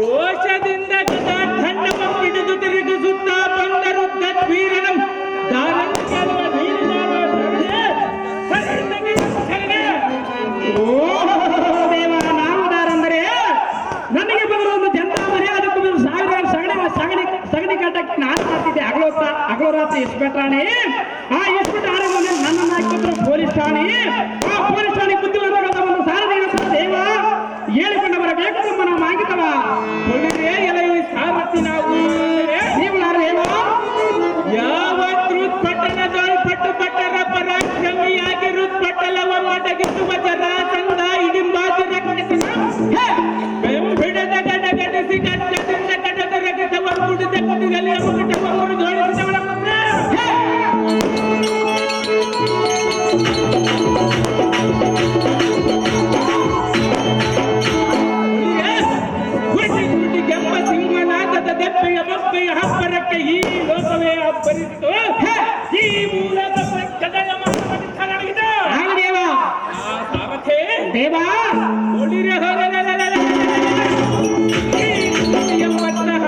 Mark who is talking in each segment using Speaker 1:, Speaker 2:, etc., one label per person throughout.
Speaker 1: ರೋಷದಿಂದ ದಂಡವ ಹಿಡಿದು ತಿರುಗಿಸುತ್ತಾ ಬಂದರು ವೀರನಂ ನಾವುದಾರಂದರೆ ನನಗೆ ಬರುವ ಒಂದು ಜನತಾ ಮರ್ಯಾದಕ್ಕೂ ಸಾವಿರಾರು ಸಗಣಿ ಕಾಟಕ್ಕೆ ನಾನು ಮಾಡ್ತಿದ್ದೆ ಹಗಲು ರಾತ್ರಿ ಇಸ್ಪೆಟ್ರಾಣಿ ಆ ಇಸ್ಪೆಟ್ರಾಣಿ ನನ್ನನ್ನು ಹಾಕಿದ್ರು ಪೊಲೀಸ್ ಠಾಣೆ ಆ ಪೊಲೀಸ್ ಠಾಣೆ ಬುದ್ಧಿವಂತ ಒಂದು ಸಾರಥಿ ದೇವ ಹೇಳಿಕೊಂಡು ಬರಬೇಕು ನಮ್ಮ ಮಾಗಿತವ ಒಳ್ಳೆ ಎಲ್ಲ ಈ ಸಾರಥಿ ನಾವು ಯಾವ ಪಟ್ಟು ಪಟ್ಟರ ಪರಾಕ್ರಮಿಯಾಗಿ ರುತ್ಪಟ್ಟಲವ ಮಡಗಿಸುವ ಜರಾಸಂಧ ಇಡಿಂಬಾದಿ ರಕ್ಷಿಸಿದ ಬೆಂಬಿಡದ ಗಡಗಡಿಸಿ ಗಡ್ಡದಿಂದ ಗಡದ ರಗತವ ಕುಡಿದ ಕುಡಿಗಲಿ ಮುಗಿಟವ ಮುರಿದೋಡಿಸಿದವಳ ಕೆಂಪ ಸಿಂಹನಾಥದ ದೆಪ್ಪೆಯ ಬಪ್ಪೆಯ ಹಬ್ಬರಕ್ಕೆ ಈ ಲೋಕವೇ ಅಬ್ಬರಿಸಿತು ಈ ಮೂಲದ ಪ್ರಜ್ಞೆಯ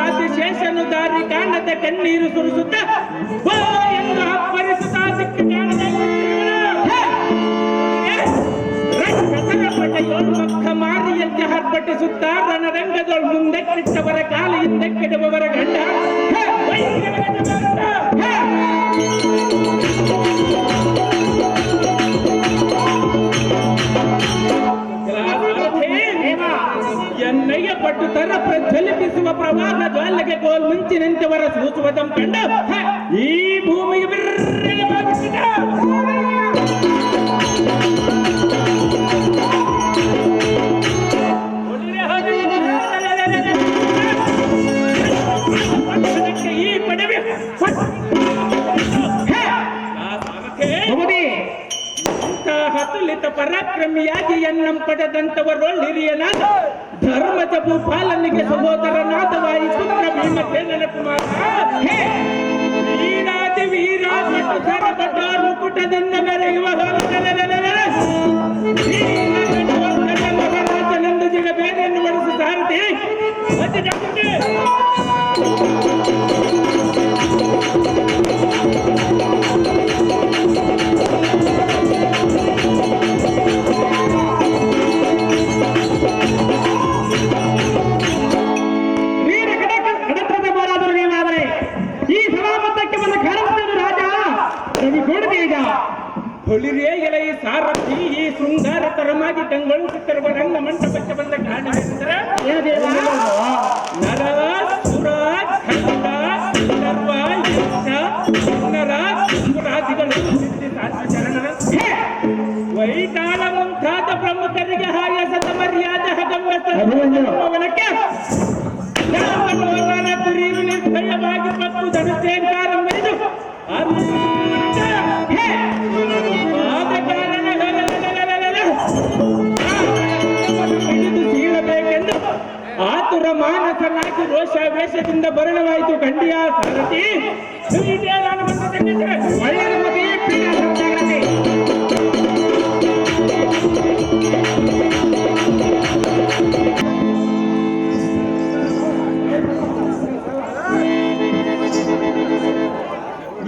Speaker 1: ಆದಿಶೇಷನು ದಾರಿ ಕಾಣದ ಕಣ್ಣೀರು ಸುರಿಸುತ್ತ ಎಂದು ಅಬ್ಬರಿಸುತ್ತಾ ಸಿಕ್ಕ ಕಾಣದ ಮಕ್ಕ ಮಾರಿಯಂತೆ ಹರ್ಪಟ್ಟಿಸುತ್ತ ರಣರಂಗದೊಳು ಮುಂದೆ ಕಿಟ್ಟವರ ಕಾಲ ಹಿಂದೆ ಕೆಡುವವರ ಗಂಡ ಎನ್ನಯ್ಯ ಪಟ್ಟು ತರ ಪ್ರಜ್ವಲಿಪಿಸುವ ಪ್ರವಾಹ ಜ್ವಾಲೆಗೆ ಗೋಲ್ ಮುಂಚಿನಂತೆವರ ಸೂಸುವುದಂ ಕಂಡ ಈ ಭೂಮಿಗೆ ಈ ಪಡವೆ ಹತುಲಿತ ಪರಾಕ್ರಮಿಯಾಗಿ ಎನ್ನಂ ಪಡೆದಂತವರೊಳ್ಳಿರಿಯನಾದ ಧರ್ಮದ ಭೂಪಾಲನಿಗೆ ಸಹೋದರನಾದವಾಯಿ ಪುತ್ರ ಭೀಮಸೇನನ ಕುಮಾರ ವೀರಾದಿ ವೀರ ಪಟ್ಟುಧರ ಬಡ್ಡ ಮುಕುಟದಿಂದ ಮೆರೆಯುವ ಮಹಾರಾಜನೆಂದು ದಿನ ಬೇರೆಯನ್ನು ನಡೆಸಿ ಸಾರಥಿ ಹೊಳಿರೇ ಎಲೆ ಈ ಸಾರಥಿ ಈ ಶೃಂಗಾರ ತರಮಾಗಿ ಕಂಗೊಳಿಸುತ್ತಿರುವ ರಂಗ ಮಂಟಪಕ್ಕೆ ಬಂದ ಕಾರಣವೇನೆಂದರೆ ನರ ಸುರ ಖಂಡ ಸರ್ವ ಯಕ್ಷ ಕಿನ್ನರ ಸುರಾದಿಗಳು ಸಿದ್ಧಿಸಾಧ್ಯ ವೈತಾಳ ಮುಂತಾದ ಪ್ರಮುಖರಿಗೆ ಹಾಯಸದ ಮರ್ಯಾದೆ ಹಗಮಕ್ಕೆ ಕುರಿಯು ನಿರ್ಭಯವಾಗಿ ಮತ್ತು ಧನುಷೇಂಕಾರ ಮರಿದು ಸೀಳಬೇಕೆಂದು ಆತುರ ಮಾನಸನಾಗಿ ರೋಷಾವೇಶದಿಂದ ಬರಣವಾಯಿತು ಖಂಡಿಯ ಸಾರಥಿ ಒಳ್ಳೆಯ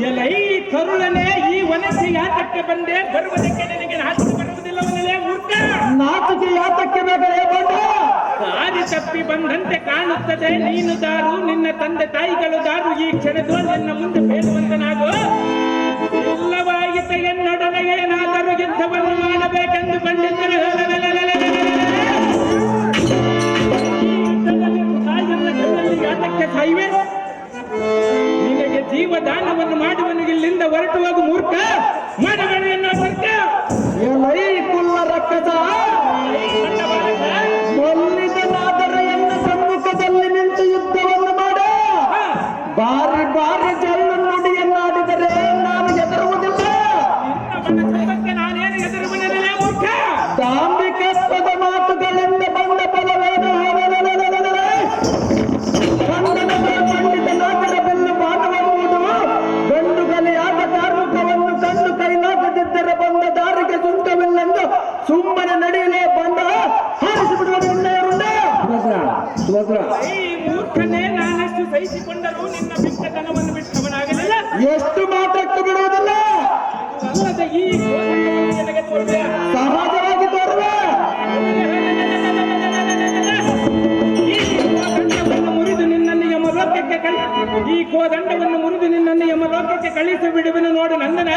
Speaker 1: ಎಲೈ ಕರುಳನೆ ಈ ವನಕ್ಕೆ ಯಾತಕ್ಕೆ ಬಂದೆ ಬರುವುದಕ್ಕೆ ನನಗೆ ನಾಚಿಕೆ ಬರುವುದಿಲ್ಲವನಲೇ ಮೂರ್ಖ ನಾಚಿಕೆ ಯಾತಕ್ಕೆ ಬೇಕಲೇ ಬಂದ ದಾರಿ ತಪ್ಪಿ ಬಂದಂತೆ ಕಾಣುತ್ತದೆ ನೀನು ದಾರು ನಿನ್ನ ತಂದೆ ತಾಯಿಗಳು ದಾರು ಈ ಕ್ಷಣದೋ ನನ್ನ ಮುಂದೆ ಬೇಡುವಂತನಾಗು ಇಲ್ಲವಾಯಿತ ಎನ್ನೊಡನೆ ಏನಾದರೂ ಯುದ್ಧವನ್ನು ಮಾಡಬೇಕೆಂದು ಬಂದಿದ್ದರೆ ಹೈವೇ ನಿನಗೆ ಜೀವದಾನವನ್ನು ಮಾಡುವನು ಇಲ್ಲಿಂದ ಹೊರಟು ಹೋಗು ಮೂರ್ಖ ಮಾಡಬೇಡ ಸರ್ಕ
Speaker 2: ಕುಲ್ಲ ರಕ್ಕಸ ಕೊಲ್ಲಿದನಾದರೆ ಎನ್ನ ಸಮ್ಮುಖದಲ್ಲಿ ನಿಂತು ಯುದ್ಧವನ್ನು ಮಾಡ ಬಾರಿ ಬಾರಿ ಜಲ್ಲು ನುಡಿಯನ್ನಾಡಿದರೆ ನಾನು ಹೆದರುವುದಿಲ್ಲ
Speaker 1: ನಾನೇನು ಹೆದರುವುದಿಲ್ಲ ಮೂರ್ಖ
Speaker 2: ದಾಂಭಿಕತ್ವದ ಮಾತುಗಳಿಂದ ಬಂದ ಫಲವೇನು ಪಂಡಿತನಾಗರ ಬೆಲ್ಲು ಬಾಣವನ್ನುವುದು ಗಂಡು ಗಲಿಯಾದ ಕಾರ್ಮಿಕವನ್ನು ಕಂಡು ಕೈಲಾಗದಿದ್ದರೆ ಬಂದ ದಾರಿಗೆ ಸುಂಕವಿಲ್ಲೆಂದು ಸುಮ್ಮನೆ ನಡೆಯಲೇ ಬಂದ ಹಾರಿಸಿಬಿಡುವ ನಿರ್ಣಯರುಂಡ
Speaker 1: ಈ ಮೂರ್ಖನೇ ನಾನಷ್ಟು ಸಹಿಸಿಕೊಂಡರೂ ನಿನ್ನ ಬಿಟ್ಟತನವನ್ನು ಬಿಟ್ಟವನಾಗಲಿಲ್ಲ
Speaker 2: ಎಷ್ಟು ಮಾತಕ್ಕೆ ಬಿಡುವುದಿಲ್ಲ
Speaker 1: ಅಲ್ಲದೆ ಈ ಕೋಪವನ್ನು ನಿನಗೆ ತೋರುವೆ
Speaker 2: ಸಹಜವಾಗಿ ತೋರುವೆ
Speaker 1: ಈ ಕೋದಂಡವನ್ನು ಮುರಿದು ನಿನ್ನನ್ನು ಯಮಲೋಕಕ್ಕೆ ಕಳಿಸಿ ಬಿಡುವನು ನೋಡು ನಂದನ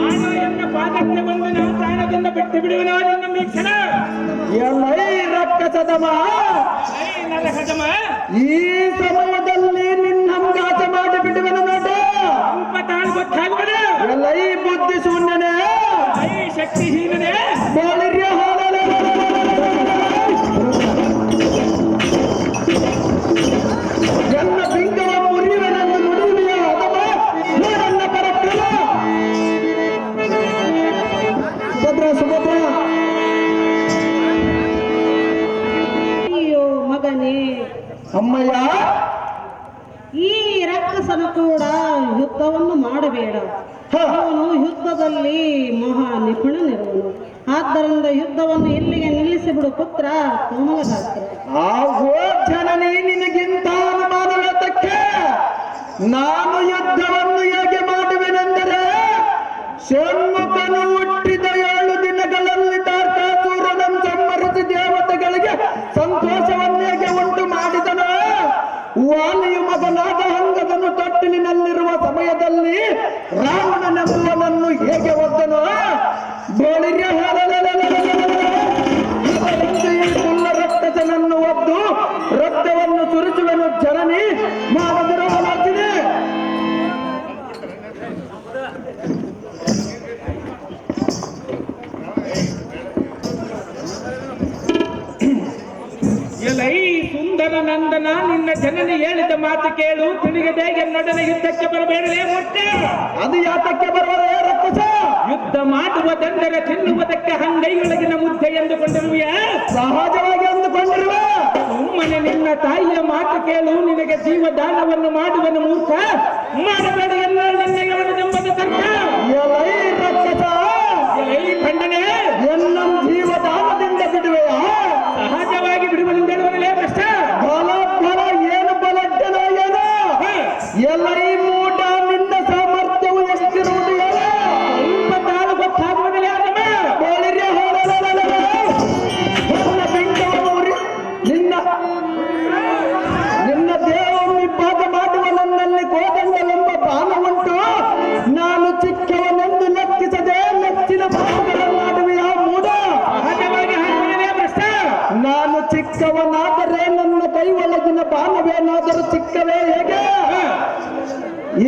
Speaker 1: ಆಣ ಎನ್ನ ಪಾದಕ್ಕೆ ಬಂದು ನಾವು ಪ್ರಾಣದಿಂದ ಬಿಟ್ಟು ಬಿಡುವನು ನಿನ್ನ ಮೀಕ್ಷಣ
Speaker 2: ರಕ್ಕಸದಮ
Speaker 1: ನರಕದಮ
Speaker 2: ಈ ಸಮಯದಲ್ಲಿ ನಿನ್ನಂಗಾಟ ಮಾಡಿ ಬಿಡುವನು ನೋಡ
Speaker 1: ಸ್ವಲ್ಪ ತಾಳು ಗೊತ್ತಾಗುವುದು
Speaker 2: ಎಲ್ಲೈ ಬುದ್ಧಿ ಶೂನ್ಯನೇ
Speaker 1: ಶಕ್ತಿಹೀನನೇ
Speaker 2: ಎಲ್ಲ ಬಿಂಗವ ಮುರಿಯುವನೆಂದು ನುಡಿಯುವೆಯ ಅದಮ ನೋಡನ್ನ ಪರಕ್ರಮ ಸುಭದ್ರ
Speaker 3: ಅಯ್ಯೋ ಮಗನೇ
Speaker 2: ಅಮ್ಮಯ್ಯ
Speaker 3: ಈ ರಕ್ಕಸನ ಕೂಡ ಯುದ್ಧವನ್ನು ಮಾಡಬೇಡ ಅವನು ಯುದ್ಧದಲ್ಲಿ ಮಹಾ ನಿಪುಣನಿರುವನು ಆದ್ದರಿಂದ ಯುದ್ಧವನ್ನು ಇಲ್ಲಿಗೆ ನಿಲ್ಲಿಸಿಬಿಡು ಪುತ್ರ ಕೋಮಲದಾಸ್ತ್ರ
Speaker 2: ಆಗೋ ಜನನಿ ನಿನಗಿಂತ ಅನುಮಾನವೇತಕ್ಕೆ ನಾನು ಯುದ್ಧವನ್ನು ಹೇಗೆ ಮಾಡುವೆನೆಂದರೆ ಷಣ್ಮುಖನು ಹುಟ್ಟಿದ 7 ದಿನಗಳಲ್ಲಿ ತಾರ್ಕಾಸುರನಂ ಸಂಹರಿಸಿ ದೇವತೆಗಳಿಗೆ ಸಂತೋಷವನ್ನೇಗೆ ಉಂಟು ಮಾಡಿದನು ವಾಲಿಯು ಮಗನಾದ ಅಂಗದನು ತೊಟ್ಟಿಲಿನಲ್ಲಿರುವ ಸಮಯದಲ್ಲಿ ರಾವಣನೆಂಬುವನನ್ನು ಹೇಗೆ ಒದ್ದನು ಬೋಳಿರ್ಯ ಕುಲ್ಲ ರಕ್ತಸನನ್ನು ಒದ್ದು ರಕ್ತವನ್ನು ಸುರಿಸುವನು ಜನನಿ ಮಾಡದಿರೋ ಮಾಡ್ತೀನಿ
Speaker 1: ಎಲೈ ಸುಂದರ ನಂದನ ನಿನ್ನ ಜನನಿ ಹೇಳಿದ ಮಾತು ಕೇಳು ತಿಳಿಗದೆ ಎನ್ನೊಡನೆ ಯುದ್ಧಕ್ಕೆ ಬರಬೇಡಲೇ ಮೊಟ್ಟೆ
Speaker 2: ಅದು ಯಾತಕ್ಕೆ ಬರುವರೇ ರಕ್ಕಸ
Speaker 1: ಯುದ್ಧ ಮಾಡುವುದೆಂದರೆ ತಿನ್ನುವುದಕ್ಕೆ ಹಂಗೈಯೊಳಗಿನ ಮುದ್ದೆ ಎಂದುಕೊಂಡಿರುವೆಯಾ
Speaker 2: ಸಹಜವಾಗಿ ಅಂದುಕೊಂಡಿರುವ
Speaker 1: ಸುಮ್ಮನೆ ನಿನ್ನ ತಾಯಿಯ ಮಾತು ಕೇಳು ನಿನಗೆ ಜೀವದಾನವನ್ನು ಮಾಡುವನು ಮೂರ್ಖ ಮಾಡಬೇಡ ಎಲ್ಲ ನಿನ್ನ ಎಂಬುದು ತರ್ಕ
Speaker 2: ಎಲೈ ರಕ್ಕಸ
Speaker 1: ಎಲೈ ಖಂಡನೆ
Speaker 2: ಎಲ್ಲ ಜೀವದಾನದಿಂದ ಬಿಡುವೆಯಾ
Speaker 1: ಸಹಜವಾಗಿ ಬಿಡುವನಿಂದ ಹೇಳುವನಲೇ ಕಷ್ಟ
Speaker 2: ಬಲ ಬಲ ಏನು ಬಲಡ್ಡನೋ ಏನೋ ಎಲ್ಲೈ ಮೂಟ ನಿನ್ನ ಸಾಮರ್ಥ್ಯವು ಎಷ್ಟಿರುವುದು ಏನೋ
Speaker 1: ಸ್ವಲ್ಪ ತಾಳು ಗೊತ್ತಾಗುವುದಿಲ್ಲ
Speaker 2: ಬೋಳಿರ್ಯ ನನ್ನ ಬಿಂಡವನ್ನು ನಿನ್ನ ದೇಹವನ್ನು ಇಬ್ಬಾಗ ಮಾಡುವ ನನ್ನಲ್ಲಿ ಕೋದಂಡಲೆಂಬ ಬಾಣ ಉಂಟು ನಾನು ಚಿಕ್ಕವನೆಂದು ಲೆಕ್ಕಿಸದೆ ನೆಚ್ಚಿನ ಮಾತುಗಳನ್ನಾಡುವೆಯ ಮೂಡ
Speaker 1: ಸಹಜವಾಗಿ ಹಾಕುವುದಿಲ್ಲ ಕಷ್ಟ
Speaker 2: ನಾನು ಚಿಕ್ಕವನಾದರೆ ನನ್ನ ಕೈ ಒಳಗಿನ ಬಾಣವೇನಾದರೂ ಚಿಕ್ಕವೇ ಹೇಗೆ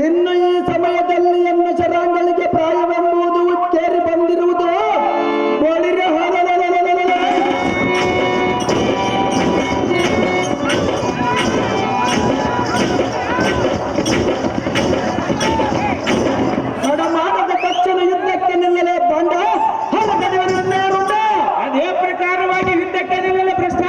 Speaker 2: ಇನ್ನು ಈ ಸಮಯದಲ್ಲಿ ಎನ್ನ ಶರಾಂಗಳಿಗೆ ಪ್ರಾಯವೆಂಬುದು ಕೇರಿ ಬಂದಿರುವುದು ಬೋಳಿರೆ ಕಡಮಾನದ ತಕ್ಷಣ ಯುದ್ಧಕ್ಕೆ ನಿಲ್ಲಲೇ ಬಂಡ ಹೊರಗಡೆಯುಂಡ
Speaker 1: ಅದೇ ಪ್ರಕಾರವಾಗಿ ಯುದ್ಧಕ್ಕೆ ನಿಲ್ಲಲು ಪ್ರಶ್ನ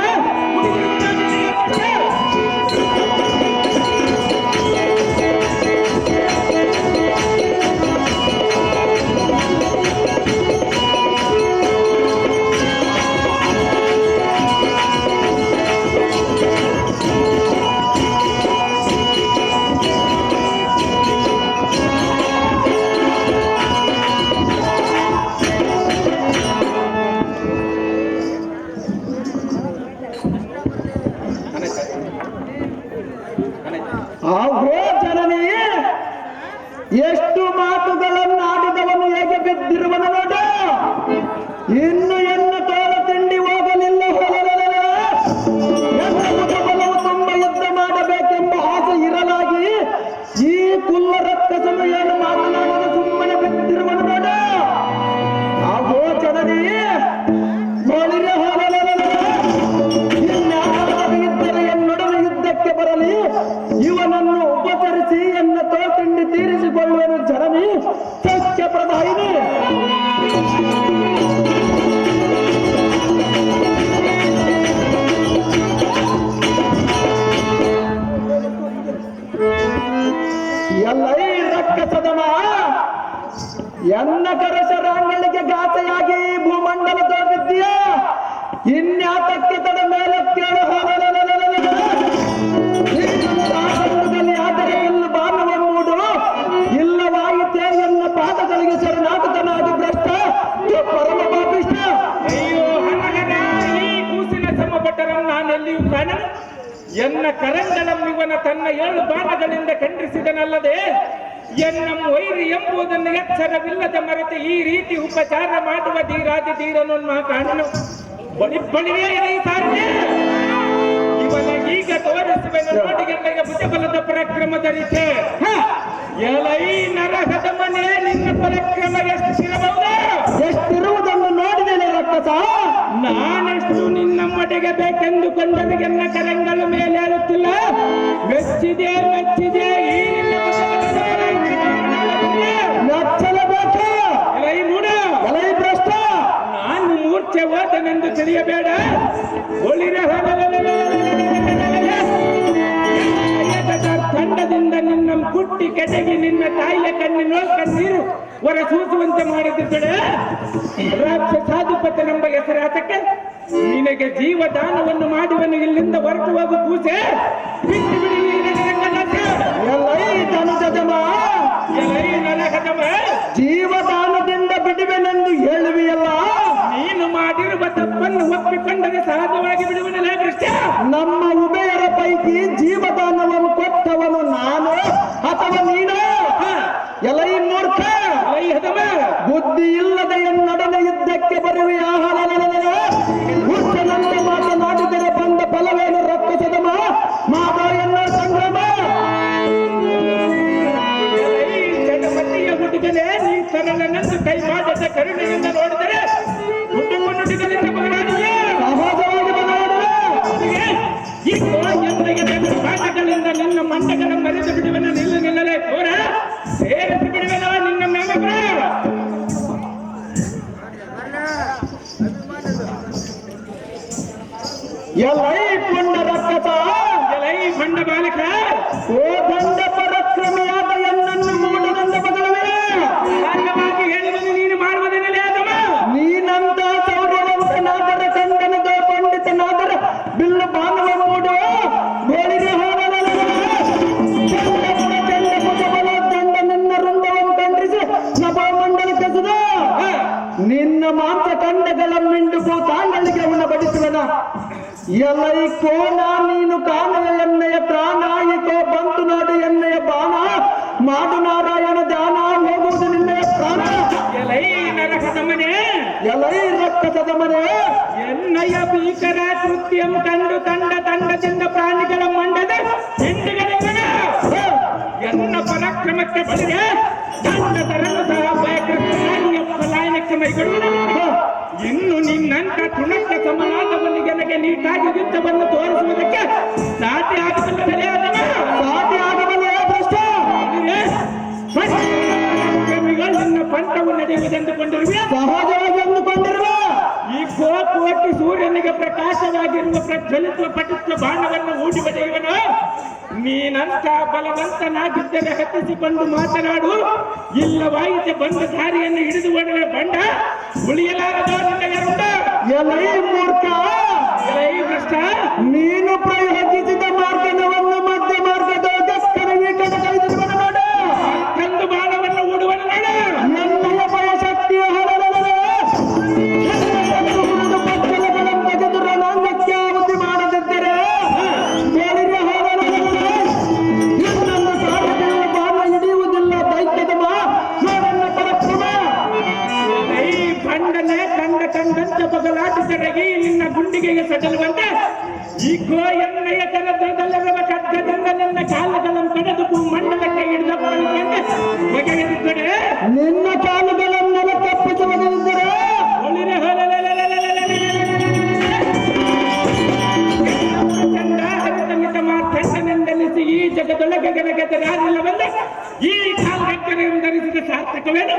Speaker 2: ಆಗೋ ಜನನಿ ಎಷ್ಟು ಮಾತುಗಳನ್ನಾಡಿದವನು ಹೇಗೆ ಬಿದ್ದಿರುವನು ನೋಡ ಇನ್ನು ಎನ್ನ ತೋಳ ತಿಂಡಿ ಹೋಗಲಿಲ್ಲ ಬಲವು ತುಂಬ ಯುದ್ಧ ಮಾಡಬೇಕೆಂಬ ಬರಲಿ, ಇವನನ್ನು ಉಪಚರಿಸಿ ಎನ್ನ ತೋಟಿಂಡಿ ತೀರಿಸಿಕೊಳ್ಳುವನು ಜನನಿ ಸತ್ಯ ಪ್ರಧಾಯಿನಿ. ಎಲ್ಲೈ ರಕ್ಕಸದಮ ಎನ್ನ ಕರಶರಾಂಗಳಿಗೆ ಗಾತೆಯಾಗಿ ಭೂಮಂಡಲ ತೋರಿದ್ದೀಯ, ಇನ್ಯಾತಕ್ಕೆ ತಡ ಮೇಲೆ ಕೇಳು. ಆದರೆ ಇಲ್ಲ ಬಾನುವ ಮೂಡು ಇಲ್ಲವಾಯಿತೆ ಎನ್ನ ಪಾದಗಳಿಗೆ ಶರಣಾಗತನಾಗಿ ಭ್ರಷ್ಟ ಪರಮ ಪಾಪಿಷ್ಟ.
Speaker 4: ಅಯ್ಯೋ ಹನಹನ, ಈ ಕೂಸಿನ ಸಮಪಟ್ಟರನ್ನು ನಾನೆಲ್ಲಿಯೂ ಕಾಣನು. ಎನ್ನ ಕರಂಡಲಂ ಇವನ ತನ್ನ 7 ಬಾಣಗಳಿಂದ ಖಂಡಿಸಿದನಲ್ಲದೆ ಎನ್ನಂ ವೈರಿ ಎಂಬುದನ್ನು ಎಚ್ಚರವಿಲ್ಲದೆ ಮರೆತು ಈ ರೀತಿ ಉಪಚಾರ ಮಾಡುವ ಧೀರಾದಿ ಧೀರನನ್ನು ಕಾಣನು. ಬಳಿಯೇ ಸಾಧ್ಯ ಇವನ ಈಗ ತೋರಿಸುವೆನು ನೋಡಿ ಎನ್ನಗೆ ಭುಜಬಲದ ಪರಾಕ್ರಮ ಧರಿಸೆ. ಎಲೈ ನರಹದ ಮನೆ ನಿನ್ನ ಪರಾಕ್ರಮ ಎಷ್ಟಿರಬಹುದು?
Speaker 2: ಎಷ್ಟಿರುವುದನ್ನು ನೋಡಿದ್ದೇನೆ ರಕ್ಕಸ.
Speaker 4: ನಾನೆಷ್ಟು ನಿನ್ನ ಮಡೆಗೆ ಬೇಕೆಂದುಕೊಂಡರೆ ಎನ್ನ ಕರಂಗಳ ಮೇಲೆ ಆಗುತ್ತಿಲ್ಲ. ಮೆಚ್ಚಿದೆ ಮೆಚ್ಚಿದೆ ಈ ನಿನ್ನ
Speaker 2: ನಚ್ಚಲಬೇಕು.
Speaker 4: ಎಲೈ ಮೂಡ,
Speaker 2: ಎಲೈ ಭ್ರಷ್ಟ,
Speaker 4: ನಾನು ಮೂರ್ಛೆ ಹೋದನೆಂದು ತಿಳಿಯಬೇಡ. ತಂಡದಿಂದ ನಿನ್ನ ಕುಟ್ಟಿ ಕೆಟಗಿ ನಿನ್ನ ತಾಯಿಯ ಕಣ್ಣೀರು ಹೊರಸೂಸುವಂತೆ ಮಾಡಿದ್ದರೆ ರಾಕ್ಷಸಾಧಿಪತಿನೆಂಬ ಹೆಸರಾತಕ್ಕೆ ನಿನಗೆ ಜೀವದಾನವನ್ನು ಮಾಡುವನು. ಇಲ್ಲಿಂದ ಹೊರಟು ಹೋಗು ಕೂಸೆ, ಬಿಟ್ಟು ಬಿಡಿ ಈ ರಂಗನಾಥ.
Speaker 2: ಎಲೈ ಧನುಜದಮ,
Speaker 4: ಎಲೈ ನರಹದಮ,
Speaker 2: ಜೀವದಾನದಿಂದ ಬಿಡುವೆನೆಂದು ಹೇಳುವಿಯಲ್ಲ.
Speaker 4: ನೀನು ಮಾಡಿರುವ ತಪ್ಪನ್ನು ಒಪ್ಪಿಕೊಂಡರೆ ಸಹಜವಾಗಿ ಬಿಡುವನಲ್ಲ ಕೃಷ್ಣ.
Speaker 2: ನಮ್ಮ ಉಭಯರ ಪೈಕಿ ಜೀವದಾನವನ್ನು ಕೊಟ್ಟವನು ನಾನು ಅಥವಾ ನೀನು? ಎಲೈ ಮೂರ್ಖ,
Speaker 4: ಎಲೈ ಹದಮ,
Speaker 2: ಬುದ್ಧಿ ಇಲ್ಲದ ಎನ್ನೊಡನೆ ಯುದ್ಧಕ್ಕೆ ಬರುವೆ. ಹುಚ್ಚನಂತೆ ಮಾತನಾಡಿದರೆ ಬಂದ ಫಲವೇನು ರಕ್ಕಸದಮ? ಮಾಡೋ ಎನ್ನ ಸಂಗ್ರಾಮ.
Speaker 4: ಜಗಮತಿಯ ಹುಡುಗನೇ, ನೀ ಸರಳನೆಂದು ಕೈ ಮಾಡದ ಕರುಣೆಯಿಂದ ನೋಡಿದರೆ ಹುಡುಗು ನುಡಿಗಳಿಂದ ಮಗನಾಡಿಯೇ
Speaker 2: ಸಹಜವಾಗಿ ಬದಲಾಡುವೆ.
Speaker 4: ಈ ಪಾಠಗಳಿಂದ ನಿನ್ನ ಮಂಡಗಳ ಮರೆತು ಬಿಡುವನ ನಿಲ್ಲಲೇ ಕೋರ ಸೇರಿಸಿ ಬಿಡುವನ ನಿನ್ನ ಮೇಲೆ
Speaker 2: ಎಲೈ ಪುಂಡ ರಕ್ಕಸ,
Speaker 4: ಎಲೈ ಬಂಡ ಬಾಲಕ,
Speaker 2: ಓ ದಂಡ ಪರಾಕ್ರಮಿಯಾದ ಎನ್ನನ್ನು ಮೂಡದಂದ ಬದಲವೇ.
Speaker 4: ಸಹಜವಾಗಿ ಹೇಳುವುದು ನೀನು ಮಾಡುವುದನ್ನೇ ಅದಮ.
Speaker 2: ನೀನಂತ ಸೌರ್ಯವಂತನಾದರ ಕಂಡನದ ಪಂಡಿತನಾದರ ಬಿಲ್ಲು ಬಾನುವ ಮೂಡು ಗೋಳಿಗೆ ದಂಡ ನಿನ್ನ ವೃಂದವನ್ನು ಖಂಡಿಸಿ ನಭಮಂಡಲ ಕಸದ ನಿನ್ನ ಮಾಂಸ ಕಂಡಗಳ ಮಿಂಡು ಭೂತಾಂಗಳಿಗೆ ಉಣ ಬಡಿಸುವನ. ಎಲೈ ಕೋನ, ನೀನು ಕಾಣುವ ಎಣ್ಣೆಯ ಪ್ರಾಣ, ಈಕೋ ಬಂತು ನೋಡು ಎಣ್ಣೆಯ ಬಾಣ. ಮಾಡು ನಾರಾಯಣ ಧ್ಯಾನ, ಹೋಗುವುದು ನಿನ್ನೆಯ ಪ್ರಾಣ.
Speaker 4: ಎಲೈ ನರಕದ ಮನೆ,
Speaker 2: ಎಲೈ ರಕ್ಕಸದ ಮನೆ,
Speaker 4: ಎನ್ನಯ ಭೀಕರ ಕೃತ್ಯಂ ಕಂಡು ತಂಡದಿಂದ ಪ್ರಾಣಿಗಳ ಮಂಡದ ಹಿಂಡುಗಳಿಂದ ಎನ್ನ ಪರಾಕ್ರಮಕ್ಕೆ ಬಳಿಗೆ ದಂಡ ತರಲು ಸಹ ಭಯಕೃಷ್ಣಾನಿಯ ಪಲಾಯನಕ್ಕೆ ಮೈಗೊಳ್ಳುವ. ಇನ್ನು ನಿನ್ನಂತ ತುಣಕ್ಕ ಸಮನಾದವನಿಗೆ ನನಗೆ ನೀಟಾಗಿ ಯುದ್ಧವನ್ನು ತೋರಿಸುವುದಕ್ಕೆ ಸಾಧ್ಯ ಆಗಬಲ್ಲವೇ ಅದನ್ನ?
Speaker 2: ಸಾಧ್ಯ ಆಗಬಲ್ಲ ಭ್ರಷ್ಟ.
Speaker 4: ನಿನ್ನ ಪಂಥವು ನಡೆಯುವುದೆಂದುಕೊಂಡಿರುವೆ.
Speaker 2: ಸಹಜವಾಗಿ ಅಂದುಕೊಂಡಿರುವ
Speaker 4: ಈ ಕೋಟಿ ಸೂರ್ಯನಿಗೆ ಪ್ರಕಾಶವಾಗಿರುವ ಪ್ರಜ್ವಲಿಸುವ ಪಟಿಸುವ ಬಾಣವನ್ನು ಹೂಡಿ ಬಡಿಯುವನು. ನೀನಂತ ಬಲವಂತನಾಗಿದ್ದರೆ ಹತ್ತಿಸಿಕೊಂಡು ಮಾತನಾಡು. ಇಲ್ಲವಾಯಿತೆ ಬಂದ ದಾರಿಯನ್ನು ಹಿಡಿದು ಒಡವೆ ಬಂಡ ಉಳಿಯಲಾರದೋ ನಿನಗೆ ರುಂಡ.
Speaker 2: ಎಲೈ ಮೂರ್ಖ,
Speaker 4: ಎಲೈ ಭ್ರಷ್ಟ,
Speaker 2: ನೀನು ಪ್ರಯೋಜಿಸಿದ ಮಾರ್ಗವನ್ನು ಮಧ್ಯ ಮಾರ್ಗದ ದಕ್ಕನಿಗೆ ಕೈದಿರುವ ನೋಡು.
Speaker 4: ಕಂದು ಬಾಣವನ್ನು ಹೂಡುವನು ನೋಡು.
Speaker 2: ಎನ್ನೆಯ ಭಯಶಕ್ತಿಯ ಪಚ್ಚಲಗಳನ್ನು ತೆಗೆದು ರಣಾಂಗಕ್ಕೆ ಆವೃತ್ತಿ ಮಾಡದಿದ್ದರೆ ಇನ್ನೊಂದು ಸಾಧನೆಯ ಬಾಣ ಹಿಡಿಯುವುದಿಲ್ಲ. ದೈತ್ಯದ ನೋಡನ್ನ ಪರಕ್ರಮ.
Speaker 4: ಈ ಬಂಡನೆ ಕಂಡಂತೆ ಬದಲಾಟಿಸರಗಿ ನಿನ್ನ ಗುಂಡಿಗೆಗೆ ಸಡಲುವಂತೆ ಈ ಎಣ್ಣೆಯ ತರದ ಹೊತ್ತು ಈ ಜಗದೊಳಗೆ ಗಣಗತ ಯಾರಿಲ್ಲವಲ್ಲ ಈ ಕಾಲ್ಗಟ್ಟರೆಯನ್ನು ಧರಿಸಿದ ಸಾರ್ಥಕವೇನು?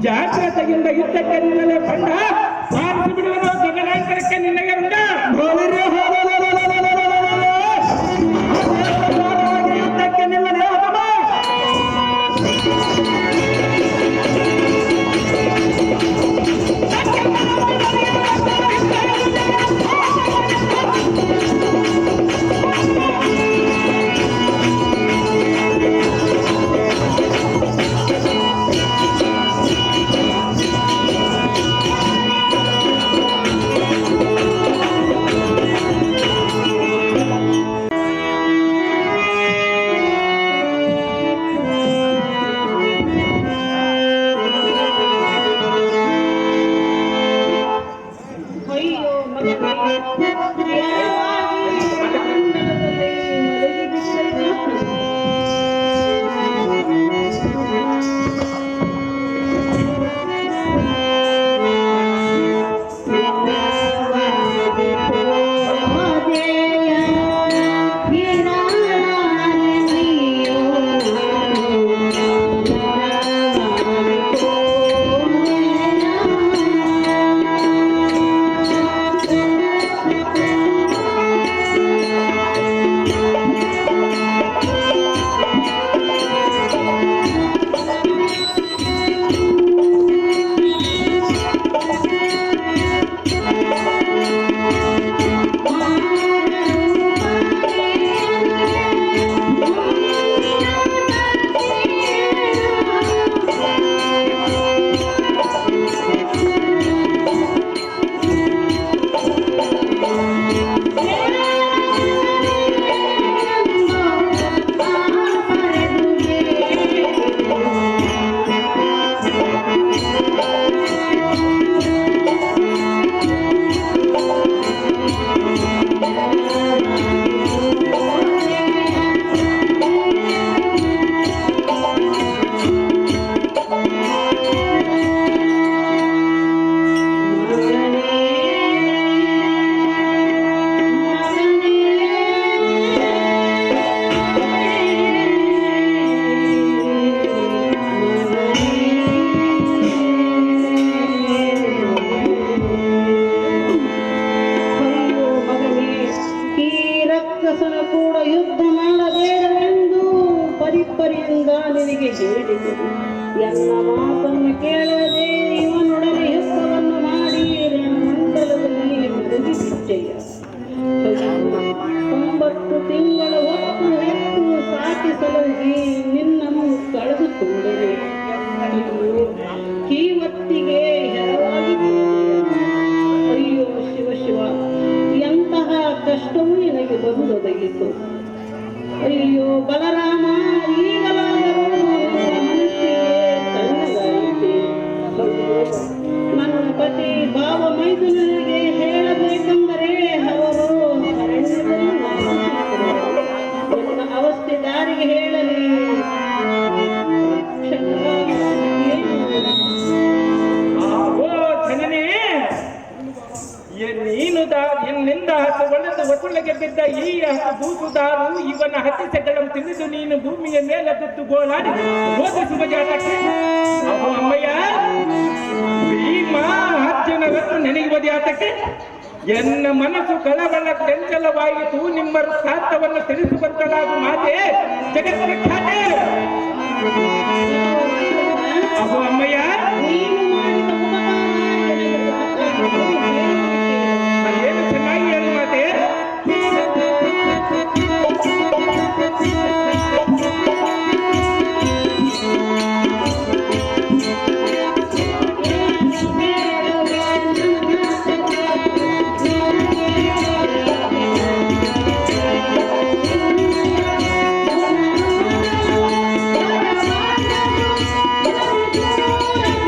Speaker 4: ಜಾಗ್ರತೆಯಿಂದ ಯುದ್ಧಕ್ಕೆ ನಿಲ್ಲಲೇ ಬಂದ ಸಾರಿಸಿ ಬಿಡುವುದು ಗಗನಾಂತರಕ್ಕೆ ನಿನಗೆ ಉಂಟ.
Speaker 2: ಯುದ್ಧಕ್ಕೆ ನಿಲ್ಲಲೇ
Speaker 3: ಅಯ್ಯೋ ಮಗನೇ, ಯಾವಾಗಿ ಮಂಡಲದಲ್ಲಿ ಮಲಗಿಬಿಟ್ಟೆ? ಕೂಡ ಯುದ್ಧ ಮಾಡಬೇಡವೆಂದು ಪರಿಪರಿಯಿಂದ ನಿನಗೆ ಹೇಳಿದೆ. ಎಲ್ಲ ಮಾತನ್ನು ಕೇಳದೆ ಇವನೊಡನೆ ಯುದ್ಧವನ್ನು ಮಾಡಿ ಮಂಡಲದಲ್ಲಿ ಮುಳುಗಿಬಿಟ್ಟೆಯ. 9 ತಿಂಗಳ ಹೊತ್ತು ಹೆತ್ತು ಸಾಕಿ ಸಲಹಿ ನಿನ್ನನ್ನು ಕಳೆದುಕೊಂಡರೆ ಇವತ್ತಿಗೆ ಹೆರವಾಗಿ. ಅಯ್ಯೋ ಶಿವ ಶಿವ, ಎಂತಹ ಕಷ್ಟವೂ ನಿನಗೆ ಬಂದೊದಗಿತು. ಅಯ್ಯೋ ಬಲರಾಮ, ಈಗಲಾದರೂ ಮನಸ್ಸಿಗೆ ತಣ್ಣಗಾಯಿತೆ. ನನ್ನ ಪತಿ ಭಾವ ಮೈದುನರಿಗೆ ಹೇಳಬೇಕೆಂದರೆ ಅವರು ಅರಣ್ಯದಲ್ಲಿ ನನ್ನ ಅವಸ್ಥೆ ದಾರಿಗೆ ಹೇಳಲಿ.
Speaker 4: ಎನ್ನಿಂದ ಹಸುವಳೆದು ವಸುಳಿಗೆ ಬಿದ್ದ ಈ ಹಸು ದೂಸುದಾರು ಇವನ ಹತಿಸೆಗಳನ್ನು ತಿಳಿದು ನೀನು ಭೂಮಿಯ ಮೇಲೆ ಬಿದ್ದು ಗೋಳಾಡಿ ಓದಿಸುವ ಜಾತಕ್ಕೆ ಅವು ಅಮ್ಮಯ್ಯ ಭೀಮ ಅರ್ಜುನರನ್ನು ನೆನೆಯುವ ಜಾತಕ್ಕೆ ಎನ್ನ ಮನಸ್ಸು ಕಳವಳ ಚಂಚಲವಾಯಿತು. ನಿಮ್ಮ ವೃತ್ತಾಂತವನ್ನು ತಿಳಿಸುವಂತಲಾದ ಮಾತೆ ಜಗತ್ಪ್ರಖ್ಯಾತೆ. ಅವು ಅಮ್ಮಯ್ಯ ಏನು ಚೆನ್ನಾಗಿ ಹೇಳಿ ಮಾತೆ.
Speaker 3: Thank you.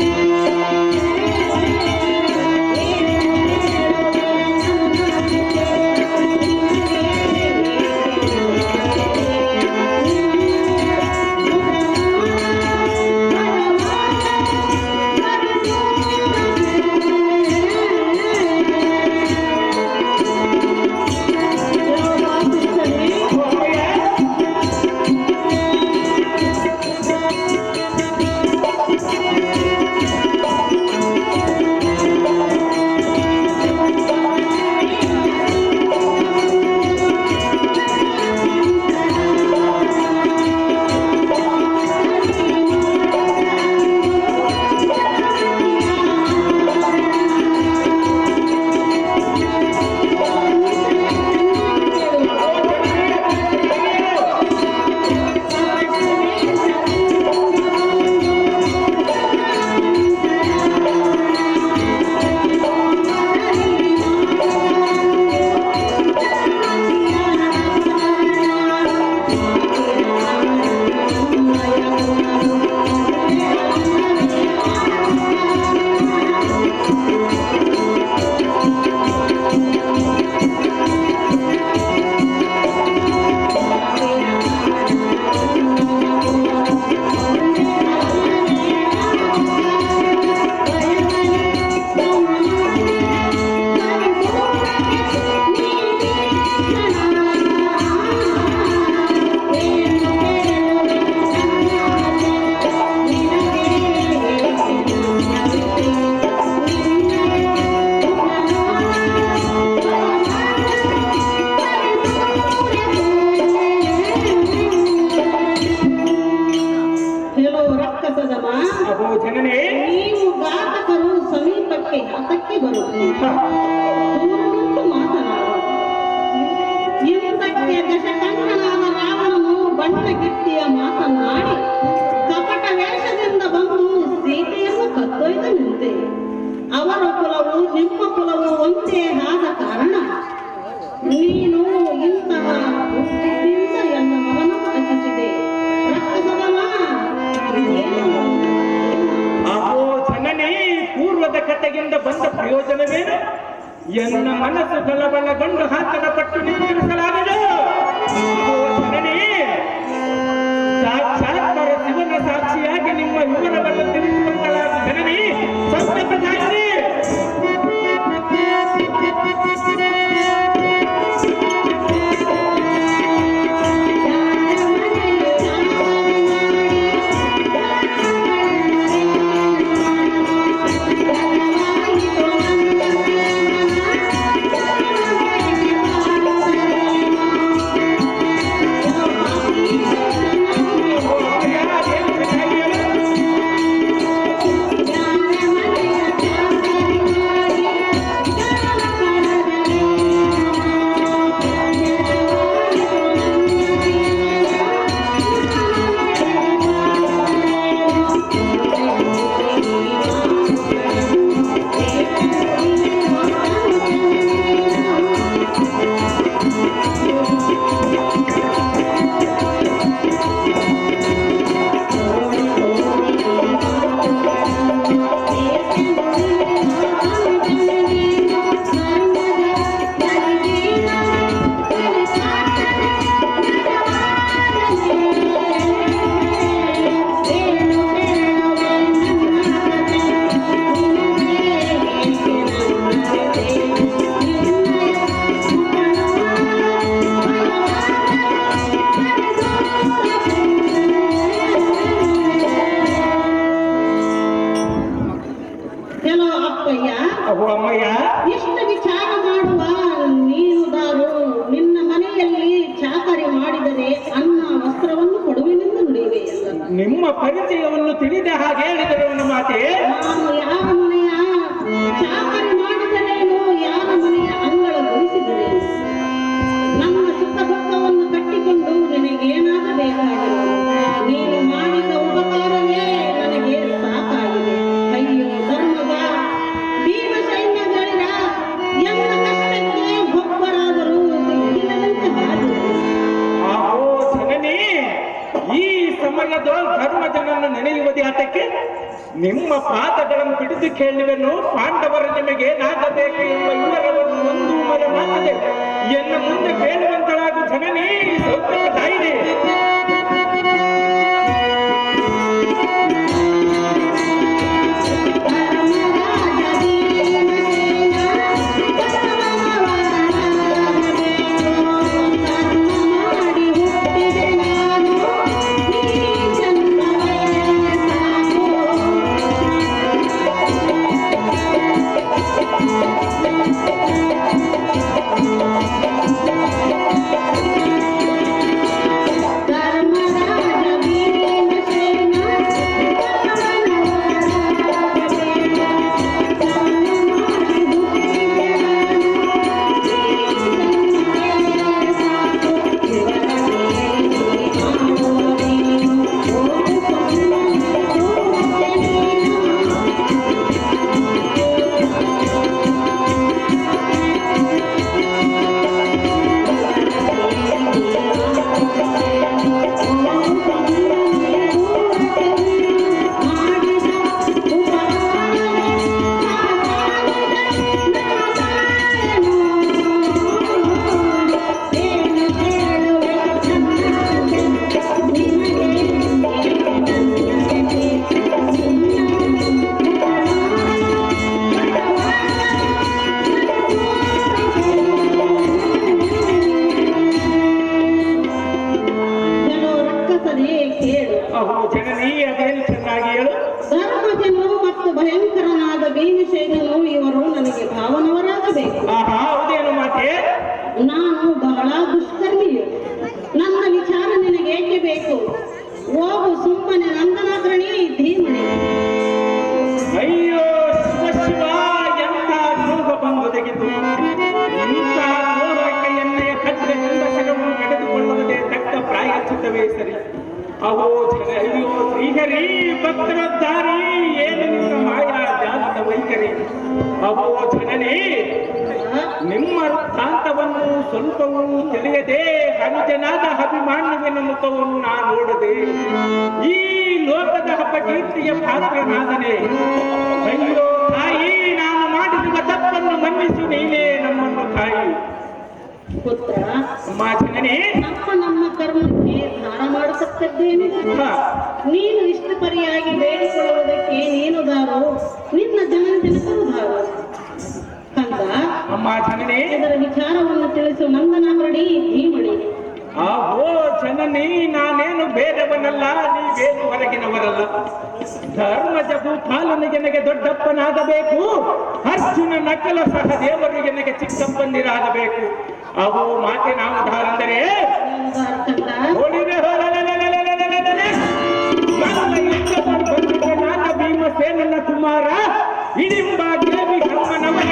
Speaker 3: ದೂರವಿಟ್ಟು ಮಾತನಾಡು. ಇಂದಕ್ಕೆ ದಶಕಂಠನಾದ ರಾವಣನು ಬಣ್ಣಗಿತ್ತಿಯ ಮಾತನಾಡಿ ಕಪಟ ವೇಷದಿಂದ ಬಂದು ಸೀತೆಯನ್ನು ಕತ್ತೊಯ್ದನಂತೆ. ಅವರ ಕುಲವು ನಿಮ್ಮ ಕುಲವು ಒಂದೇ ಆದ ಕಾರಣ ನೀನು ಇಂತಹ ಬುದ್ಧಿಯಿಂದ ಎನ್ನ ಮಗನು ರಚಿಸಿದೆ. ರಕ್ಷಸದವ
Speaker 4: ಅಹೋ ಜನನಿ, ಪೂರ್ವದ ಕಥೆಯಿಂದ ಬಂದ ಪ್ರಯೋಜನವೇನು? ಎನ್ನ ಮನಸ್ಸು ಕಳವಳಗೊಂಡು ಹಾಕಲಪಟ್ಟು ನಿಂತಿರಿಸಲಾಗದು. ಅಹೋ ಜನನಿ, ಸಾಕ್ಷಾತ್ಕಾರ ಶಿವನ ಸಾಕ್ಷಿಯಾಗಿ ನಿಮ್ಮ ವಿವರವನ್ನು ತಿಳಿಸಿಕೊಂಡಳಾದ ಜನನಿ ಸಂತಪದಾಯಿರಿ. ಅಹೋ ಅಮ್ಮಯ್ಯ,
Speaker 3: ಇಷ್ಟು ವಿಚಾರ ಮಾಡುವ ನೀನು ದಾರು ನಿನ್ನ ಮನೆಯಲ್ಲಿ ಚಾಕರಿ ಮಾಡಿದರೆ ಅನ್ನ ವಸ್ತ್ರವನ್ನು ಕೊಡುವೆನೆಂದು ನುಡಿಯುವೆಯಲ್ಲ.
Speaker 4: ನಿಮ್ಮ ಪರಿಚಯವನ್ನು ತಿಳಿದ ಹಾಗೆ ಹೇಳಿದರು ಒಂದು ಮಾತೆ.
Speaker 3: ನಾನು ಯಾರ ಮನೆಯ ಚಾಕರಿ ಮಾಡಿದರೇನು, ಯಾರ ಮನೆಯ ಅಂಗಳ ಗುಡಿಸಿದರೇನು, ನನ್ನ ಸುತ್ತ ಪಕ್ಕವನ್ನು ಕಟ್ಟಿಕೊಂಡು ನಿನಗೇನಾಗಬೇಕಾಗಿಲ್ಲ. ನೀನು ಮಾಡಿದ ಉಪಕಾರವೇ ನನಗೆ ಸಾಕಾಗಿದೆ. ಅಯ್ಯೋ ಧರ್ಮದ ಭೀಮ ಸೈನ್ಯಗಳಿರ ಎಲ್ಲ ಕಷ್ಟಕ್ಕೆ ಒಬ್ಬರಾದರೂ ದಿಕ್ಕಿಲ್ಲದಂತೆ ಹಾಡಿದರು.
Speaker 4: ಅಹೋ ಜನನಿ, ಈ ಸಮಯದ ಧರ್ಮಜನನ್ನು ನೆನೆಯುವುದೇ ಆತಕ್ಕೆ ನಿಮ್ಮ ಪಾದಗಳನ್ನು ಹಿಡಿದು ಕೇಳುವೆನು. ಪಾಂಡವರು ನಿಮಗೆ ನಾಗಬೇಕು ಎಂಬ ವಿವರವನ್ನು ಒಂದು ಮರೆ ಮಾತದೆ ಎನ್ನ ಮುಂದೆ ಕೇಳುವಂತಳಾದ ಜನನಿ ಸೌಖ್ಯ ತಾಯಿದೆ.
Speaker 3: ಧರ್ಮ
Speaker 4: ಇಲ್ಲವೇ ಸರಿ. ಅವೋ ಜನ ಅಯ್ಯೋ ಶ್ರೀಹರಿ ಭಕ್ತರೋದ್ಧಾರಿ ಏನು ನಿನ್ನ ಮಾಯಾ ಜಾಲದ ವೈಖರಿ. ಅವೋ ಜನನೇ ನಿಮ್ಮ ವೃತ್ತಾಂತವನ್ನು ಸ್ವಲ್ಪವೂ ತಿಳಿಯದೆ ಅನುಜನಾದ ಅಭಿಮಾನ್ಯವಿನ ಮುಖವನ್ನು ನಾ ನೋಡದೆ ಈ ಲೋಕದ ಅಪಕೀರ್ತಿಯ ಪಾತ್ರನಾದನೆ. ಅಯ್ಯೋ ತಾಯಿ, ನಾನು ಮಾಡಿರುವ ತಪ್ಪನ್ನು ಮನ್ನಿಸು ನೀನೇ ನಮ್ಮನ್ನು ತಾಯಿ.
Speaker 3: ಪುತ್ರ,
Speaker 4: ಅಮ್ಮ ಜನನೇ,
Speaker 3: ನಮ್ಮ ಕರ್ಮಕ್ಕೆ ದಾನ ಮಾಡತಕ್ಕದ್ದೇನು? ನೀನು ಇಷ್ಟು ಪರಿಯಾಗಿ ಬೇಡಿಕೊಳ್ಳುವುದಕ್ಕೆ ನೀನು ದಾರು, ನಿನ್ನ ಜನಕರು ದಾರು. ಕಂದ,
Speaker 4: ಅಮ್ಮ ಜನನೇ,
Speaker 3: ಇದರ ವಿಚಾರವನ್ನು ತಿಳಿಸು ನಂದನಾಗರಡಿ ಧೀಮಡಿ.
Speaker 4: ಓ ಜನನಿ, ನಾನೇನು ಬೇರೆಯವನಲ್ಲ, ನೀವೇನು ಹೊರಗಿನವರಲ್ಲ. ಧರ್ಮದ ಭೂಪಾಲನಿಗೆ ನನಗೆ ದೊಡ್ಡಪ್ಪನಾಗಬೇಕು, ಅರ್ಜುನ ನಕಲ ಸಹ ದೇವರಿಗೆ ನನಗೆ ಚಿಕ್ಕಪ್ಪಂದಿರಾಗಬೇಕು. ಅವು ಮಾತೆ ನಾವು ಧಾರಂದರೆ ನಾನ ಭೀಮಸೇನನ ಕುಮಾರ ಇಡಿಂಬ ದೇವಿ ಹನುಮನವರ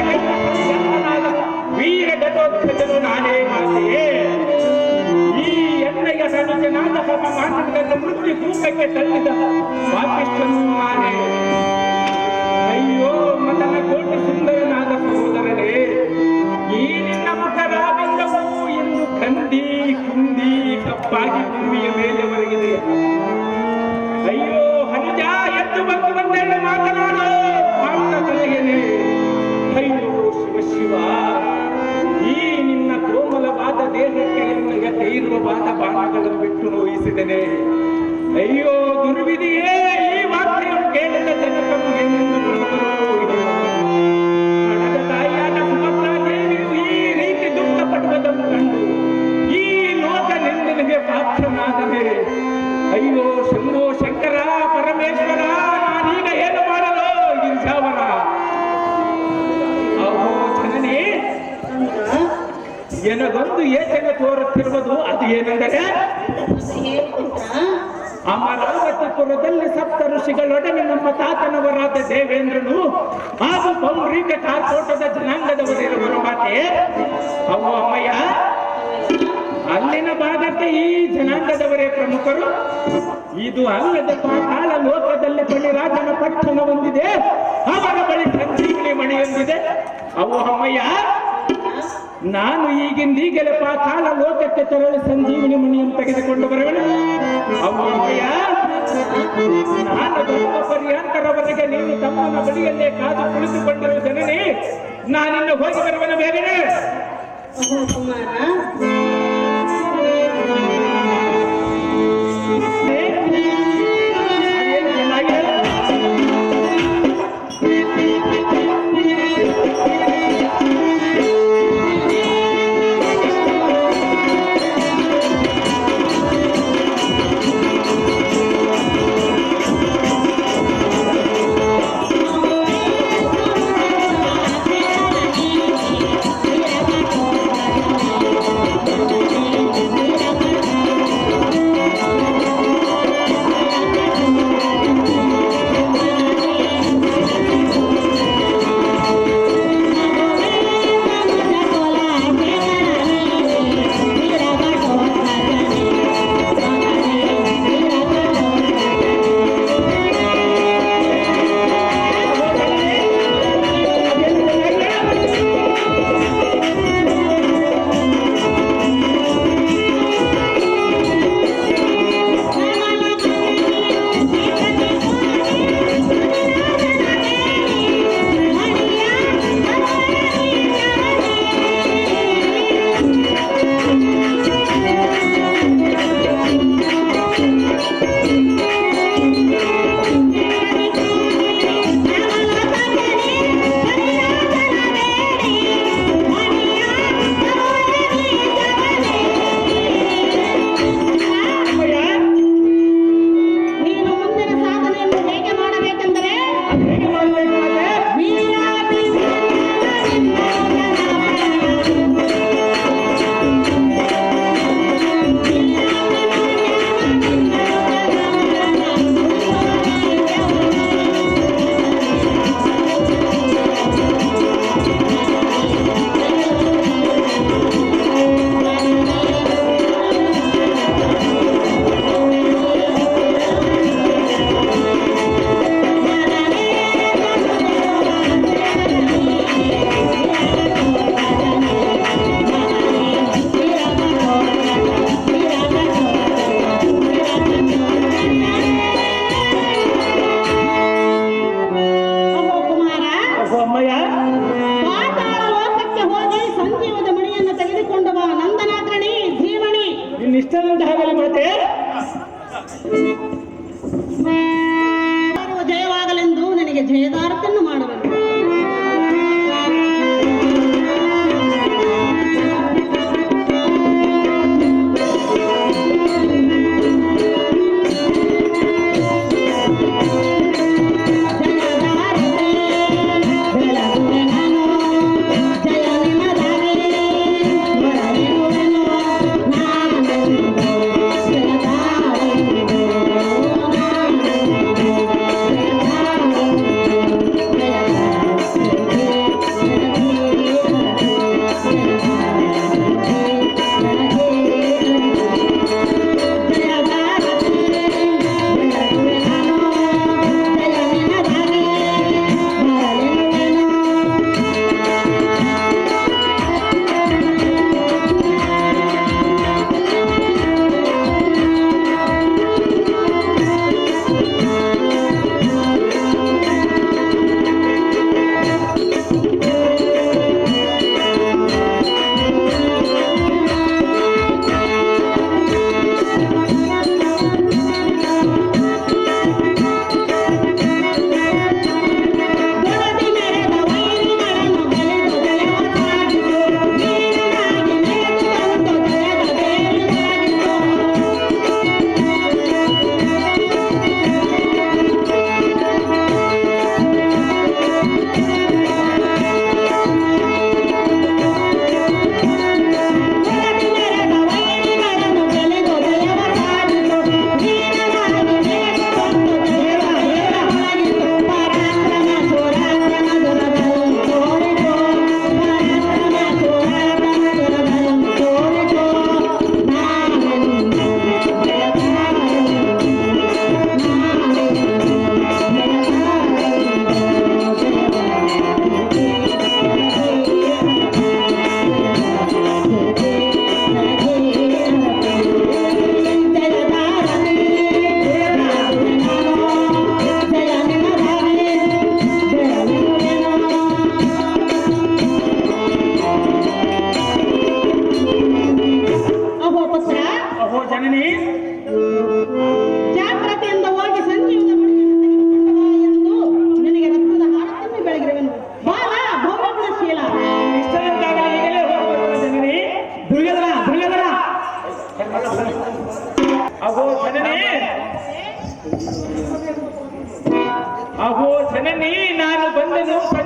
Speaker 4: ವೀರ ಘಟೋತ್ಸವನು ನಾನೇ ಮಾತೆಯೇ. ಈ ಎಣ್ಣೆಯ ಸನುಜನಾದ ಮಾನವನನ್ನು ಮೃತ್ಯು ಕೂಪಕ್ಕೆ ತಳ್ಳಿದ ಪಾಪಿಷ್ಠನು ನಾನೇ. ಅಯ್ಯೋ ಮದನ ಕೋಟಿ ಸುಂದರನಾದ ಸಹೋದರನೇ, ಈ ನಿನ್ನ ಮುಖರಾವೆಲ್ಲವೂ ಎಂದು ಕಂದಿ ಕುಂದಿ ಕಪ್ಪಾಗಿ ಭೂಮಿಯ ಮೇಲೆ ಹೊರಗಿದೆ. ಅಯ್ಯೋ ಹನುಜ, ಎದ್ದು ಬಂದು ಬಂದೆಲ್ಲ ಮಾತನಾಡು ಮಾಂಸ ತಲೆಯೇನೆ. ಅಯ್ಯೋ ಶಿವ ಶಿವ, ಈ ನಿನ್ನ ಕೋಮಲವಾದ ದೇಹಕ್ಕೆ ಎನ್ನಗೆ ಇರುವವಾದ ಬಾಣಗಳನ್ನು ಬಿಟ್ಟು ನೋಯಿಸಿದನೆ. ಅಯ್ಯೋ ದುರ್ವಿಧಿಯೇ, ಈ ವಾರ್ತೆಯನ್ನು ಕೇಳಿದ ಜನಕನು ಎನ್ನೆಂದು ಹಣದ ತಾಯಿಯಾದ ಸುಭದ್ರಾ ದೇವಿಯು ಈ ರೀತಿ ದುಃಖ ಪಡುವುದನ್ನು ಕಂಡು ಈ ಲೋಕ ನಿಂದನೆಗೆ ಪಾತ್ರನಾದರೆ. ಅಯ್ಯೋ ಶಂಭೋ ಶಂಕರ ಪರಮೇಶ್ವರ, ನಾನೀಗ ಏನು ಮಾಡಲು ಗಿರಿಜಾವರ. ಅಹೋ ಜನನಿ, ಎನಗೊಂದು ಏಚನೆ ತೋರುತ್ತಿರುವುದು ಅದು ಏನೆಂದರೆ, ಅಮರಾವತಿಪುರದಲ್ಲಿ ಸಪ್ತ ಋಷಿಗಳೊಡನೆ ನಮ್ಮ ತಾತನವರಾದ ದೇವೇಂದ್ರನು ಹಾಗೂ ಪೌಂಡ್ರೀಕ ಕಾರ್ಕೋಟದ ಜನಾಂಗದವರಿರುವರು ಮಾತೆ. ಅವು ಅಮ್ಮಯ್ಯ, ಅಲ್ಲಿನ ಭಾಗಕ್ಕೆ ಈ ಜನಾಂಗದವರೇ ಪ್ರಮುಖರು. ಇದು ಅಲ್ಲದೆ ಪಾತಾಳ ಲೋಕದಲ್ಲಿ ಬಳಿರಾಜನ ಪಟ್ಟಣ ಹೊಂದಿದೆ, ಅವರ ಬಳಿ ಸಂಜೀವನಿ ಮಣಿಯೊಂದಿದೆ. ಅವು ಅಮ್ಮಯ್ಯ, ನಾನು ಈಗಿಂದೀಗಲೇ ಪಾತಾಳ ಲೋಕಕ್ಕೆ ತೆರಳಿ ಸಂಜೀವನಿ ಮಣಿಯನ್ನು ತೆಗೆದುಕೊಂಡು ಬರುವೆನು. ಅವು ಅಮ್ಮಯ್ಯ, ನಾನು ಬರುವ ಪರ್ಯಾಂತರವರೆಗೆ ನೀನು ತಮ್ಮನ ಬಳಿಯಲ್ಲೇ ಕಾದು ಕುಳಿತುಕೊಂಡಿರುವ ಜನನೇ, ನಾನಿನ್ನು ಹೋಗಿ ಬರುವೆನು ಬೇಗನೆ.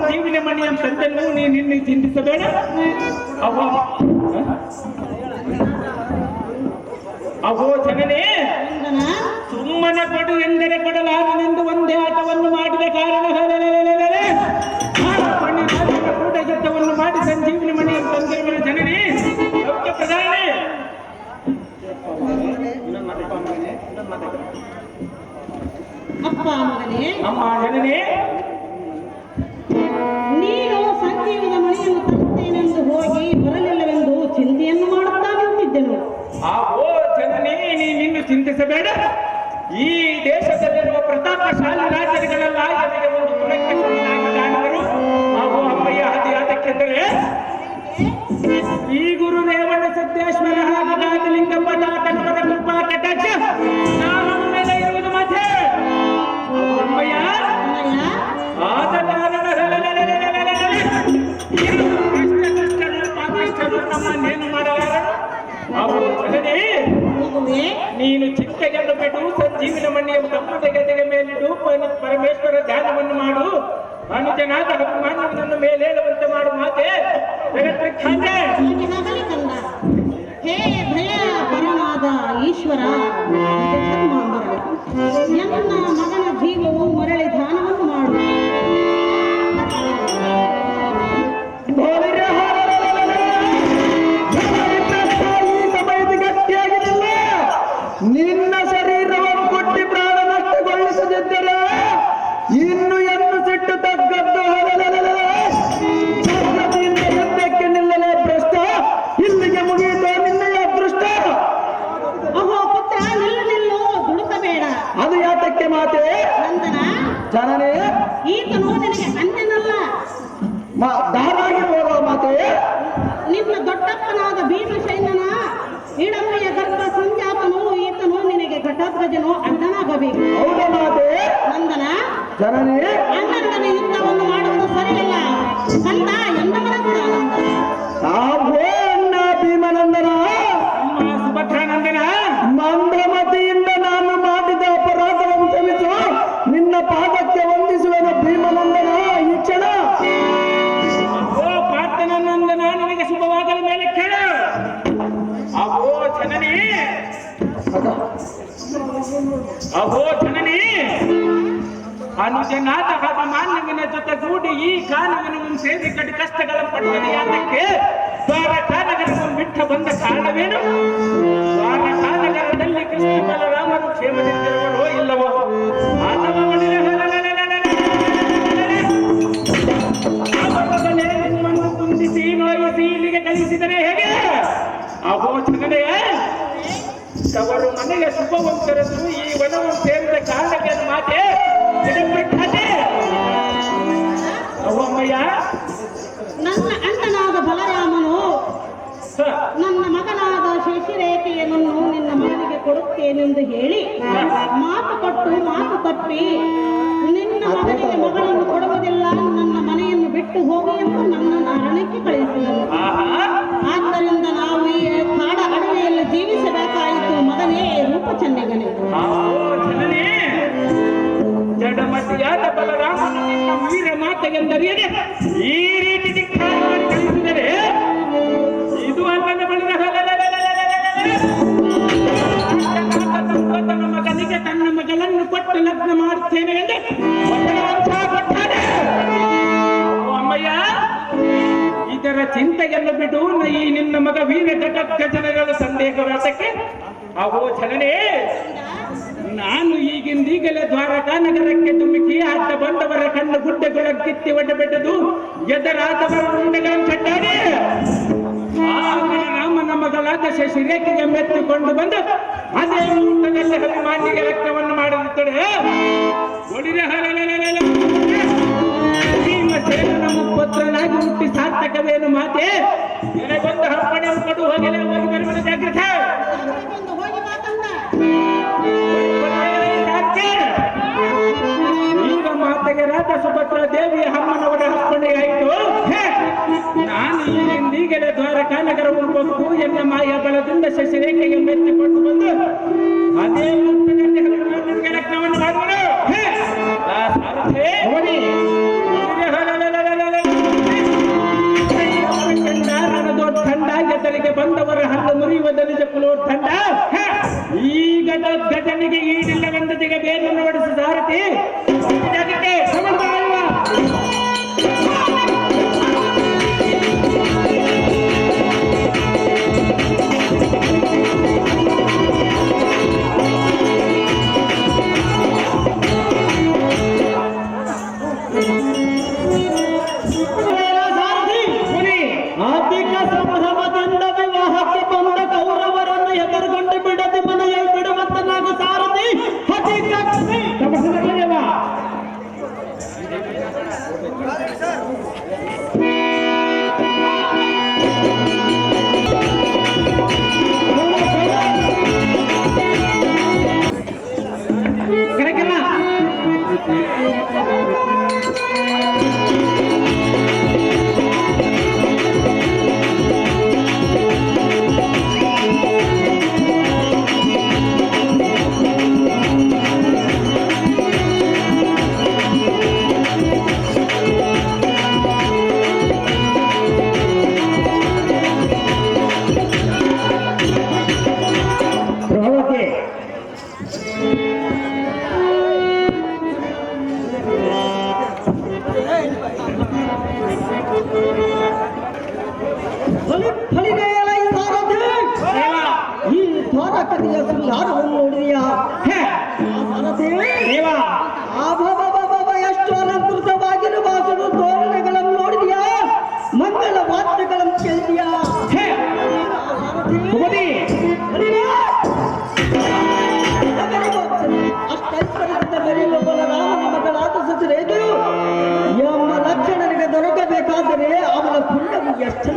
Speaker 4: ಸಂಜೀವಿನಿ ಮಣಿಯ ತಂದೆಯನ್ನು ನಿನ್ನೆ ಚಿಂತಿಸಬೇಡ. ಅಹೋ ಜನನೇ, ಸುಮ್ಮನೆ ಕೊಡು ಎಂದರೆ ಕೊಡಲಾರನೆಂದು ಒಂದೇ ಆಟವನ್ನು ಮಾಡಿದ ಕಾರಣ ಕೂಟಯುದ್ಧವನ್ನು ಮಾಡಿ ಸಂಜೀವಿನಿ ಮಣಿಯ ತಂದಿರುವ ಜನನೇ ಸೌಖ್ಯ ಪ್ರಧಾನಿ.
Speaker 3: ಅಪ್ಪ ಮಗನೇ,
Speaker 4: ಅಮ್ಮ ಜನನೇ,
Speaker 3: ನೀನು ಸಂಜೀವನ ಮಣಿಯನ್ನು ತರುತ್ತೇನೆಂದು ಹೋಗಿ ಬರಲಿಲ್ಲವೆಂದು ಚಿಂತೆಯನ್ನು ಮಾಡುತ್ತಾ ನಿಂತಿದ್ದೆನು.
Speaker 4: ಓ ಜನನೇ, ನೀನಿನ್ನು ಚಿಂತಿಸಬೇಡ. ಈ ದೇಶದಲ್ಲಿರುವ ಪ್ರತಾಪಶಾಲಿ ರಾಜರುಗಳೆಲ್ಲ ನನಗೆ ಒಂದು ತುಣಕ್ಕೆ ಕಾಣುವರು. ಹಾಗೂ ಅಮ್ಮಯ್ಯ ಅದಕ್ಕೆಂದರೆ ಈ ಗುರುದೇವನ ಸಿದ್ದೇಶ್ವರ ಹಾಗೂ ರಾಜಲಿಂಗಪ್ಪ ನಾಥನವರ ಕೃಪಾ ಕಟಾಕ್ಷ ನಮ್ಮ ಮೇಲೆ ಇರುವುದು ಮಾತೆ. ಅಮ್ಮಯ್ಯ ಆದ ಕಾರಣ ನಮ್ಮನ್ನೇನು ಮಾಡಲಾರ. ನೀನು ಚಿಂತೆಯನ್ನು ಬಿಟ್ಟು ಸಂಜೀವಿನ ಮಣ್ಣಿಯ ತಮ್ಮದ ಗದೆಗೆ ಮೇಲಿಡು ಪರಮೇಶ್ವರ ಧ್ಯಾನವನ್ನು ಮಾಡು. ಅನುಜನಾದ ಮಾನವನನ್ನು ಮೇಲೇಳುವಂತೆ ಮಾಡು ಮಾತೆ.
Speaker 3: ಹೇ ಭಯ ಪರಮಾದ ಈಶ್ವರ, ನನ್ನ ಮಗನ ಜೀವವು ಮರಳಿ ಧ್ಯಾನವನ್ನು ಮಾಡು.
Speaker 2: ನಿನ್ನ ಶರೀರವನ್ನು ಕೊಟ್ಟಿ ಪ್ರಾಣ ನಷ್ಟಗೊಳಿಸದಿದ್ದರೆ ಇನ್ನು ಎಂದು ಸಿಟ್ಟು ತಗ್ಗದ್ದು ಎದ್ದಕ್ಕೆ ನಿಲ್ಲಲೇ ಭ್ರಷ್ಟ. ಇಲ್ಲಿಗೆ ಮುಗಿಯಿತು ನಿನ್ನೆಯ ಅದೃಷ್ಟ.
Speaker 3: ಅಹೋ ಪುತ್ರ, ನಿಲ್ಲು ದುಡುಕಬೇಡ.
Speaker 2: ಅದು ಯಾತಕ್ಕೆ ಮಾತೆ?
Speaker 3: ನಂದನ
Speaker 2: ಜನನೇ,
Speaker 3: ಈತನು ನಿನಗೆ ಅನ್ಯನಲ್ಲ.
Speaker 2: ದಾರಾಗಿರ್ಬೋದ ಮಾತೆ?
Speaker 3: ನಿನ್ನ ದೊಡ್ಡಪ್ಪನಾದ ಭೀಮಸೇನನ ಇಡಮೆಯ ಗರ್ಭ ಸಂಜಾತನು ಈತನು ನಿನಗೆ ಘಟಧ್ವಜನು ಅಣ್ಣನಾಗಬೇಕು.
Speaker 2: ಹೌದ ಮಾತೆ?
Speaker 3: ನಂದನ
Speaker 2: ಜನನೇ,
Speaker 3: ಅಣ್ಣನೊಡನೆ ಯುದ್ಧವನ್ನು ಮಾಡುವುದು ಸರಿಯಲ್ಲ. ಕಂದ ಎಂದವರ
Speaker 2: ಸಾವೋ ಅಣ್ಣ ಭೀಮನಂದನ,
Speaker 4: ಸುಭದ್ರಾನಂದನ,
Speaker 2: ಮಂದಮತಿಯಿಂದ ನಾನು ಮಾಡಿದ ಅಪರಾಧವನ್ನು ಕ್ಷಮಿಸು. ನಿನ್ನ ಪಾದಕ್ಕೆ ವಂದಿಸುವೆನು ಭೀಮನಂದನ. ಈ ಕ್ಷಣ
Speaker 4: ಪಾರ್ಥನಂದನ, ನಿನಗೆ ಶುಭವಾಗಲ ಮೇಲೆ ಕೇಳು. ಅಹೋ ಜನನೇ, ಅಹೋ ಜನನೇ, ಅನುಜನಾದ ಮಾನವನ ಜೊತೆಗೂಡಿ ಈ ಕಾನೂನನ್ನು ಸೇರಿ ಕಡಿ ಕಷ್ಟಗಳ ಪಡುವುದು ಯಾತಕ್ಕೆ? ದ್ವಾರಕಾನಗರವನ್ನು ಬಿಟ್ಟು ಬಂದ ಕಾರಣವೇನು? ದ್ವಾರಕಾನಗರದಲ್ಲಿ ಕೃಷ್ಣ ಬಲರಾಮರು ಕ್ಷೇಮದಿಂದಿರುವರೋ ಇಲ್ಲವೋ? ಅಥವಾ ನಿಮ್ಮನ್ನು ಕುಂದಿಸಿ ನೋಯಿಸಿ ಇಲ್ಲಿಗೆ ಕಳಿಸಿದರೆ ಹೇಗೆ? ಅಹೋ ಜನನೇ, ಅವರು ಮನೆಗೆ ಶುಭವಂತರನ್ನು ಈ ವನವನ್ನು ಸೇರಿದ ಕಾರಣಕ್ಕೆ ಮಾತೆ ಅವಮ್ಮಯ್ಯ.
Speaker 3: ನನ್ನ ಅಣ್ಣನಾದ ಬಲರಾಮನು ನನ್ನ ಮಗನಾದ ಶಶಿರೇಖೆಯನ್ನು ನಿನ್ನ ಮಗನಿಗೆ ಕೊಡುತ್ತೇನೆಂದು ಹೇಳಿ ಮಾತು ಕೊಟ್ಟು ಮಾತು ತಪ್ಪಿ ನಿನ್ನ ಮಗನಿಗೆ ಮಗಳನ್ನು ಕೊಡುವುದಿಲ್ಲ, ನನ್ನ ಮನೆಯನ್ನು ಬಿಟ್ಟು ಹೋಗಿ ಎಂದು ನನ್ನನ್ನು ಅರಣ್ಯಕ್ಕೆ ಕಳಿಸಿದನು. ಆದ್ದರಿಂದ ನಾವು ಈ ಕಾಡ ಅಡವಿಯಲ್ಲಿ ಜೀವಿಸಬೇಕಾಯಿತು ಮಗನೇ ರೂಪ ಚೆನ್ನಗನೇ.
Speaker 4: ಜಡಮತಿಯಾದ ಬಲರಾಮನು ನಿನ್ನ ವೀರ ಮಾತೆಗೆಂದರಿಯದೆ ಈ ರೀತಿ ಧಿಕ್ಕಾರ ಮಾಡಿ ಕಳಿಸಿದರೆ ಇದು ಅಲ್ಲದ ಬಳಿದ ತನ್ನ ಮಗನಿಗೆ ತನ್ನ ಮಗಳನ್ನು ಕೊಟ್ಟು ಲಗ್ನ ಮಾಡುತ್ತೇನೆ ಎಂದು ಕೊಟ್ಟಾನೆ. ಅಮ್ಮಯ್ಯ, ಇದರ ಚಿಂತೆಯನ್ನು ಬಿಡು. ಈ ನಿನ್ನ ಮಗ ವೀರ ಘಟಗಜನಗಳ ಸಂದೇಹವಾದಕ್ಕೆ. ಅಹೋ ಜನನೇ, ನಾನು ಈಗಿಂದೀಗಲೇ ದ್ವಾರಕಾ ನಗರಕ್ಕೆ ಧುಮುಕಿ ಅಡ್ಡ ಬಂದವರ ಕಣ್ಣು ಗುಡ್ಡೆಗಳ ಕಿತ್ತಿ ಒಡ್ಡಬಿಟ್ಟದು ಎದರಾದವರ ಉಂಡೆಗಳನ್ನು ಚಟ್ಟಾಡಿ ರಾಮನ ಮಗಳಾದ ಶಶಿರೇಖೆಗೆ ಮೆತ್ತಿಕೊಂಡು ಬಂದು ಅದೇ ಊಟದಲ್ಲಿ ಅಭಿಮಾನಿಗೆ ರಕ್ತವನ್ನು ಮಾಡಿರುತ್ತದೆ. ಭೀಮಸೇನನ ಮುಪ್ಪುತ್ರನಾಗಿ ಹುಟ್ಟಿ ಸಾರ್ಥಕವೇನು ಮಾತೆ? ನನಗೊಂದು ಹಪ್ಪಣೆ ಕೊಡು, ಹೋಗಲೇ ಹೋಗಿ ಬರುವುದು ಜಾಗ್ರತೆ. ಈಗ ಮಾತೆಗೆ ರಾಧ ಸುಭದ್ರ ದೇವಿಯ ಅಮ್ಮನವರ ಅರ್ಪಣೆಯಾಯಿತು. ನಾನು ಈಗಿಂದೀಗಲೇ ದ್ವಾರಕಾ ನಗರವನ್ನು ಹೋಗು ಎನ್ನ ಮಾಯ ಬಲದಿಂದ ಶಶಿರೇಖೆಗೆ ಮೆತ್ತಿಕೊಂಡು ಬಂದು ಅದೇ ಲಗ್ನವನ್ನು ಮಾಡುವುದು. ಧನುಜ ಕುಲೋರ್ ತಂಡ ಈ ಘಟನೆಗೆ ಈಡಿಲ್ಲವೆಂದದಿಗೆ ಬೇರನ್ನು ಹೊಡೆಸಿ ಸಾರಥಿ ಜಾಗಕ್ಕೆ ಸಮರ್ಥ
Speaker 2: ಅಧಿಕ ಸಂಭ್ರಮದಿಂದ ವಿವಾಹಕ್ಕೆ ಬಂದ ಕೌರವರನ್ನು ಎದುರುಗೊಂಡು ಬಿಡದೆ ಮನೆಯಲ್ಲಿ ಬಿಡುವಂತ ನಾವು ಸಾರಥಿ ಈ ದ್ವಾರಕತೆಯ ಸುಂದರವನ್ನು ನೋಡಿದೆಯಾ ಎಷ್ಟು ಅಲಂಕೃತವಾಗಿರುವ ತೋರಣಗಳನ್ನು ನೋಡಿದೆಯಾ ಮಂಗಳ ವಾದ್ಯಗಳನ್ನು ಕೇಳಿದೆಯಾ ಅಷ್ಟೈಶ್ವರ್ಯದಿಂದ ಮೆರೆಯುವ ರಾಮನ ಮಗಳಾದ ಸತಿರೇದು ಎಂಬ ಲಕ್ಷಣನಿಗೆ ದೊರಕಬೇಕಾದರೆ ಅವನ ಪುಣ್ಯವು ಎಷ್ಟು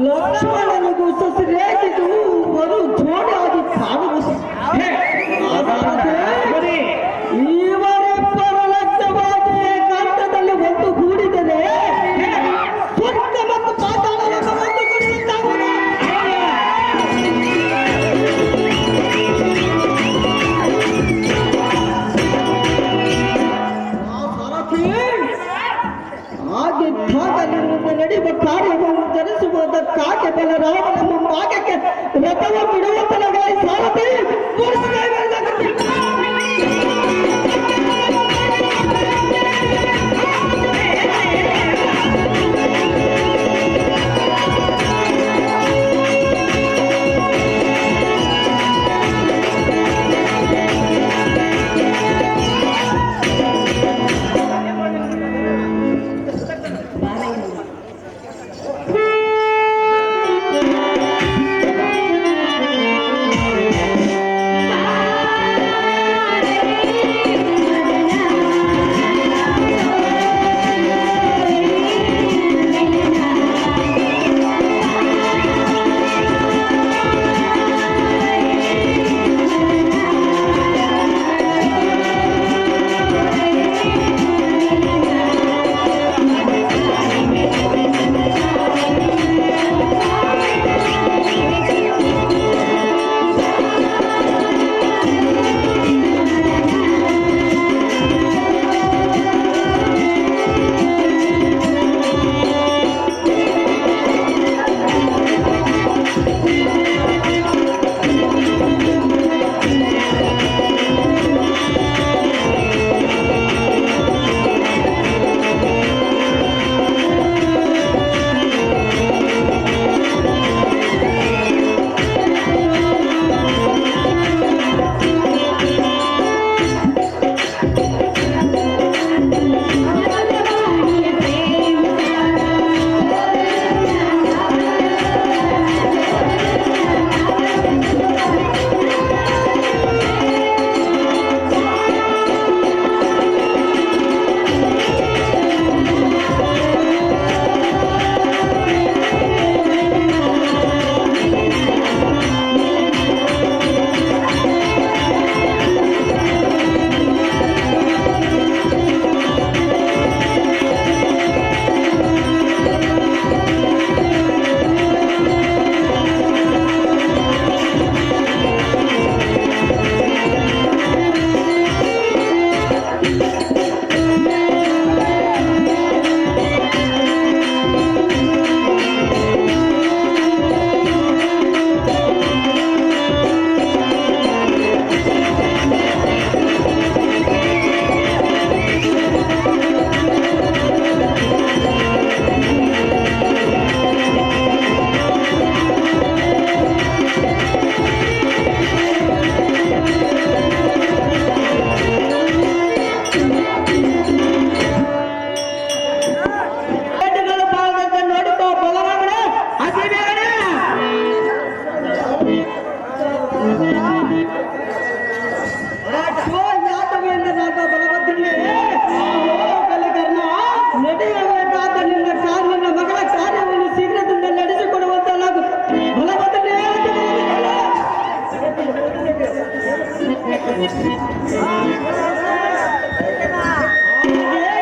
Speaker 2: ಲಕ್ಷ್ಮಣನಿಗೂ ಸಸಿರೇಗಿಗೂ ಒಂದು ಜೋಡಿಯಾಗಿ ಕಾಣುವುದು ಇವರಿಬ್ಬರ ಲಕ್ಷ್ಯವಾಗಿ ಕಂಠದಲ್ಲಿ ಒಂದು ಗೂಡಿದರೆ ಸ್ವರ್ಗ ಮತ್ತು ಪಾತಾಳವನ್ನು ಒಂದು ಗೂಡಿದಂತಾಗುವುದು. ಆಗಿದ್ದಾಗಲಿರುವುದು ನಡೆಯುವ ಕಾರ್ಯವನ್ನು ಧರಿಸುವುದಕ್ಕಾಗಿ ಬಲರಾಮನ ಮುಂಭಾಗಕ್ಕೆ ರಥವ ಬಿಡುವಂತಲಗಳ ಸಾರಥಿ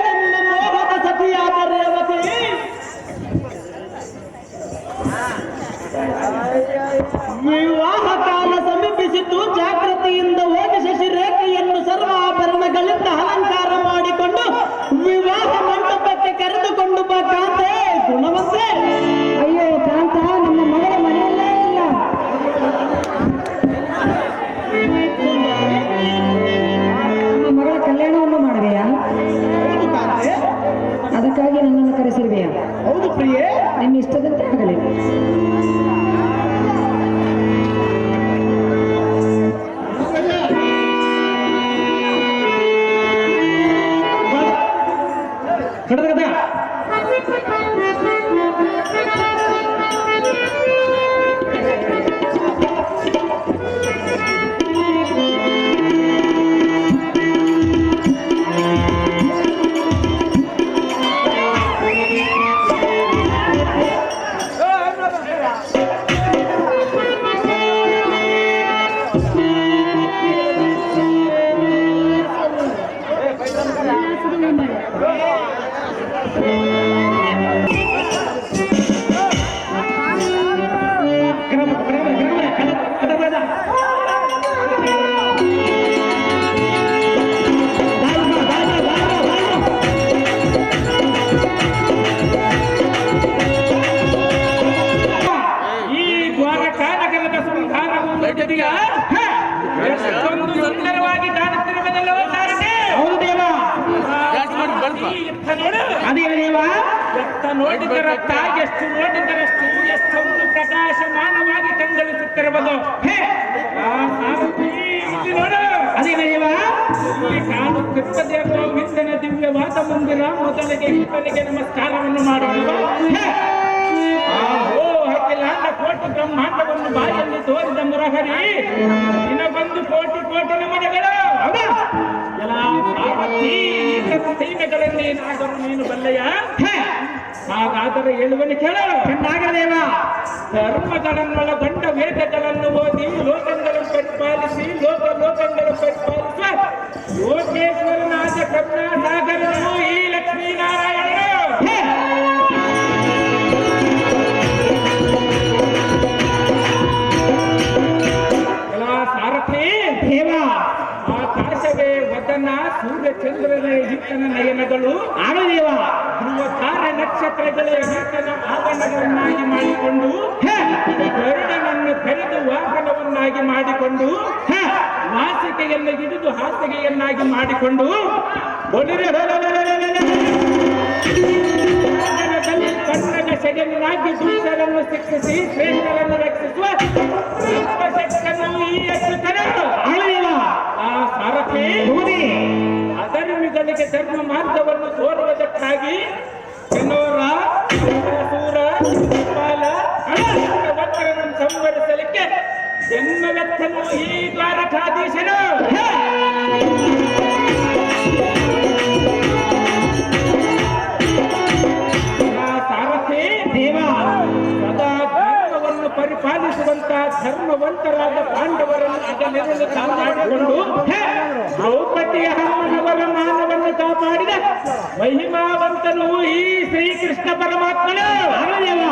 Speaker 2: ಎನ್ನ ಮೋಹದ ಸತಿಯಾದ ರೇವತಿ ವಿವಾಹ ಕಾಲ ಸಮೀಪಿಸಿದ್ದು. ಜಾಗೃತಿಯಿಂದ ಹೋಗಿ ಶಶಿರೇಖೆಯನ್ನು ಸರ್ವಾಭರಣಗಳಿಂದ ಅಲಂಕಾರ ಮಾಡಿಕೊಂಡು ವಿವಾಹ ಮಂಟಪಕ್ಕೆ ಕರೆದುಕೊಂಡು ಬಾ ಕಾಂತೆ, ಗುಣವಂತೆ.
Speaker 3: ಅಯ್ಯೋ ಕಾಂತ, ನಮ್ಮ ಮಗಳ ಮನೆಯಲ್ಲೇ ಇಲ್ಲ. ನಮ್ಮ ಮಗಳ ಕಲ್ಯಾಣವನ್ನು ಮಾಡುವೆಯಾ?
Speaker 2: ಹೌದು ಕಾಂತೆ,
Speaker 3: ಅದಕ್ಕಾಗಿ ನನ್ನನ್ನು ಕರೆಸಿರುವೆಯಾ?
Speaker 2: ಹೌದು ಪ್ರಿಯೆ.
Speaker 3: ನಿನ್ನ ಇಷ್ಟದಂತೆ ಆಗಲಿ.
Speaker 4: ಎಷ್ಟೊಂದು ಸುಂದರವಾಗಿ ಕಾಣುತ್ತಿರುವುದಲ್ಲವೋ ಸಾರಥಿ?
Speaker 1: ಹೌದು ದೇವ.
Speaker 4: ಈ ಎತ್ತ ನೋಡು.
Speaker 1: ಅದೇ ದೇವ.
Speaker 4: ಎತ್ತ ನೋಡಿದರತ್ತ ಎಷ್ಟು ನೋಡಿದರಷ್ಟು ಎಷ್ಟೊಂದು ಪ್ರಕಾಶಮಾನವಾಗಿ ಕಂಗೊಳಿಸುತ್ತಿರುವುದು.
Speaker 1: ಹೇ,
Speaker 4: ಆ ಸಾರಥಿ ಇಲ್ಲಿ ನೋಡು.
Speaker 1: ಅದೇ ದೇವ.
Speaker 4: ಇಲ್ಲಿ ಕಾಣುತ್ತಿರುವುದೇ ಗೋವಿಂದನ ದಿವ್ಯವಾದ ಮಂದಿರ. ಮೊದಲಿಗೆ ಈತನಿಗೆ ನಮಸ್ಕಾರವನ್ನು ಮಾಡೋಣ.
Speaker 1: ಹೇ,
Speaker 4: ಓ ಅಖಿಲಾಂಡ ಕೋಟಿ ಬ್ರಹ್ಮಾಂಡವನ್ನು ಬಾಯಲ್ಲಿ ತೋರಿದ ಮುರಹರಿ, ನಿನಗೊಂದು ಕೋಟಿ ಕೋಟಿ ನಮನಗಳು.
Speaker 1: ಹೌದಾ?
Speaker 4: ಎಲ್ಲ ಸಾರಥಿ, ಸೀಮೆಗಳನ್ನೇನಾದರೂ ನೀನು ಬಲ್ಲೆಯ?
Speaker 1: ಹೇ,
Speaker 4: ಹಾಗಾದರೆ ಹೇಳುವನು ಕೇಳ.
Speaker 1: ಚೆನ್ನಾಗಲ್ಲ ದೇವ.
Speaker 4: ಧರ್ಮಗಳನ್ನೊಳಗೊಂಡ ವೇದಗಳನ್ನು ಓದಿ ಲೋಕಗಳನ್ನು ಪರಿಪಾಲಿಸಿ ಲೋಕಗಳನ್ನು ಪರಿಪಾಲಿಸುವ ಲೋಕೇಶ್ವರನಾದ ಕರುಣಾಸಾಗರನು ಈ ಲಕ್ಷ್ಮೀನಾರಾಯಣನು.
Speaker 1: ಹೇ,
Speaker 4: ಎಲ್ಲ ಸಾರಥಿ,
Speaker 1: ದೇವ.
Speaker 4: ಆಕಾಶವೇ ವದನ, ಸೂರ್ಯಚಂದ್ರರೇ ಈತನ ನಯನಗಳು,
Speaker 1: ಆಗಲಿ ದೇವ.
Speaker 4: ಧ್ರುವ ತಾರೆ ನಕ್ಷತ್ರಗಳೇ ಈತನ ಆವರಣವನ್ನಾಗಿ ಮಾಡಿಕೊಂಡು,
Speaker 1: ಹೇ,
Speaker 4: ಗರುಡನನ್ನು ಕರೆದು ವಾಹನವನ್ನಾಗಿ ಮಾಡಿಕೊಂಡು,
Speaker 1: ಹೇ,
Speaker 4: ನಾಸಿಕೆಯನ್ನು ಹಿಡಿದು ಹಾಸಿಗೆಯನ್ನಾಗಿ ಮಾಡಿಕೊಂಡು, ಕನ್ನಡ ಸೆಗನ್ನಾಗಿ ದುಷ್ಟರನ್ನು ಶಿಕ್ಷಿಸಿ ಶ್ರೇಷ್ಠರನ್ನು ರಕ್ಷಿಸುವ ಸರ್ವಶಕ್ತನು ಈ ಅಚ್ಯುತನು.
Speaker 1: ಆಗಲಿ ದೇವ.
Speaker 4: ಆ ಸಾರಥಿ,
Speaker 1: ಹೌದೇ?
Speaker 4: ಅಧರ್ಮಿಗಳಿಗೆ ಧರ್ಮ ಮಾರ್ಗವನ್ನು ತೋರುವುದಕ್ಕಾಗಿ ಕೆನೋರ, ಸೂರ, ಪಾಲ, ಭಕ್ತರನ್ನು ಸಂವರಿಸಲಿಕ್ಕೆ ಜನ್ಮವೆತ್ತನು ಈ ದ್ವಾರಕಾಧೀಶನು.
Speaker 1: ಹೇ,
Speaker 4: ಆ ಸಾರಥಿ
Speaker 1: ದೇವ.
Speaker 4: ಸದಾ ಧರ್ಮವನ್ನು ಪರಿಪಾಲಿಸುವಂತಹ ಧರ್ಮವಂತರಾದ ಪಾಂಡವರನ್ನು ಅದನ್ನೆರಳು ಕಾಪಾಡಿಕೊಂಡು, ದ್ರೌಪದಿಯ ಅಮ್ಮನವರ ಮಾನವನ್ನು ಕಾಪಾಡಿದ ಮಹಿಮಾವಂತನು ಈ ಶ್ರೀಕೃಷ್ಣ ಪರಮಾತ್ಮನು.
Speaker 1: ಆಗಲಿ ದೇವ.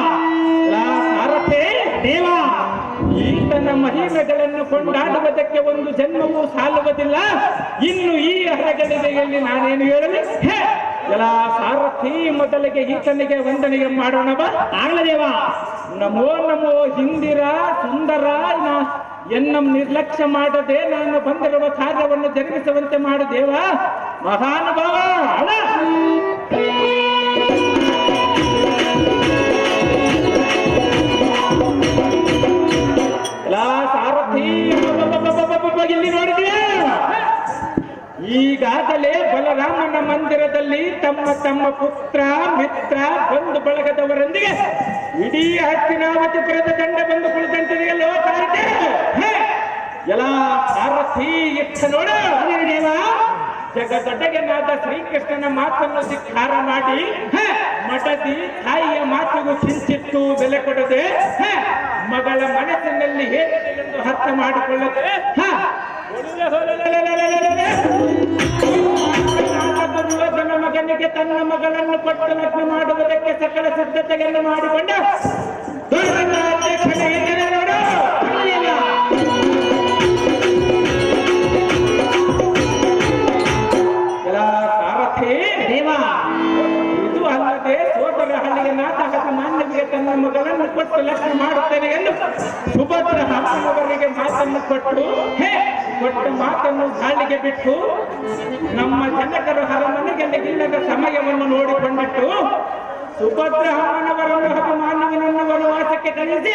Speaker 4: ಆ ಸಾರಥಿ,
Speaker 1: ದೇವ.
Speaker 4: ಈತನ ಮಹಿಮೆಗಳನ್ನು ಕೊಂಡಾಡುವುದಕ್ಕೆ ಒಂದು ಜನ್ಮವೂ ಸಾಲುವುದಿಲ್ಲ. ಇನ್ನು ಈ ಹರಗಡಿಗೆಯಲ್ಲಿ ನಾನೇನು ಹೇಳಲಿ?
Speaker 1: ಹೇ,
Speaker 4: ಎಲ್ಲ ಸಾರಥಿ, ಮೊದಲಿಗೆ ಈತನಿಗೆ ವಂದನೆಗೆ ಮಾಡೋಣವ.
Speaker 1: ಆಗಲಿ ದೇವ.
Speaker 4: ನಮೋ ನಮೋ ಹಿಂದಿರ ಸುಂದರ, ಎನ್ನ ನಿರ್ಲಕ್ಷ್ಯ ಮಾಡದೆ ನಾನು ಬಂದಿರುವ ಕಾರ್ಯವನ್ನು ಜರುಗಿಸುವಂತೆ ಮಾಡು ದೇವ. ಮಹಾನುಭಾವ, ಅಲ್ಲ ಸಾರಥಿ, ಇಲ್ಲಿ ನೋಡಿದೆಯಾ? ಈಗಾಗಲೇ ಬಲರಾಮನ ಮಂದಿರದಲ್ಲಿ ತಮ್ಮ ತಮ್ಮ ಪುತ್ರ ಮಿತ್ರ ಬಂಧು ಬಳಗದವರೊಂದಿಗೆ ಇಡೀ ಹಸ್ತಿನಾವತಿಪುರದ ದಂಡ ಬಂದು ಕುಳಿತಂತಿದೆಯಲ್ಲೋ ಸಾರಥಿ. ಎಲ್ಲ ಸಾರಥಿ ಇತ್ತ ನೋಡು.
Speaker 1: ದೇವ.
Speaker 4: ಜಗದೊಡ್ಡಗೆನಾದ ಶ್ರೀಕೃಷ್ಣನ ಮಾತನ್ನು ಧಿಕ್ಕಾರ ಮಾಡಿ ಮಠದಿ ತಾಯಿಯ ಮಾತಿಗೂ ಕಿಂಚಿತ್ತು ಬೆಲೆ ಕೊಡದೆ ಮಗಳ ಮನಸ್ಸಿನಲ್ಲಿ ಹೇಗಿದೆ ಎಂದು ಅರ್ಥ ಮಾಡಿಕೊಳ್ಳದೆ ದುರ್ಯೋಧನ ಮಗನಿಗೆ ತನ್ನ ಮಗಳನ್ನು ಕೊಟ್ಟು ಲಗ್ನ ಮಾಡುವುದಕ್ಕೆ ಸಕಲ ಸಿದ್ಧತೆಯನ್ನು ಮಾಡಿಕೊಂಡ ಸಾರಥಿ
Speaker 1: ದೇವಾ
Speaker 4: ಇದು ಅಲ್ಲದೆ ಸೋದರ ಹಳ್ಳಿಯ ನಾಟಕದ ಮಾನ್ಯವಿಗೆ ತನ್ನ ಮಗಳನ್ನು ಕೊಟ್ಟು ಲಗ್ನ ಮಾಡುತ್ತೇನೆ ಎಂದು ಸುಭದ್ರ ಅಮ್ಮನವರಿಗೆ ಮಾತನ್ನು ಕೊಟ್ಟು ಕೊಟ್ಟ ಮಾತನ್ನು ಗಾಳಿಗೆ ಬಿಟ್ಟು ನಮ್ಮ ಜನಕರು ಅರಮನೆಗೆ ಇಲ್ಲದ ಸಮಯವನ್ನು ನೋಡಿಕೊಂಡಿಟ್ಟು ಸುಭದ್ರ ಅಮ್ಮನವರನ್ನು ಅಭಿಮಾನವನನ್ನು ವನವಾಸಕ್ಕೆ ಕಳಿಸಿ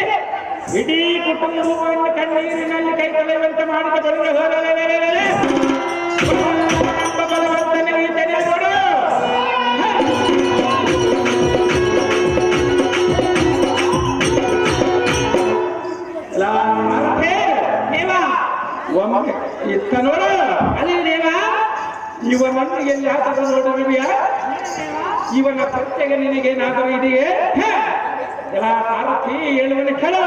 Speaker 4: ಇಡೀ ಕುಟುಂಬವನ್ನು ಕಣ್ಣೀರಿನಲ್ಲಿ ಕೈ ತೊಳೆಯುವಂತೆ ಮಾಡಿದ ಬಳಿಕ ಬಲವಂತನೇ ಇದ್ದರೆ ನೋಡು. ಒಮ್ಮೆ ಇತ್ತ ನೋಡ
Speaker 1: ಅಲ್ಲಿ ದೇವಾ
Speaker 4: ಇವನನ್ನು ಎಲ್ಲಾದರೂ ನೋಡುವಿಯಾ? ಇವನ ಪ್ರತ್ಯೇಕ ನಿನಗೇನಾದರೂ ಇದೆಯೇ? ಎಲ್ಲ ಸಾರಥಿ ಹೇಳುವನು ಕೇಳು.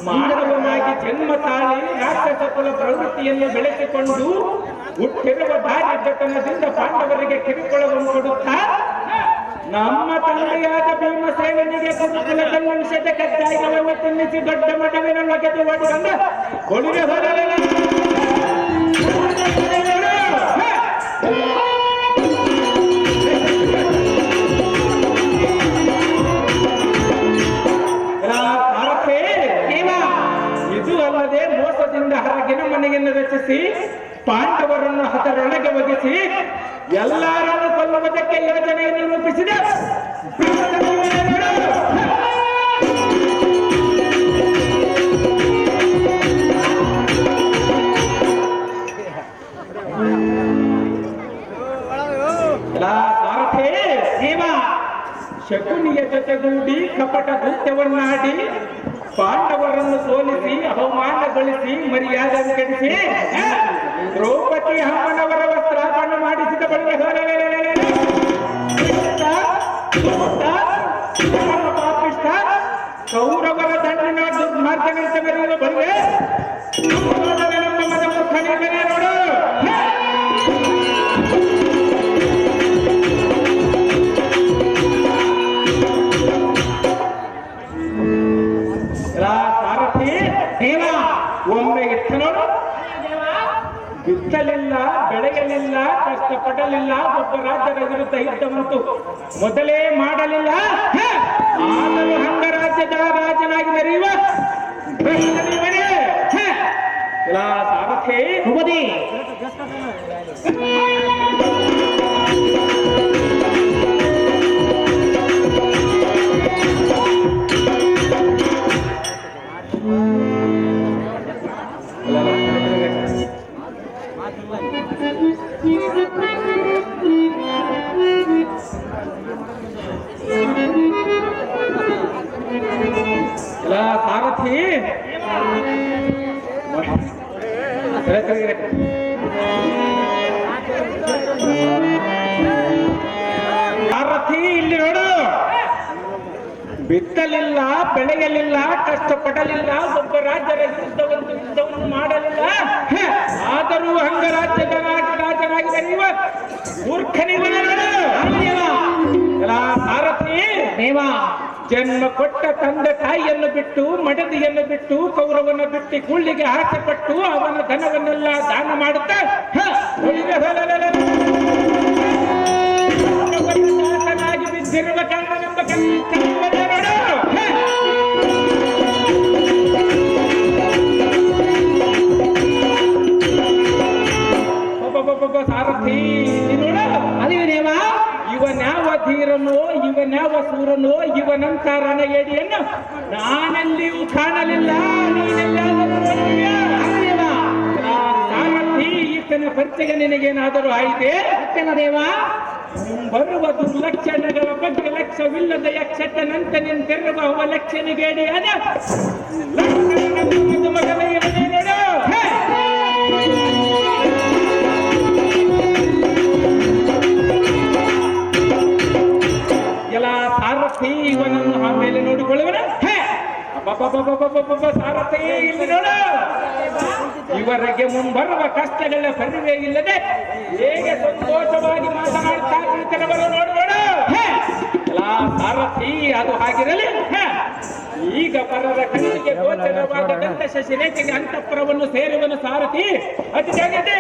Speaker 4: ಮಾನವನಾಗಿ ಜನ್ಮ ತಾಳಿ ರಾಕ್ಷಸ ಕುಲ ಪ್ರವೃತ್ತಿಯನ್ನು ಬೆಳೆಸಿಕೊಂಡು ಹುಟ್ಟಿರುವ ದಾರಿದ್ರ್ಯತನದಿಂದ ಪಾಂಡವರಿಗೆ ಕಿರುಕುಳವನ್ನು ಕೊಡುತ್ತಾ ನಮ್ಮ ತಂದೆಯಾದ ಭೀಮಸೇನಿಗೆ ಕುರುಕುಲದ ವಂಶದ ಕಜ್ಜಾಯವನ್ನು ತಿನ್ನಿಸಿ ದೊಡ್ಡ ಮಠವಿನ ಒಗೆದು ಒಡೆದ ಕೊಡುಗೆ ಹೊರಲಿಲ್ಲ. ಇದು ಅಲ್ಲದೆ ಮೋಸದಿಂದ ಹೊರಗಿನ ಮನೆಯನ್ನು ರಚಿಸಿ ಪಾಂಡವರನ್ನು ಅದರೊಳಗೆ ಒಗಿಸಿ ಎಲ್ಲರನ್ನು ಕೊಲ್ಲುವುದಕ್ಕೆ ಯೋಜನೆಯನ್ನು ರೂಪಿಸಿದೆ. ಸಾರಥಿ ಶಕುನಿಯ ಜೊತೆಗೂಡಿ ಕಪಟ ಕೃತ್ಯವನ್ನಾಡಿ ಪಾಂಡವರನ್ನು ಸೋಲಿಸಿ ಅವಮಾನಗೊಳಿಸಿ ಮರ್ಯಾದೆ ಕೆಡಿಸಿ ದ್ರೌಪದಿ ಅಮ್ಮನವರ ವಸ್ತ್ರಾಪಣೆ ಮಾಡಿಸಿದ ಬಳಿಕ ಪಾಪಿಷ್ಠ ಕೌರವರ ದಂಡಿನ ದುರ್ಮಾರ್ಗನಂತೆ ಬರೆಯುವ ಬಳಿಗೆ ನಮ್ಮ ಮದ ಮುಖನೇ ನೋಡು. ಸಾರಥಿ ಒಮ್ಮೆ ಇತ್ತ ನೋಡು. ಬಿತ್ತಲಿಲ್ಲ, ಬೆಳೆಯಲಿಲ್ಲ, ಕಷ್ಟಪಡಲಿಲ್ಲ, ಒಬ್ಬ ರಾಜ್ಯದ ವಿರುದ್ಧ ಯುದ್ಧವಂತೂ ಮೊದಲೇ ಮಾಡಲಿಲ್ಲ. ಆದರೂ ಅಂಗರಾಜ್ಯದ ರಾಜನಾಗಿ ಮೆರೆಯುವ ಸಾರಥಿ ಸಾರಥಿ ಸಾರಥಿ ಇಲ್ಲಿ ನೋಡು. ಬಿತ್ತಲಿಲ್ಲ, ಬೆಳೆಯಲಿಲ್ಲ, ಕಷ್ಟಪಡಲಿಲ್ಲ, ಒಬ್ಬ ರಾಜ್ಯದ ವಿರುದ್ಧವಂತೂ ಯುದ್ಧವನ್ನು ಮಾಡಲಿಲ್ಲ. ಆದರೂ ಅಂಗರಾಜ್ಯದ ರಾಜನಾಗಿ ಮೆರೆಯುವ ಮೂರ್ಖನಿವನ ನೋಡು. ಸಾರಥಿ
Speaker 1: ದೇವಾ
Speaker 4: ಜನ್ಮ ಕೊಟ್ಟ ತಂದೆ ತಾಯಿಯನ್ನು ಬಿಟ್ಟು, ಮಡದಿಯನ್ನು ಬಿಟ್ಟು, ಕೌರವನ ಬಿಟ್ಟು ಕುಳ್ಳಿಗೆ ಆಸೆ ಪಟ್ಟು ಅವನ ಧನವನ್ನೆಲ್ಲ ದಾನ ಮಾಡುತ್ತಾ ದಾಸನಾಗಿ ಬಿದ್ದಿರುವ ಕಣ್ಣನೆಂಬ ಸಾರಥಿ ನೋಡ.
Speaker 1: ಅಲ್ಲಿವೆ ದೇವಾ
Speaker 4: ಇವನ್ಯಾವ ಧೀರನೋ, ಇವನ್ಯಾವ ಸೂರನೋ, ಇವನಂತ ರಣಗೇಡಿಯನ್ನು ನಾನೆಲ್ಲಿಯೂ ಕಾಣಲಿಲ್ಲ. ಸಾರಥಿ ಈತನ ಪರಿಚಯ ನಿನಗೇನಾದರೂ ಆಯಿತೆ?
Speaker 1: ದೇವಾ
Speaker 4: ಬರುವ ದುರ್ಲಕ್ಷಣಗಳ ಬಗ್ಗೆ ಲಕ್ಷ್ಯವಿಲ್ಲದ ಯಕ್ಷತನಂತ ನಿಂತಿರುವ ಅವಲಕ್ಷಣಿಗೇಡಿಯಾದ ಮಗನ ಇವನೇ ನೋಡು. ಸಾರಥಿ ಇವನನ್ನು ಆಮೇಲೆ ನೋಡಿಕೊಳ್ಳುವನ. ಅಬ್ಬಬ್ಬಬ್ಬಬ್ಬಬ್ಬಬ್ಬ ಸಾರಥಿ ಇಲ್ಲಿ ನೋಡು. ಇವರಿಗೆ ಮುಂಬರುವ ಕಷ್ಟಗಳ ಪರಿವೇ ಇಲ್ಲದೆ ಹೇಗೆ ಸಂತೋಷವಾಗಿ ಮಾತನಾಡ್ತಾ ಕುಳಿತನವರು ನೋಡು ನೋಡು. ಸಾರಥಿ ಅದು ಹಾಗಿರಲಿ. ಈಗ ಪರರ ಕಣ್ಣಿಗೆ ಗೋಚರವಾಗದಂತ ಶಶಿರೇಖೆಗೆ ಅಂತಃಪುರವನ್ನು ಸೇರುವನು ಸಾರಥಿ. ಅತಿ ಜಾಗ್ರತೆ.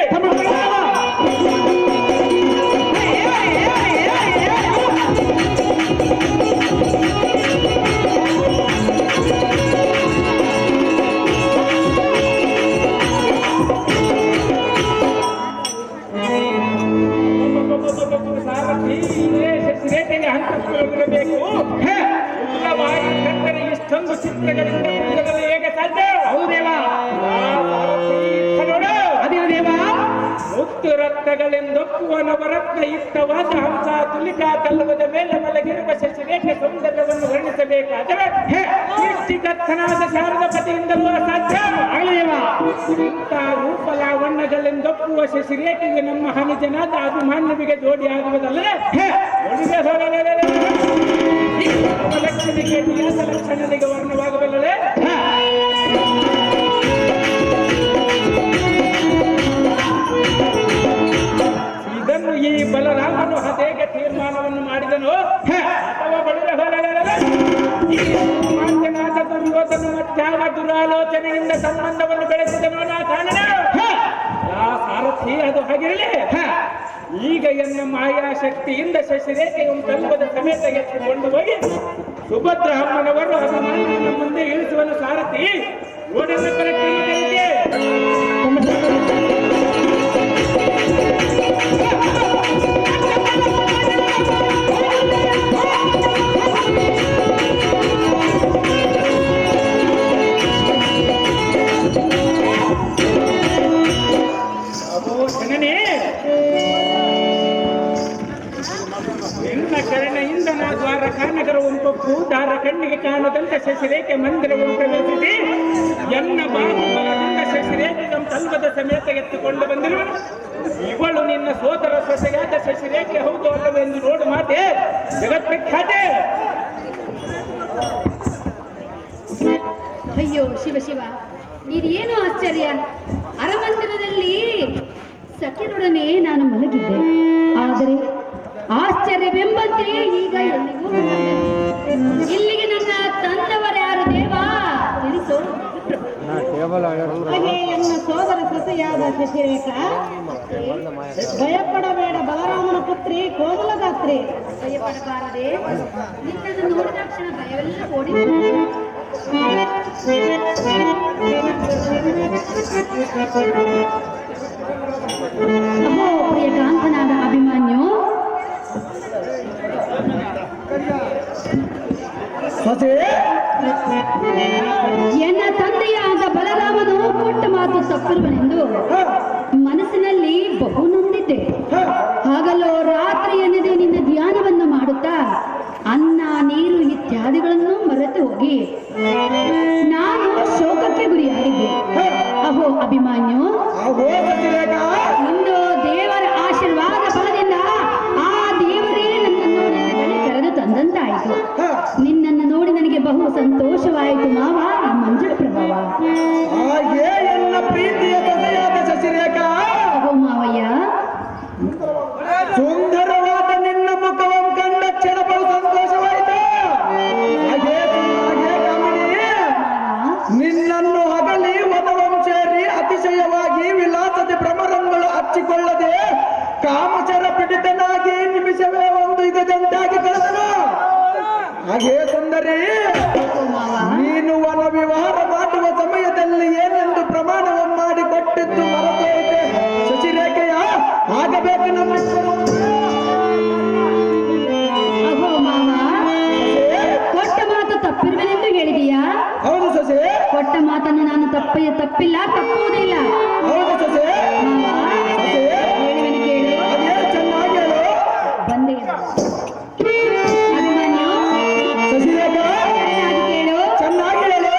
Speaker 4: ಸಾರಥಿ ಶಶಿರೇಖೆಗೆ ಅಂತಃಪುರವಿರಬೇಕು. ಕಂಡರೆ ಇಷ್ಟೊಂದು ಚಿತ್ರಗಳಿಂದ ಕೂಡಲೇ ಹೇಗೆ ಸಾಧ್ಯ?
Speaker 1: ಹೌದೇವ
Speaker 4: ನೋಡು.
Speaker 1: ಅದೇ ದೇವ
Speaker 4: ಮುತ್ತು ರತ್ನಗಳೆಂದೊಪ್ಪುವ ನವರತ್ನ ಇಷ್ಟವಾದ ಹಂಸ ತುಲಿಕಾ ಕಲ್ಲವದ ಮೇಲೆ ಮಲಗಿರುವ ಶಶಿರೇಖೆ ಸೌಂದರ್ಯವನ್ನು ವರ್ಣಿಸಬೇಕಾದರೆ ಸೃಷ್ಟಿಕರ್ತನಾದ ಶಾರದ ಪತಿಯಿಂದಲೂ ಅಸಾಧ್ಯ.
Speaker 1: ಆಗಲೇವ
Speaker 4: ಇಂಥ ರೂಪ ಲಾವಣ್ಯಗಳೆಂದೊಪ್ಪುವ ಶಶಿರೇಖೆಗೆ ನಮ್ಮ ಹನಿಜನಾದ ಅಭಿಮಾನ್ಯವಿಗೆ ಜೋಡಿಯಾಗುವುದಲ್ಲದೆ ಲಕ್ಷಣಿಗೆ ನಿಯಾಸ ಲಕ್ಷಣನಿಗೆ ವರ್ಣವಾಗಬಲ್ಲದೆ. ಇದನ್ನು ಈ ಬಲರಾಮನು ಹೇಗೆ ತೀರ್ಮಾನವನ್ನು ಮಾಡಿದನು ಅಥವಾ ಮಾಂಜನಾಥ ದುರ್ಯೋಧನ ಮಧ್ಯಾವ ದುರಾಲೋಚನೆಯಿಂದ ಸಂಬಂಧವನ್ನು ಬೆಳೆಸಿದನು ನಾ ಕಾರಣ. ಸಾರಥಿ ಅದು ಹಾಗಿರಲಿ. ಈಗ ಎನ್ನ ಮಾಯಾಶಕ್ತಿಯಿಂದ ಶಶಿರೇಖೆಯನ್ನು ತಲುಪದ ಸಮೇತ ಎತ್ತಿಕೊಂಡು ಹೋಗಿ ಸುಭದ್ರ ಅಮ್ಮನವರು ಅಭಿಮಾನಿಗಳ ಮುಂದೆ ಇಳಿಸುವನು ಸಾರಥಿ. ಓಡನ್ನು ಕರೆಕ್ಟ್ ಕರುಣೆಯಿಂದ ನಾ ದ್ವಾರ ಕಾನಗರ ಒಂಪೊಪ್ಪು ದಾರ ಕಣ್ಣಿಗೆ ಕಾಣದಂತ ಶಶಿರೇಖೆ ಮಂದಿರವನ್ನು ಪ್ರವೇಶಿಸಿ ಎನ್ನ ಬಾಹುಬಲದಿಂದ ಶಶಿರೇಖೆ ತಲ್ಪದ ಸಮೇತ ಎತ್ತುಕೊಂಡು ಬಂದಿರುವನು. ಇವಳು ನಿನ್ನ ಸೋದರ ಸೊಸೆಯಾದ ಶಶಿರೇಖೆ ಹೌದು ಅಲ್ಲವೆಂದು ನೋಡು ಮಾತೆ ಜಗತ್ಪ್ರಖ್ಯಾತೆ.
Speaker 5: ಅಯ್ಯೋ ಶಿವ ಶಿವ, ಇದೇನು ಆಶ್ಚರ್ಯ! ಅರಮಂದಿರದಲ್ಲಿ ಸಖಿಯರೊಡನೆ ನಾನು ಮಲಗಿದ್ದೆ, ಆದರೆ ಆಶ್ಚರ್ಯವೆಂಬಂತೆ ಈಗ ಎಲ್ಲಿಗೂ ಬಂದೆ. ಇಲ್ಲಿಗೆ ನನ್ನ ತಂದವರ್ಯಾರು ದೇವ ತಿಳಿಸೋ.
Speaker 3: ಹಾಗೆ ಎನ್ನ ಸೋದರ ಸೊಸೆಯಾದ ಶಶಿರೇಖಾ, ಭಯಪಡಬೇಡ ಬಲರಾಮನ ಪುತ್ರಿ ಕೋಮಲಗಾತ್ರಿ.
Speaker 5: ಭಯಪಡಬಾರದೆ, ನಿನ್ನನ್ನು ನೋಡಿದ ತಕ್ಷಣ ಭಯವೆಲ್ಲ ಓಡಿ ಅಹೋ ಪ್ರಿಯಕಾಂತನಾದ ಅಭಿಮಾನ್ಯು, ಎನ್ನ ತಂದೆಯಾದ ಬಲರಾಮನು ಕೊಟ್ಟ ಮಾತು ತಪ್ಪಿರುವನೆಂದು ಮನಸ್ಸಿನಲ್ಲಿ ಬಹು ನೊಂದಿದ್ದೆ. ಹಾಗಲೋ ರಾತ್ರಿ ಎನ್ನದೆ ನಿನ್ನ ಧ್ಯಾನವನ್ನು ಮಾಡುತ್ತಾ ಅನ್ನ ನೀರು ಇತ್ಯಾದಿಗಳನ್ನು ಮರೆತು ಹೋಗಿ ನಾನು ಶೋಕಕ್ಕೆ ಗುರಿಯಾಗಿದ್ದೆ. ಅಹೋ ಅಭಿಮಾನ್ಯು, ಇಂದು ದೇವರ ಆಶೀರ್ವಾದ ಫಲದಿಂದ ಆ ದೇವರೇ ನನ್ನನ್ನು ನಿನ್ನ ಬಳಿ ಕರೆದು ತಂದಂತಾಯಿತು. ನಿನ್ನನ್ನು ನೋಡಿ ನನಗೆ ಬಹು ಸಂತೋಷವಾಯಿತು ಮಾವ ಮಂಜುಳ ಪ್ರಭಾವ.
Speaker 2: ಪ್ರೀತಿಯ ಸೊಸೆಯಾದ ಶಶಿರೇಖಾ,
Speaker 5: ಅಹೋ ಮಾವಯ್ಯ,
Speaker 2: ಸುಂದರವಾದ ನಿನ್ನ ಮುಖವನ್ನು ಕಂಡ ಕ್ಷಣ ಬಹು ಸಂತೋಷವಾಯಿತು. ಹಾಗೆ ಕಾಮಿನಿ, ನಿನ್ನನ್ನು ಹಗಲಿ ವನವಂ ಸೇರಿ ಅತಿಶಯವಾಗಿ ವಿಲಾಸದ ಭ್ರಮರಗಳು ಹಚ್ಚಿಕೊಳ್ಳದೆ ಕಾಮಚರ ಪೀಡಿತನಾಗಿ ನಿಮಿಷವೇ ಒಂದು ಗಂಟಾಗಿ ಕಳೆದನು. ಹಾಗೆ ಸುಂದರಿ, ನೀನು ವನ ವಿವಾಹ ಮಾಡುವ ಸಮಯದಲ್ಲಿ ಏನೆಂದು ಪ್ರಮಾಣವನ್ನು ಮಾಡಿ ಕೊಟ್ಟಿದ್ದು ಮರೆತೋಯಿತೆ ಶಶಿರೇಖೆಯ. ಆಗಬೇಕು ನಮ್ಮ
Speaker 5: ಅಹೋ ಮಾವ, ಕೊಟ್ಟ ಮಾತು ತಪ್ಪಿರುವೆನೆಂದು ಹೇಳಿದೀಯಾ?
Speaker 2: ಹೌದು ಸೊಸೆ,
Speaker 5: ಕೊಟ್ಟ ಮಾತನ್ನು ನಾನು ತಪ್ಪಿಲ್ಲ, ತಪ್ಪುವುದಿಲ್ಲ.
Speaker 2: ಹೌದು ಸೊಸೆ,
Speaker 5: ಮಾವ, ಹೇಳುವೆನು ಕೇಳು.
Speaker 2: ಅದೇನು ಚೆನ್ನಾಗಿ ಹೇಳು.
Speaker 5: ಬಂದೆ ಅಭಿಮಾನ್ಯು,
Speaker 2: ಶಶಿರೇಖಾ,
Speaker 5: ಚೆನ್ನಾಗಿ ಕೇಳು.
Speaker 2: ಚೆನ್ನಾಗಿ ಹೇಳು.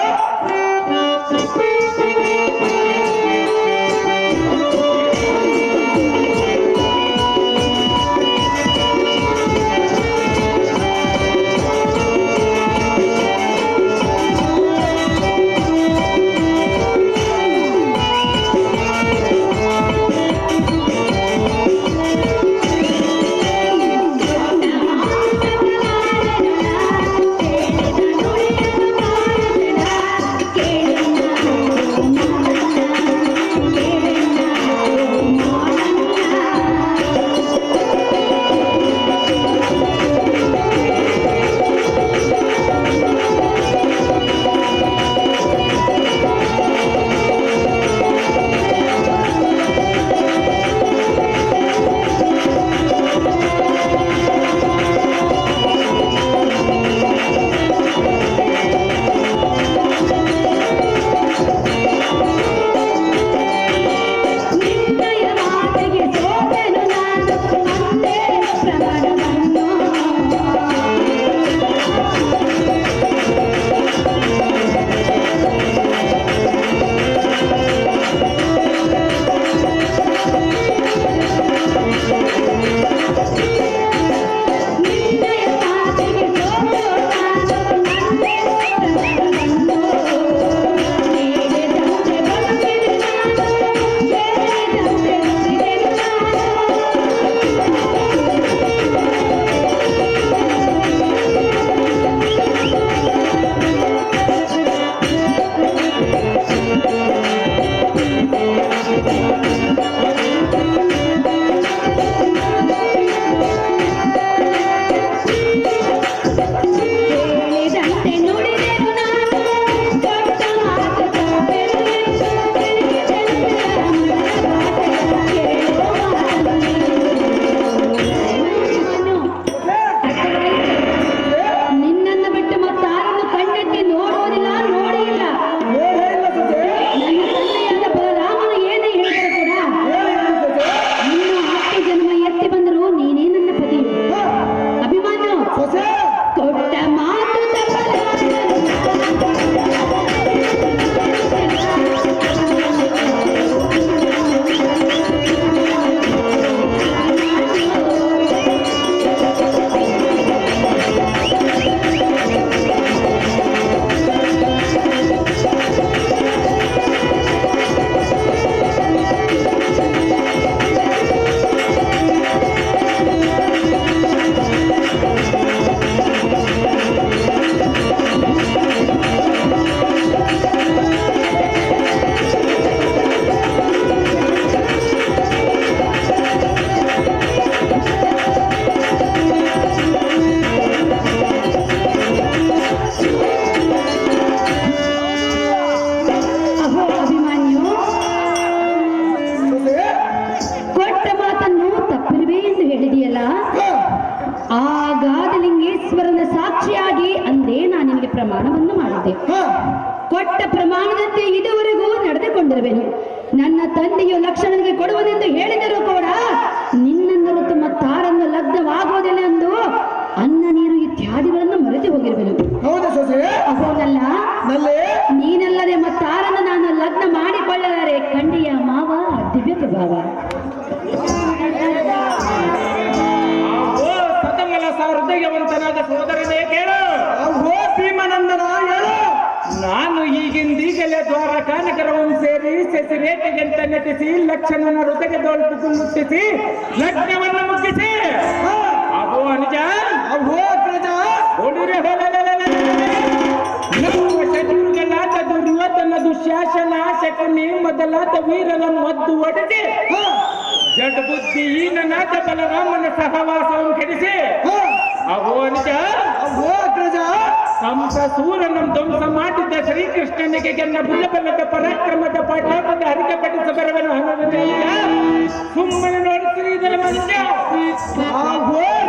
Speaker 5: ಕೊಟ್ಟ ಪ್ರಮಾಣದಂತೆ ಇದುವರೆಗೂ ನಡೆದುಕೊಂಡಿರುವೆನು. ನನ್ನ ತಂದೆಯು ಲಕ್ಷಣನಿಗೆ ಕೊಡುವುದೆಂದು ಹೇಳಿದರೂ ಕೂಡ ನಿನ್ನನ್ನು ಹೊರತು ಮತ್ತಾರನ್ನು ಲಗ್ನವಾಗುವುದಿಲ್ಲ ಎಂದು ಅನ್ನ ನೀರು ಇತ್ಯಾದಿಗಳನ್ನು ಮರೆತು ಹೋಗಿರುವೆನು.
Speaker 2: ಹೌದಾ ಸೊಸೆ?
Speaker 5: ಹೌದಲ್ಲ,
Speaker 2: ನಲ್ಲೇ
Speaker 5: ನೀನಲ್ಲದೆ ಮತ್ತಾರನ್ನು ನಾನು ಲಗ್ನ ಮಾಡಿಕೊಳ್ಳಲಾರೆ. ಖಂಡಿಯ ಮಾವ ದಿವ್ಯ ಪ್ರಭಾವ.
Speaker 4: ಸತಮಲ ಹೃದಯವಂತನಾದ ಸೋದರನೇ ಕೇಳು.
Speaker 2: ಭೀಮನಂದನ ಹೇಳು.
Speaker 4: ನಾನು ಈಗಿಂದೀಗಲೇ ದ್ವಾರಕಾನಗರವನ್ನು ಸೇರಿ ಶಶಿರೇಖೆಗೆಂತ ನಟಿಸಿ ಲಕ್ಷಣನ ಹೃದಯದೊಳಗೆ ಮುಟ್ಟಿಸಿ ಲಗ್ನವನ್ನು ಮುಗಿಸಿ ಅಹೋ ಅನುಜ ಶತ್ರುಗಳಾದ ದುರ್ಯೋಧನ ದುಶ್ಯಾಸನ ಶಕುನಿ ಮೊದಲಾದ ವೀರನ ಮದ್ದು ಒಡೆಸಿ ಜಡ್ ಬುದ್ಧಿ ಈನನಾದ ಬಲರಾಮನ ಸಹವಾಸವನ್ನು ಕೆಡಿಸಿ ಅಹೋ ಅನುಜ ಕಂಸಸೂರನ ಧ್ವಂಸ ಮಾಡಿದ್ದ ಶ್ರೀಕೃಷ್ಣನಿಗೆ ನನ್ನ ಭುಜಬಲದ ಪರಾಕ್ರಮದ ಪಾಠದ ಹರಿಕೆ ಪಡಿಸ ಬರುವನು ಅನ್ನೋದನ್ನ ಸುಮ್ಮನೆ ನೋಡುತ್ತೀರಿ. ಇದರ ಮನುಷ್ಯ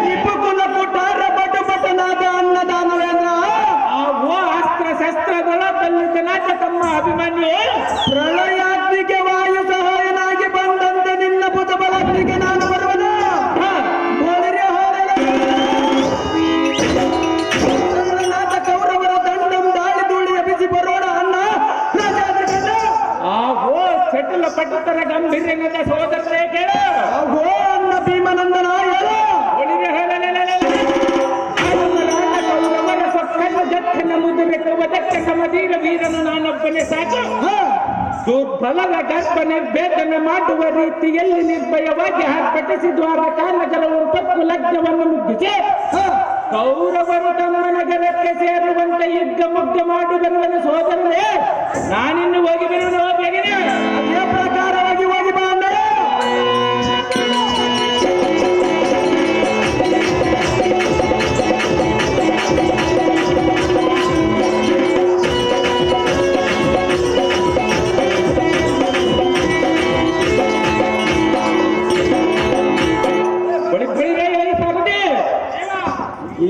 Speaker 2: ರಿಪುಕುಲ ಪುಟಾರ ಬಟ ಬಟನಾದ ಅನ್ನದಾನವೇಂದ್ರ
Speaker 4: ಓ ಅಸ್ತ್ರ ಶಸ್ತ್ರದೊಳದಲ್ಲಿದ್ದನಾದ ತಮ್ಮ ಅಭಿಮಾನಿಯೇ
Speaker 2: ಪ್ರಳಯಾಗ್ನಿಗೆ ವಾಯು ಸಹಾಯನಾಗಿ ಬಂದಂತೆ ನಿನ್ನ ಭುಜಬಲಾಗ್ನಿಗೆ ನಾನು ಬರುವನು. ಕೌರವರ ದಂಡಂ ದಾಳಿ ಧೂಳಿ ಎಬ್ಬಿಸಿ ಬರೋಣ ಅನ್ನ
Speaker 4: ಚಟುಲ ಪಟುತರ ಗಂಭೀರ್ಯನದ ಸೋದರನೇ ಕೇಳು.
Speaker 2: ಅನ್ನ ಭೀಮನಂದನ ಹೇಳು.
Speaker 4: ಕೌರವರ ಸೊಕ್ಕನ್ನು ಜಕ್ಕನ ಮುದುರೆ ಕವದಕ್ಕ ಸಮಧೀರ ವೀರನು ನಾನೊಬ್ಬನೇ ಸಾಕು. ದುರ್ಬಲರ ಗರ್ಭ ನಿರ್ಭೇದನ ಮಾಡುವ ರೀತಿಯಲ್ಲಿ ನಿರ್ಭಯವಾಗಿ ಆರ್ಭಟಿಸಿ ದ್ವಾರಕಾನಗರವನ್ನು ತಪ್ಪು ಲಗ್ನವನ್ನು ಮುಗಿಸಿ ಕೌರವರು ತಮ್ಮ ನಗರಕ್ಕೆ ಸೇರುವಂತೆ ಯುದ್ಧ ಮುಗ್ಧ ಮಾಡಿ ಬರುವನು ಸೋದರನೇ. ನಾನಿನ್ನು ಹೋಗಿ ಬರುವನು. ಬೇಗನೆ
Speaker 2: ಅದೇ ಪ್ರಕಾರವಾಗಿ ಹೋಗಿ ಬಾ ಅಂದರೆ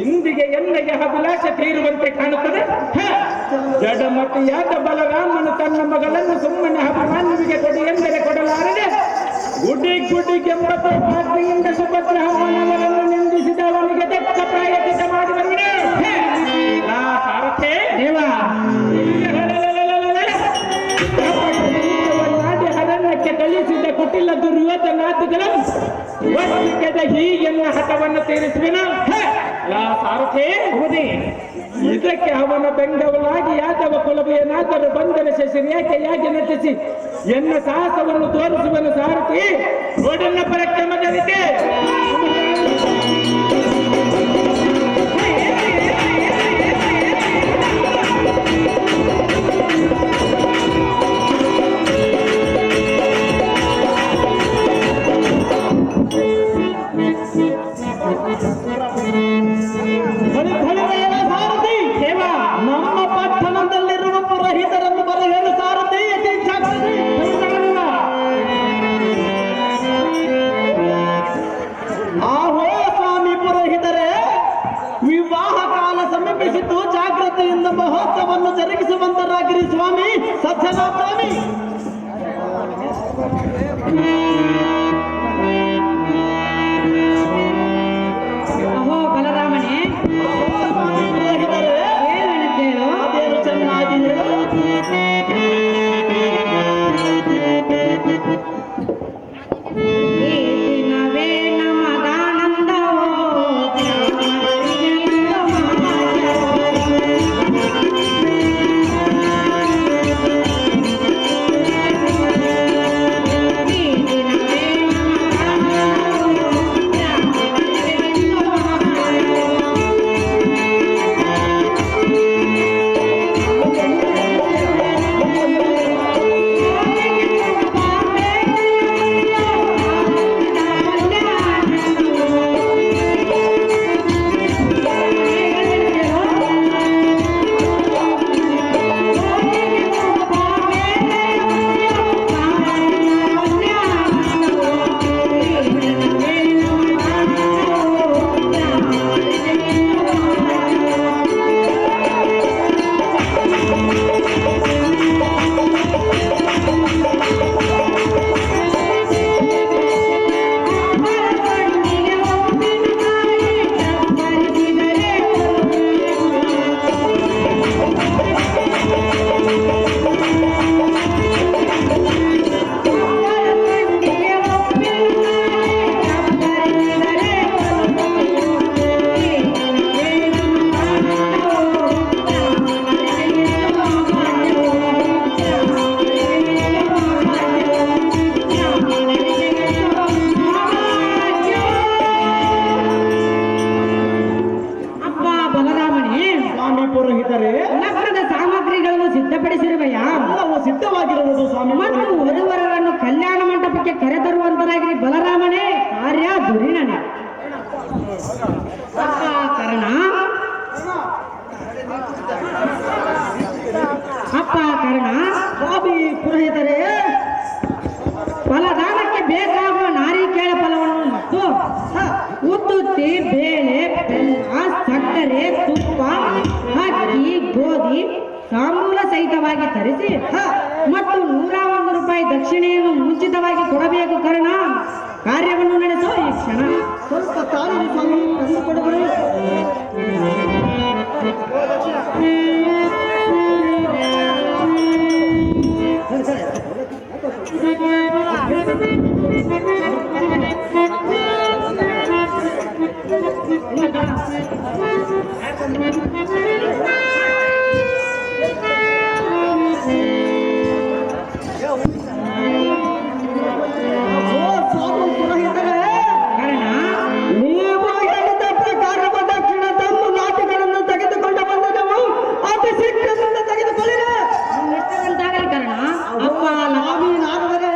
Speaker 4: ಇಂದಿಗೆ ಎನ್ನಗೆ ಅಭಿಲಾಷ ತೀರುವಂತೆ ಕಾಣುತ್ತದೆ. ಜಡಮತಿಯಾದ ಬಲರಾಮನು ತನ್ನ ಮಗಳನ್ನು ಸುಮ್ಮನೆ ಅಭಿಮಾನ್ಯವಿಗೆ ಕೊಡಿ ಎಂದರೆ ಕೊಡಲಾರದೆ ಗುಡಿ ಎಂಬ ಸುಭದ್ರ ಅವನವರನ್ನು ನಿಂದಿಸಿದ ಅವನಿಗೆ ದತ್ತ ಪ್ರಾಯಚಿತ ಮಾಡಿ ಬರುವನೆ. ಸಾರಥೆ ದೇವ ಹರಣ್ಯಕ್ಕೆ ಕಳಿಸಿದ ಕುಟಿಲ ದುರ್ಯೋಧನಾದಿಗಳು ಒಟ್ಟಿಗೆದ ಹೀಗೆನ್ನ ಹಠವನ್ನು ತೀರಿಸುವೆನ. ಸಾರಥೆ ಇದಕ್ಕೆ ಅವನ ಬೆಂಗವಲಾಗಿ ಯಾದವ ಕುಲಭೆಯನಾದರೂ ಬಂಧನ ಶಶಿರೇಖೆಯಾಗಿ ನಟಿಸಿ ಎನ್ನ ಸಾಹಸವನ್ನು ತೋರಿಸುವನು ಸಾರಥಿ. ನೋಡನ್ನ ಪರಾಕ್ರಮದಲ್ಲಿದೆ.
Speaker 2: ನಮ್ಮ ಪಟ್ಟಣದಲ್ಲಿರುವ ಪುರೋಹಿತರನ್ನು ಬರಹೇಳು ಸಾರಥಿ. ಆಹೋ ಸ್ವಾಮಿ ಪುರೋಹಿತರೇ, ವಿವಾಹ ಕಾಲ ಸಮೀಪಿಸಿದ್ದು ಜಾಗ್ರತೆಯಿಂದ ಮಹೋತ್ಸವವನ್ನು ಜರುಗಿಸುವಂತರಾಗಿರಿ ಸ್ವಾಮಿ. ಸಜ್ಜನ ಸ್ವಾಮಿ
Speaker 3: ಅಹೋ ಬಲರಾಮನೇ,
Speaker 2: ಪುರೋಹಿತರೇ
Speaker 3: ಏನು ಕೇಳು.
Speaker 2: ಅದೇನು ಚೆನ್ನಾಗಿ ಹೇಳು.
Speaker 3: ಈ ದಿನವೇ ನಮಗಾನಂದವೋ ಅಪ್ಪ ಬಲರಾಮನೇ,
Speaker 2: ಸ್ವಾಮಿ ಪುರೋಹಿತರೇ,
Speaker 3: ಲಗ್ನದ ಸಾಮಗ್ರಿಗಳನ್ನು ಸಿದ್ಧಪಡಿಸಿರುವೆಯಾ?
Speaker 2: ಎಲ್ಲವೂ ಸಿದ್ಧವಾಗಿರುವುದು ಸ್ವಾಮಿ
Speaker 3: ಮತ್ತು
Speaker 2: ಪುರೋಹಿತರೇ.
Speaker 3: ವಧುವರರನ್ನು ಕಲ್ಯಾಣ ಮಂಟಪಕ್ಕೆ ಕರೆತರುವಂತರಾಗಿ ಬಲರಾಮನೇ ಕಾರ್ಯ ದುರಿಣನೆ. ಅಪ್ಪ ಕರ್ಣ, ಅಪ್ಪ ಕರ್ಣ,
Speaker 2: ಸ್ವಾಮಿ ಪುರೋಹಿತರೇ,
Speaker 3: ಫಲದಾನಕ್ಕೆ ಬೇಕಾಗುವ ನಾರಿಕೇಳ ಫಲವನ್ನು ಮತ್ತು ಉತ್ತುತ್ತಿ, ಬೇಳೆ, ಬೆಲ್ಲ, ಸಕ್ಕರೆ, ತುಪ್ಪ, ಅಕ್ಕಿ, ಗೋಧಿ ತಾಂಬೂಲ ಸಹಿತವಾಗಿ ತರಿಸಿ ಮತ್ತು 101 ರೂಪಾಯಿ ದಕ್ಷಿಣೆಯನ್ನು ಮುಂಚಿತವಾಗಿ ಕೊಡಬೇಕು ಕರ್ಣ. ಕಾರ್ಯವನ್ನು ನಡೆಸೋ ಈ ಕ್ಷಣ.
Speaker 2: ಸ್ವಲ್ಪ ತಾಳಿರಿ ಸ್ವಾಮಿ, ತಂದು ಕೊಡುವರು. ಓ ಸ್ವಾಮಿ ಪುರೋಹಿತರೇ,
Speaker 3: ಕರ್ಣ,
Speaker 2: ನೀವು ಹೇಳಿದ ಪ್ರಕಾರ ದಕ್ಷಿಣ ತಮ್ಮ ನಾಟಿಗಳನ್ನು ತೆಗೆದುಕೊಂಡು ಬಂದೆವು. ಅತಿ ಶೀಘ್ರದಿಂದ ತೆಗೆದುಕೊಳ್ಳಿರಿ.
Speaker 3: ನಿಷ್ಠವಂತಾಗಲಿ ಕರ್ಣ. ಅಪ್ಪ
Speaker 2: ಸ್ವಾಮಿ ನಾರದರೆ,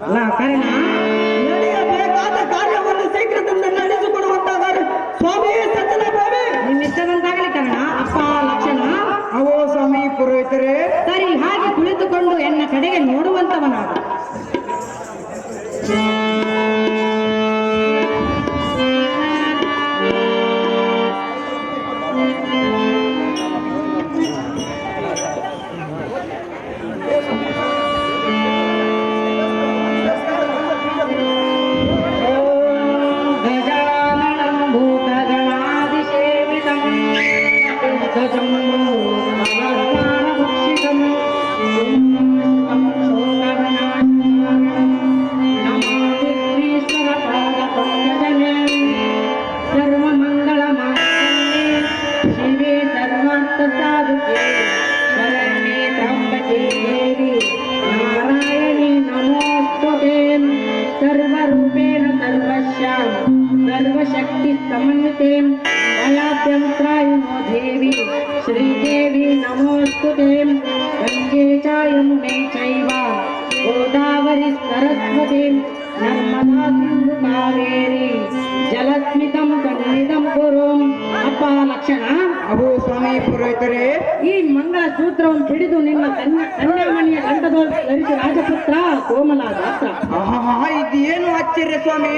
Speaker 3: ಅಲ್ಲ ಕರ್ಣ,
Speaker 2: ನಡೆಯಬೇಕಾದ ಕಾರ್ಯವನ್ನು ಶೀಘ್ರದಿಂದ ನಡೆಸಿಕೊಡುವಂತಾದರೆ ಸ್ವಾಮಿ ಸಜ್ಜನ ಭಾವಿ.
Speaker 3: ನಿಷ್ಠವಂತಾಗಲಿ ಕರ್ಣ. ಅಪ್ಪ ಲಕ್ಷಣ,
Speaker 2: ಅವೋ ಸ್ವಾಮಿ ಪುರೋಹಿತರೇ,
Speaker 3: ಸರಿ ಹಾಗೆ ಕುಳಿತುಕೊಂಡು ಎನ್ನ ಕಡೆಗೆ ನೋಡುವಂತವನಾದ. ಗಜಾನನಂ ಭೂತಗಣಾದಿಸೇವಿತಂ ಭಕ್ಷಿತಂ ಶಿವೇ ಸರ್ವಾರ್ಥ ಸಾಧುಕೆ ಶರಣ್ಯೇ ತ್ರ್ಯಂಬಕೆ ದೇವಿ ನಾರಾಯಣಿ ನಮೋಸ್ತುತೆ. ಸರ್ವರೂಪೇಣ ಸರ್ವಸ್ಯಾಂ ಸರ್ವಶಕ್ತಿ ಸಮನ್ವಿತೆ ಭಯಾಭ್ಯಂತರಾಯಿನೋ ದೇವಿ ಶ್ರೀದೇವಿ ನಮೋಸ್ತುತೆ. ಗಂಗೆ ಚ ಯಮುನೆ ಚೈವ ಗೋದಾವರಿ ಸರಸ್ವತಿ ನರ್ಮದಾ ಸಿಂಧು ಕಾವೇರಿ ಜಲಸ್ಮಿತಂ ಸನ್ನಿಧಂ ಕುರು. ಅಪ್ಪ ಲಕ್ಷಣ,
Speaker 2: ಅವೋ ಸ್ವಾಮಿ ಪುರೋಹಿತರೇ,
Speaker 3: ಈ ಮಂಗಳ ಸೂತ್ರವನ್ನು ಹಿಡಿದು ನಿನ್ನ ಕನ್ಯಾಮಣಿಯ ಗಂಟದೋಳು ಧರಿಸಿ ರಾಜಪುತ್ರ ಕೋಮಲ ದಾತ್ರ.
Speaker 2: ಆಹಾ, ಇದೇನು ಆಶ್ಚರ್ಯ ಸ್ವಾಮಿ.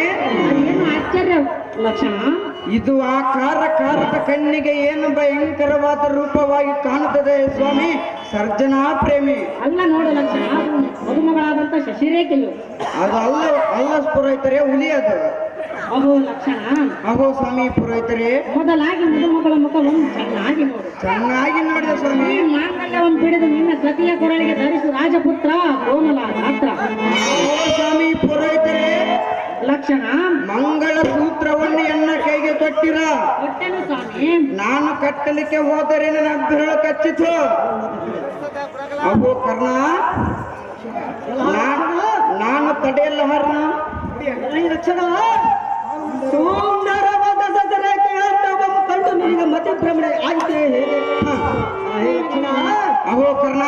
Speaker 3: ಅದೇನು ಆಶ್ಚರ್ಯ ಲಕ್ಷಣ.
Speaker 2: ಇದು ಕಾರದ ಕಣ್ಣಿಗೆ ಏನು ಭಯಂಕರವಾದ ರೂಪವಾಗಿ ಕಾಣುತ್ತದೆ ಸ್ವಾಮಿ. ಸರ್ಜನಾ ಪ್ರೇಮಿ
Speaker 3: ಅಲ್ಲ ನೋಡು ಲಕ್ಷಣ, ಮದುಮಗಳಾದಂತ ಶಶಿರೇಖೆಯು.
Speaker 2: ಅದು ಅಲ್ಲ ಪುರೋಹಿತರೇ, ಹುಲಿ ಅದು.
Speaker 3: ಅಹೋ ಲಕ್ಷಣ,
Speaker 2: ಅಹೋ ಸ್ವಾಮಿ ಪುರೋಹಿತರೇ,
Speaker 3: ಮೊದಲಾಗಿ ಮದುಮಗಳ ಮುಖವನ್ನು ಚೆನ್ನಾಗಿ ನೋಡು.
Speaker 2: ಚೆನ್ನಾಗಿ ನೋಡಿದೆ ಸ್ವಾಮಿ.
Speaker 3: ಈ ಮಾಂಗಲ್ಯವನ್ನು ಹಿಡಿದು ನಿನ್ನ ಸತಿಯ ಕೊರಳಿಗೆ ಧರಿಸು ರಾಜಪುತ್ರ ಕೋಮಲ ದಾತ್ರ.
Speaker 2: ಅಹೋ ಸ್ವಾಮಿ ಪುರೋಹಿತರೇ,
Speaker 3: ಲಕ್ಷಣ,
Speaker 2: ಮಂಗಳ ಸೂತ್ರವನ್ನು ಎನ್ನ ಕೈಗೆ ಕೊಟ್ಟಿರ.
Speaker 3: ಹೊಟ್ಟೆನು ಸ್ವಾಮಿ.
Speaker 2: ನಾನು ಕಟ್ಟಲಿಕ್ಕೆ ಹೋದರೆ ನನ್ನ ಬೆರಳು ಕಚ್ಚಿತು. ಅಹೋ ಕರ್ಣ, ನಾನು ತಡೆಯಲ್ಲ ಹರ್ಣ. ಸುಂದರವಾದ ಸಸರೇಖೆಯನ್ನು ಕಂಡು ನಿನಗೆ ಮತಿಭ್ರಮಣೆ ಆಗಿದೆ. ಅಹೋ ಕರ್ಣ,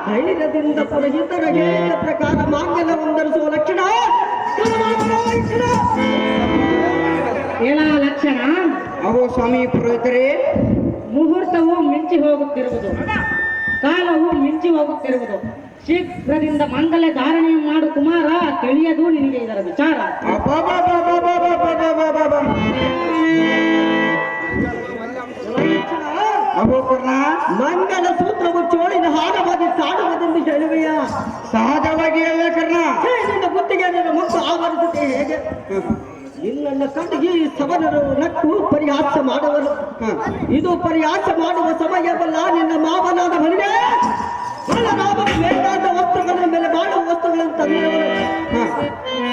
Speaker 2: ಧೈರ್ಯದಿಂದ ಪುರೋಹಿತರ ಹೇಳಿದ ಪ್ರಕಾರ ಮಾಂಗಲ್ಯವನ್ನು ಧರಿಸುವ ಲಕ್ಷಣ.
Speaker 3: ಹೇಳ ಲಕ್ಷಣ,
Speaker 2: ಅಹೋ ಸ್ವಾಮಿ ಪುರೋಹಿತರೇ,
Speaker 3: ಮುಹೂರ್ತವು ಮಿಂಚಿ ಹೋಗುತ್ತಿರುವುದು, ಕಾಲವು ಮಿಂಚಿ ಹೋಗುತ್ತಿರುವುದು. ಶೀಘ್ರದಿಂದ ಮಂಗಲ ಧಾರಣೆ ಮಾಡು ಕುಮಾರ. ತಿಳಿಯದು ನಿನಗೆ ಇದರ ವಿಚಾರ.
Speaker 2: ಅಹೋ ಕರ್ಣ,
Speaker 6: ಮಂಗಲ ಸೂತ್ರವು ಚೋಳಿನ ಹಾರವಾಗಿ ಕಾಡುವುದೆಂದು ಹೇಳುವೆಯ
Speaker 2: ಸಹಜವಾಗಿ ಹೇಳ ಕರ್ಣ.
Speaker 6: ನಿನ್ನ ಬುದ್ಧಿಗೆ ನಿನ್ನ ಮುಖ ಆವರಿಸುತ್ತೆ ಹೇಗೆ? ನಿನ್ನನ್ನು ಕಂಡು ಈ ಸವನರು ನಕ್ಕು ಪರಿಹಾಸ ಮಾಡುವರು. ಇದು ಪರಿಹಾಸ ಮಾಡುವ ಸಮಯವಲ್ಲ. ನಿನ್ನ ಮಾವನಾದ ಮನೆಗೆ ಬೇಕಾದ ವಸ್ತುಗಳ ಮೇಲೆ ಮಾಡುವ ವಸ್ತುಗಳನ್ನು ತಂದವರು.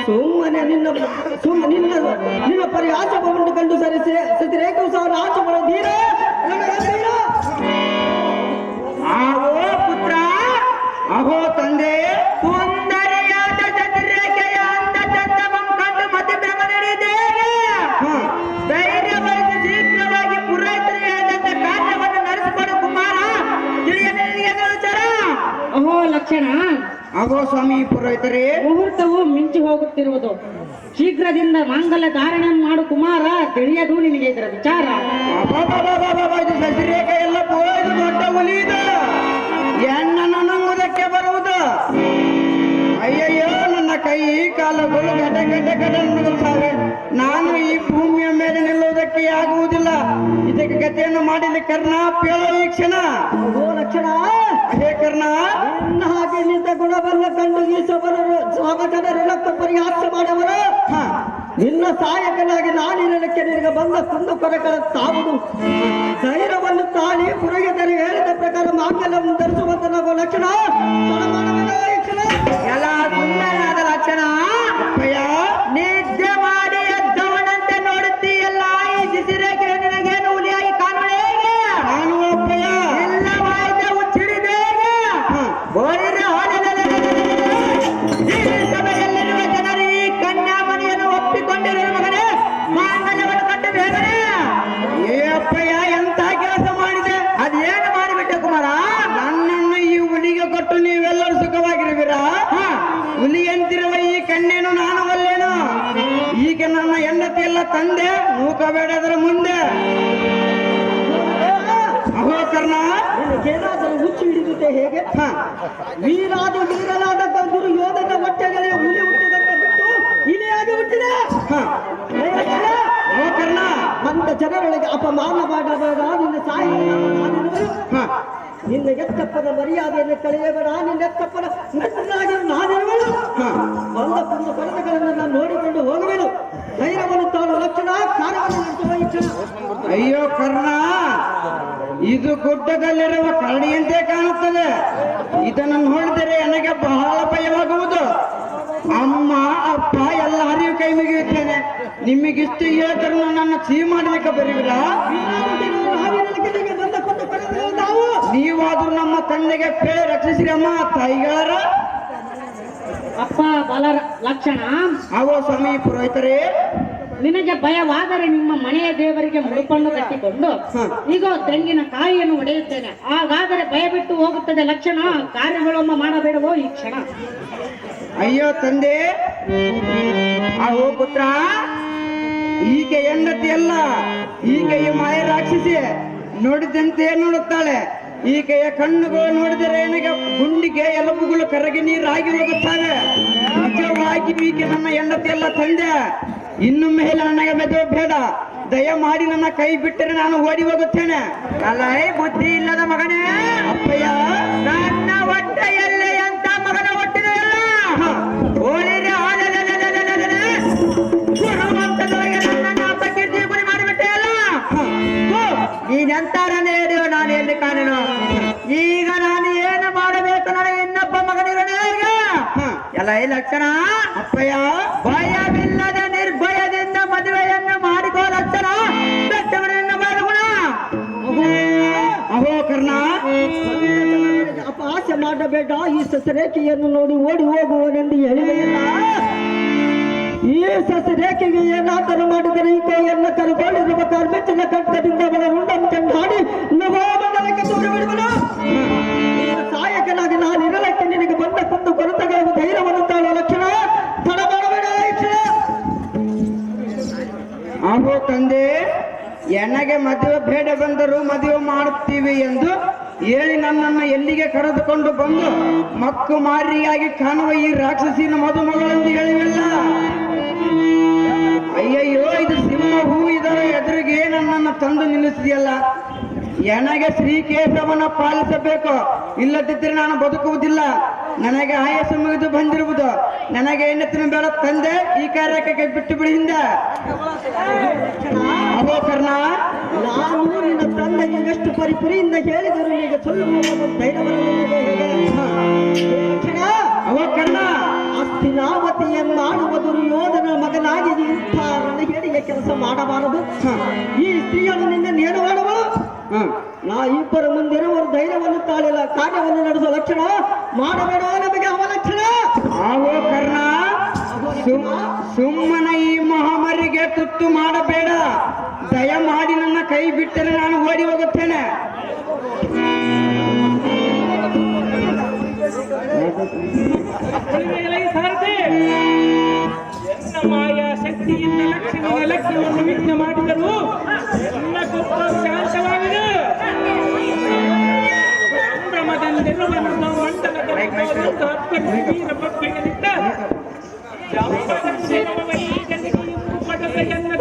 Speaker 6: ಸುಮ್ಮನೆ ನಿನ್ನ ಪರಿಹಾಸವನ್ನು ಕಂಡು ಸರಿರೇಖು ಸಾವಿರ ಆಚೆಗಳ ಧೀರ
Speaker 2: ಆಹೋ ಪುತ್ರ, ಅಹೋ ತಂದೆ,
Speaker 1: ಸುಂದರಿಯಾದ ಚತುರ್ರೇಖೆಯ ಅಂದ ಚಂದವಂ ಕಂಡು ಮತಿ ಭ್ರಮ ನಡೆದಿದ್ದೇನೆ. ಧೈರ್ಯ ವಹಿಸಿ ಶೀಘ್ರವಾಗಿ ಪುರೋಹಿತರು ಹೇಳಿದಂತ ಕಾರ್ಯವನ್ನು ನಡೆಸಿಕೊಡು ಕುಮಾರ. ತಿಳಿಯಲಿಲ್ಲ ವಿಚಾರ.
Speaker 3: ಅಹೋ ಲಕ್ಷಣ,
Speaker 2: ಅಹೋ ಸ್ವಾಮಿ ಪುರೋಹಿತರೇ,
Speaker 3: ಮುಹೂರ್ತವು ಮಿಂಚಿ ಹೋಗುತ್ತಿರುವುದು. ಶೀಘ್ರದಿಂದ ಮಾಂಗಲ್ಯ ಧಾರಣೆ ಮಾಡು ಕುಮಾರ. ತಿಳಿಯದು ನಿನಗೆ ಇದರ ವಿಚಾರ.
Speaker 2: ಇದು ಸಸಿರೇಖೆ ಎಲ್ಲ ಪೋಯ್ದು ದೊಡ್ಡ ಹುಲಿ ಇದು. ಹೆಣ್ಣನ್ನು ನಂಬುವುದಕ್ಕೆ ಬರುವುದು. ಅಯ್ಯಯ್ಯೋ, ನನ್ನ ಕೈ ಕಾಲುಗಳು ಗಡ ಗಡ ಗಡ ನಡುಗುತ್ತವೆ. ನಾನು ಈ ಭೂಮಿಯ ಮೇಲೆ ನಿಲ್ಲುವುದಕ್ಕೆ ಆಗುವುದಿಲ್ಲ. ಇದಕ್ಕೆ ಗತಿಯನ್ನು ಮಾಡಲಿ ಕರ್ಣ. ಪೇಳೋ ಈ ಕ್ಷಣ.
Speaker 6: ಓ ಲಕ್ಷಣ,
Speaker 2: ಹೇ ಕರ್ಣ,
Speaker 6: ನಿನ್ನ ಹಾಗೆ ನಿಂತ ಗುಣವನ್ನ ಕಂಡು ಈ ಸವಜನರು ನಕ್ಕು ಪರಿಹಾಸ ಮಾಡವರು. ನಿನ್ನ ಸಹಾಯಕನಾಗಿ ನಾನಿರಲಿಕ್ಕೆ ನಿನಗೆ ಬಂದ ಕುಂದು ಕೊರಗಳ ತಾವುದು ಧೈರ್ಯವನ್ನು ತಾಳಿ ಪುರೋಹಿತರು ಹೇಳಿದ ಪ್ರಕಾರ ಮಾಂಗಲ್ಯವನ್ನು ಧರಿಸುವಂತ ನಾವು ಲಕ್ಷಣ
Speaker 1: ಎಲ್ಲ ಸುಂದರವಾದ ಲಕ್ಷಣ.
Speaker 2: ಅಪ್ಪಯ್ಯ,
Speaker 1: ನಿದ್ದೆ ಮಾಡಿ ಎದ್ದವನಂತೆ ನೋಡುತ್ತೀಯಲ್ಲ. ಈ ಶಿಶಿರೇಖೆ ನಿನಗೇನು ಹುಲಿಯಾಗಿ ಕಾಣುವ ಹೇಗೆ?
Speaker 2: ನಾನು ಅಪ್ಪಯ್ಯ.
Speaker 1: ಎಲ್ಲವಾದ ಹುಚ್ಚಿಡಿದೇಗ ಬೋರಿನ ಈ ಸಭೆಯಲ್ಲಿರುವ ಜನರು ಈ ಕನ್ಯಾಮಣಿಯನ್ನು ಒಪ್ಪಿಕೊಂಡಿರುವ ಮಗನೇ ಮಾಂಗಲ್ಯವನ್ನು ಕಟ್ಟು ಬೇಗನೆ.
Speaker 2: ಏ ಅಪ್ಪಯ್ಯ, ಎಂತ ಕೆಲಸ ಮಾಡಿದೆ?
Speaker 1: ಅದೇನು ಮಾಡಿಬಿಟ್ಟೆ ಕುಮಾರ?
Speaker 2: ನನ್ನನ್ನು ಈ ಹುಲಿಗೆ ಕೊಟ್ಟು ನೀವೆಲ್ಲರೂ ಸುಖವಾಗಿರುವಿರಾ? ಹುಲಿ ಅಂತಿರುವ ಈ ಕಣ್ಣೇನು ನಾನು ಒಲ್ಲೇನು? ಈಗ ನನ್ನ ಹೆಂಡತಿ ಎಲ್ಲ ತಂದೆ ನೂಕಬೇಡದ್ರ ಮುಂದೆ. ಅಹೋ ಕರ್ಣ,
Speaker 6: ನಿನಗೇನಾದರೂ ಹುಚ್ಚು ಹಿಡಿದುತ್ತೆ ಹೇಗೆ? ವೀರಲಾದ ದುರ್ಯೋಧನ ಹೊಟ್ಟೆಗಳಿಗೆ ಹುಲಿ ಹುಟ್ಟಿದಂತೆ ಬಿಟ್ಟು ಇಲಿಯಾಗಿ ಹುಟ್ಟಿದೆ.
Speaker 2: ಅಹೋ ಕರ್ಣ,
Speaker 6: ಅಂತ ಜನರೊಳಗೆ ಅಪಮಾನ ಮಾಡಬೇಡ. ನಿನ್ನ ಸಾಯಿರುವರು ನಿನ್ನ ಎತ್ತಪ್ಪದ ಮರ್ಯಾದೆಯನ್ನು ಕಳೆಯಬೇಡ. ನಿನ್ನ ಎತ್ತಪ್ಪನ ಮಿತ್ರನಾಗಿ ನಾನಿರುವಳು. ಬಂದ ಕುಂದು ಕೊರತೆಗಳನ್ನು ನಾನು ನೋಡಿಕೊಂಡು ಹೋಗುವೆನು. ಧೈರ್ಯವನ್ನು ತಾಳು ಲಕ್ಷಣ, ಕಾರ್ಯವನ್ನು ನಡೆಸುವ ಇಚ್ಛೆ.
Speaker 2: ಅಯ್ಯೋ ಕರ್ಣ, ಇದು ಗುಡ್ಡದಲ್ಲಿರುವ ಕರಡಿಯಂತೆ ಕಾಣುತ್ತದೆ. ಇದನ್ನು ನೋಡಿದರೆ ನನಗೆ ಬಹಳ ಭಯವಾಗುವುದು. ಅಮ್ಮ ಅಪ್ಪ ಎಲ್ಲರಿಗೂ ಕೈ ಮುಗಿಯುತ್ತೇನೆ. ನಿಮಗಿಷ್ಟು ಹೇಳಿದ್ರು ನನ್ನ ಸಿಹಿ ಮಾಡಲಿಕ್ಕೆ ಬರುವಿರಾ?
Speaker 6: ಬಂದ ಕುಂದು ಕೊರತೆಗಳು ನಾವು
Speaker 2: ನೀವಾದ್ರೂ ನಮ್ಮ ತಂದೆಗೆ ಪೇಳೆ ರಕ್ಷಿಸಿರಿ ಅಮ್ಮ ತಾಯಿಗಳರ.
Speaker 3: ಅಪ್ಪ ಬಲ ಲಕ್ಷಣ,
Speaker 2: ಅವೋ ಸ್ವಾಮಿ ಪುರೋಹಿತರೇ,
Speaker 3: ನಿನಗೆ ಭಯವಾದರೆ ನಿಮ್ಮ ಮನೆಯ ದೇವರಿಗೆ ಮುಡುಪನ್ನು ಕಟ್ಟಿಕೊಂಡು ಈಗ ತೆಂಗಿನ ಕಾಯಿಯನ್ನು ಒಡೆಯುತ್ತೇನೆ. ಹಾಗಾದರೆ ಭಯ ಬಿಟ್ಟು ಹೋಗುತ್ತದೆ ಲಕ್ಷಣ. ಕಾರ್ಯಗಳೊಮ್ಮ ಮಾಡಬೇಡವೋ ಈ ಕ್ಷಣ?
Speaker 2: ಅಯ್ಯೋ ತಂದೆ, ಅವೋ ಪುತ್ರ, ಈಕೆ ಹೆಂಡತಿ ಅಲ್ಲ, ಈಕೆಯ ಮಾಯ ರಾಕ್ಷಸಿ. ನೋಡಿದಂತೆ ನೋಡುತ್ತಾಳೆ. ಈಕೆಯ ಕಣ್ಣುಗಳು ನೋಡಿದರೆ ನನಗೆ ಗುಂಡಿಗೆ ಎಲುಬುಗಳು ಕರಗಿ ನೀರಾಗಿ ಹೋಗುತ್ತವೆ. ನಿಜವಾಗಿ ಈಕೆ ನನ್ನ ಹೆಂಡತಿ ಅಲ್ಲ ತಂದೆ. ಇನ್ನು ಮೇಲೆ ನನಗೆ ಮೆದುಳು ಬೇಡ. ದಯಮಾಡಿ ನನ್ನ ಕೈ ಬಿಟ್ಟರೆ ನಾನು ಓಡಿ ಹೋಗುತ್ತೇನೆ.
Speaker 1: ಅಲ್ಲ ಬುದ್ಧಿ ಇಲ್ಲದ ಮಗನೇ.
Speaker 2: ಅಪ್ಪಯ್ಯ,
Speaker 1: ನನ್ನ ಹೊಟ್ಟೆಯಲ್ಲಿ ಅಂತ ಮಗನ ಹೊಟ್ಟಿದೆಯಲ್ಲ. ಓಡಿದೆ ನನ್ನ ಅಪಕೀರ್ತಿ ಗುರಿ ಮಾಡಿಬಿಟ್ಟೆ ಅಲ್ಲ. ನೀನೆಂತಾರನ್ನೇ ಹೇಳಿಯೋ ನಾನು ಎಲ್ಲಿ ಕಾಣೆನು. ಈಗ ನಾನು ಏನು ಮಾಡಬೇಕು? ನನಗೆ ಇನ್ನೊಬ್ಬ ಮಗನಿರೋಣ ಈಗ. ಎಲ್ಲ ಈ ಲಕ್ಷಣ.
Speaker 2: ಅಪ್ಪಯ್ಯ,
Speaker 1: ಭಯವಿಲ್ಲದ ನಿರ್ಭಯದಿಂದ ಮದುವೆಯನ್ನು ಮಾಡಿಕೋ ಲಕ್ಷಣ. ಬೆಟ್ಟವನನ್ನ ಬಾಳುಗುಣ.
Speaker 2: ಅಹೋ ಕರ್ಣ,
Speaker 6: ಅಪಹಾಸ್ಯ ಮಾಡಬೇಡ. ಈ ಸಸರೇಖೆಯನ್ನು ನೋಡಿ ಓಡಿ ಹೋಗುವನೆಂದು ಹೇಳಿದೆಯಲ್ಲ. ಈ ಸಸರೇಖೆಗೆ ಏನಾದರೂ ಮಾಡಿದರೆ ಈ ಕೈಯನ್ನ ಕರುಕೊಂಡಿರುವ ಕಾರ್ಮಿಕನ ಕಂಠದಿಂದ ಅವಳ ರುಂಡನ್ನು ಕಂಡಾಡಿ ನವಮಂಡಲಕ್ಕೆ ದೂರ ಬಿಡುವನು. ಸಹಾಯಕನಾಗಿ ನಾನು ಇರಲಕ್ಕೆ ನಿನಗೆ ಬಂದ ಕುಂದು ಕೊರತೆಗಳ ಧೈರ್ಯವನ್ನು ತಾಳುವ ಲಕ್ಷಣ. ತಡ ಮಾಡಬೇಡ ಲಕ್ಷಣ.
Speaker 2: ಅಹೋ ತಂದೆ, ನನಗೆ ಮದುವೆ ಬೇಡ ಬಂದರೂ ಮದುವೆ ಮಾಡುತ್ತೀವಿ ಎಂದು ಹೇಳಿ ನನ್ನನ್ನು ಎಲ್ಲಿಗೆ ಕರೆದುಕೊಂಡು ಬಂದು ಮಕ್ಕು ಮಾರಿಯಾಗಿ ಕಾಣುವ ಈ ರಾಕ್ಷಸಿನ ಮದುಮಗಳೆಂದು ಹೇಳಿವೆಲ್ಲ. ಅಯ್ಯಯ್ಯೋ, ಇದು ಸಿಂಹ ಹೂ ಇದರ ಎದುರಿಗೆ ನನ್ನನ್ನು ತಂದು ನಿಲ್ಲಿಸಿದೆಯಲ್ಲ. ನನಗೆ ಶ್ರೀಕೇಶವನ ಪಾಲಿಸಬೇಕು, ಇಲ್ಲದಿದ್ದರೆ ನಾನು ಬದುಕುವುದಿಲ್ಲ. ನನಗೆ ಆಯಸ್ಸು ಮುಗಿದು ಬಂದಿರುವುದು. ನನಗೆ ಹೆಣ್ಣೆತ್ತಿನ ಬೇಡ ತಂದೆ, ಈ ಕಾರ್ಯಕ್ಕೆ ಬಿಟ್ಟು ಬಿಡಿ ಹಿಂದೆ. ಅಹೋ ಕರ್ಣ,
Speaker 6: ನಾನು ನಿನ್ನ ತಂದೆಗೆ ಎಷ್ಟು ಪರಿಪರಿಯಿಂದ ಹೇಳಿದರು ಈಗ
Speaker 2: ಅಹೋ ಕರ್ಣ,
Speaker 6: ಅಸ್ತಿನಾವತಿಯನ್ನಾಡುವ ದುರ್ಯೋಧನ ಮಗನಾಗಿ ಇಂಥ ರಣಹೇಡಿಗೆ ಕೆಲಸ ಮಾಡಬಾರದು. ಈ ಸ್ತ್ರೀಯನ್ನು ನಿನ್ನೇನು ಮಾಡುವಳು? ನಾ ಇಬ್ಬರ ಮುಂದಿರುವರು ಧೈರ್ಯವನ್ನು ತಾಳಿಲ್ಲ, ಕಾರ್ಯವನ್ನು ನಡೆಸುವ ಲಕ್ಷಣ ಮಾಡಬೇಡ ನಮಗೆ ಅವಲಕ್ಷಣ.
Speaker 2: ಅಹೋ ಕರ್ಣ, ಸುಮ್ಮನೆ ಈ ಮಹಾಮಾರಿಗೆ ತುತ್ತು ಮಾಡಬೇಡ. ದಯಮಾಡಿ ನನ್ನ ಕೈ ಬಿಟ್ಟರೆ ನಾನು ಓಡಿ ಹೋಗುತ್ತೇನೆ.
Speaker 4: ಸಾರಥಿ, ಎನ್ನ ಮಾಯಾ ಶಕ್ತಿಯಿಂದ ಲಕ್ಷ್ಯವನ್ನು ವಿಘ್ನ ಮಾಡಿದರು. ಎಲ್ಲ ಕೊಪ್ಪ ಶಾಂತವಾಗಿದೆ. ಸಂಭ್ರಮದಲ್ಲಿರುವ ನಮ್ಮ ಮಂಡಲದ ವೀರ ಭಕ್ತನಿಂದ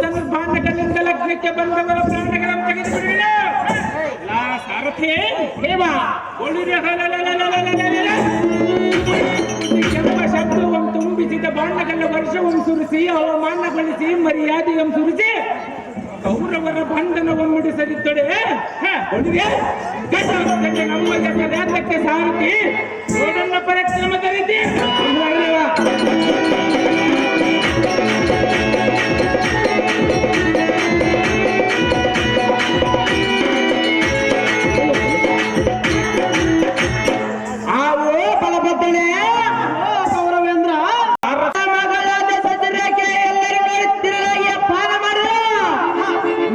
Speaker 4: ಧನುರ್ಬಾಣಗಳಿಂದ ಲಗ್ನಕ್ಕೆ ಬಂದವರ ಪ್ರಾಣಗಳನ್ನು ತೆಗೆದುಬಿಡಲಿಲ್ಲ. ಸಾರಥಿ ದೇವ ಕೆಂಪ ಶಬ್ದವನ್ನು ತುಂಬಿಸಿದ ಬಾಣಗಳ ವರ್ಷವನ್ನು ಸುರಿಸಿ ಅವಮಾನಗೊಳಿಸಿ ಮರ್ಯಾದೆಯನ್ನು ಸುರಿಸಿ ಕೌರವರ ಬಂಧನವನ್ನು ಮುಡಿಸಲಿದ್ದಡೆ ನಮ್ಮ ಜಗಕ್ಕೆ ಸಾರಥಿ ನೋಡನ್ನ ಪರಾಕ್ರಮದ ರೀತಿ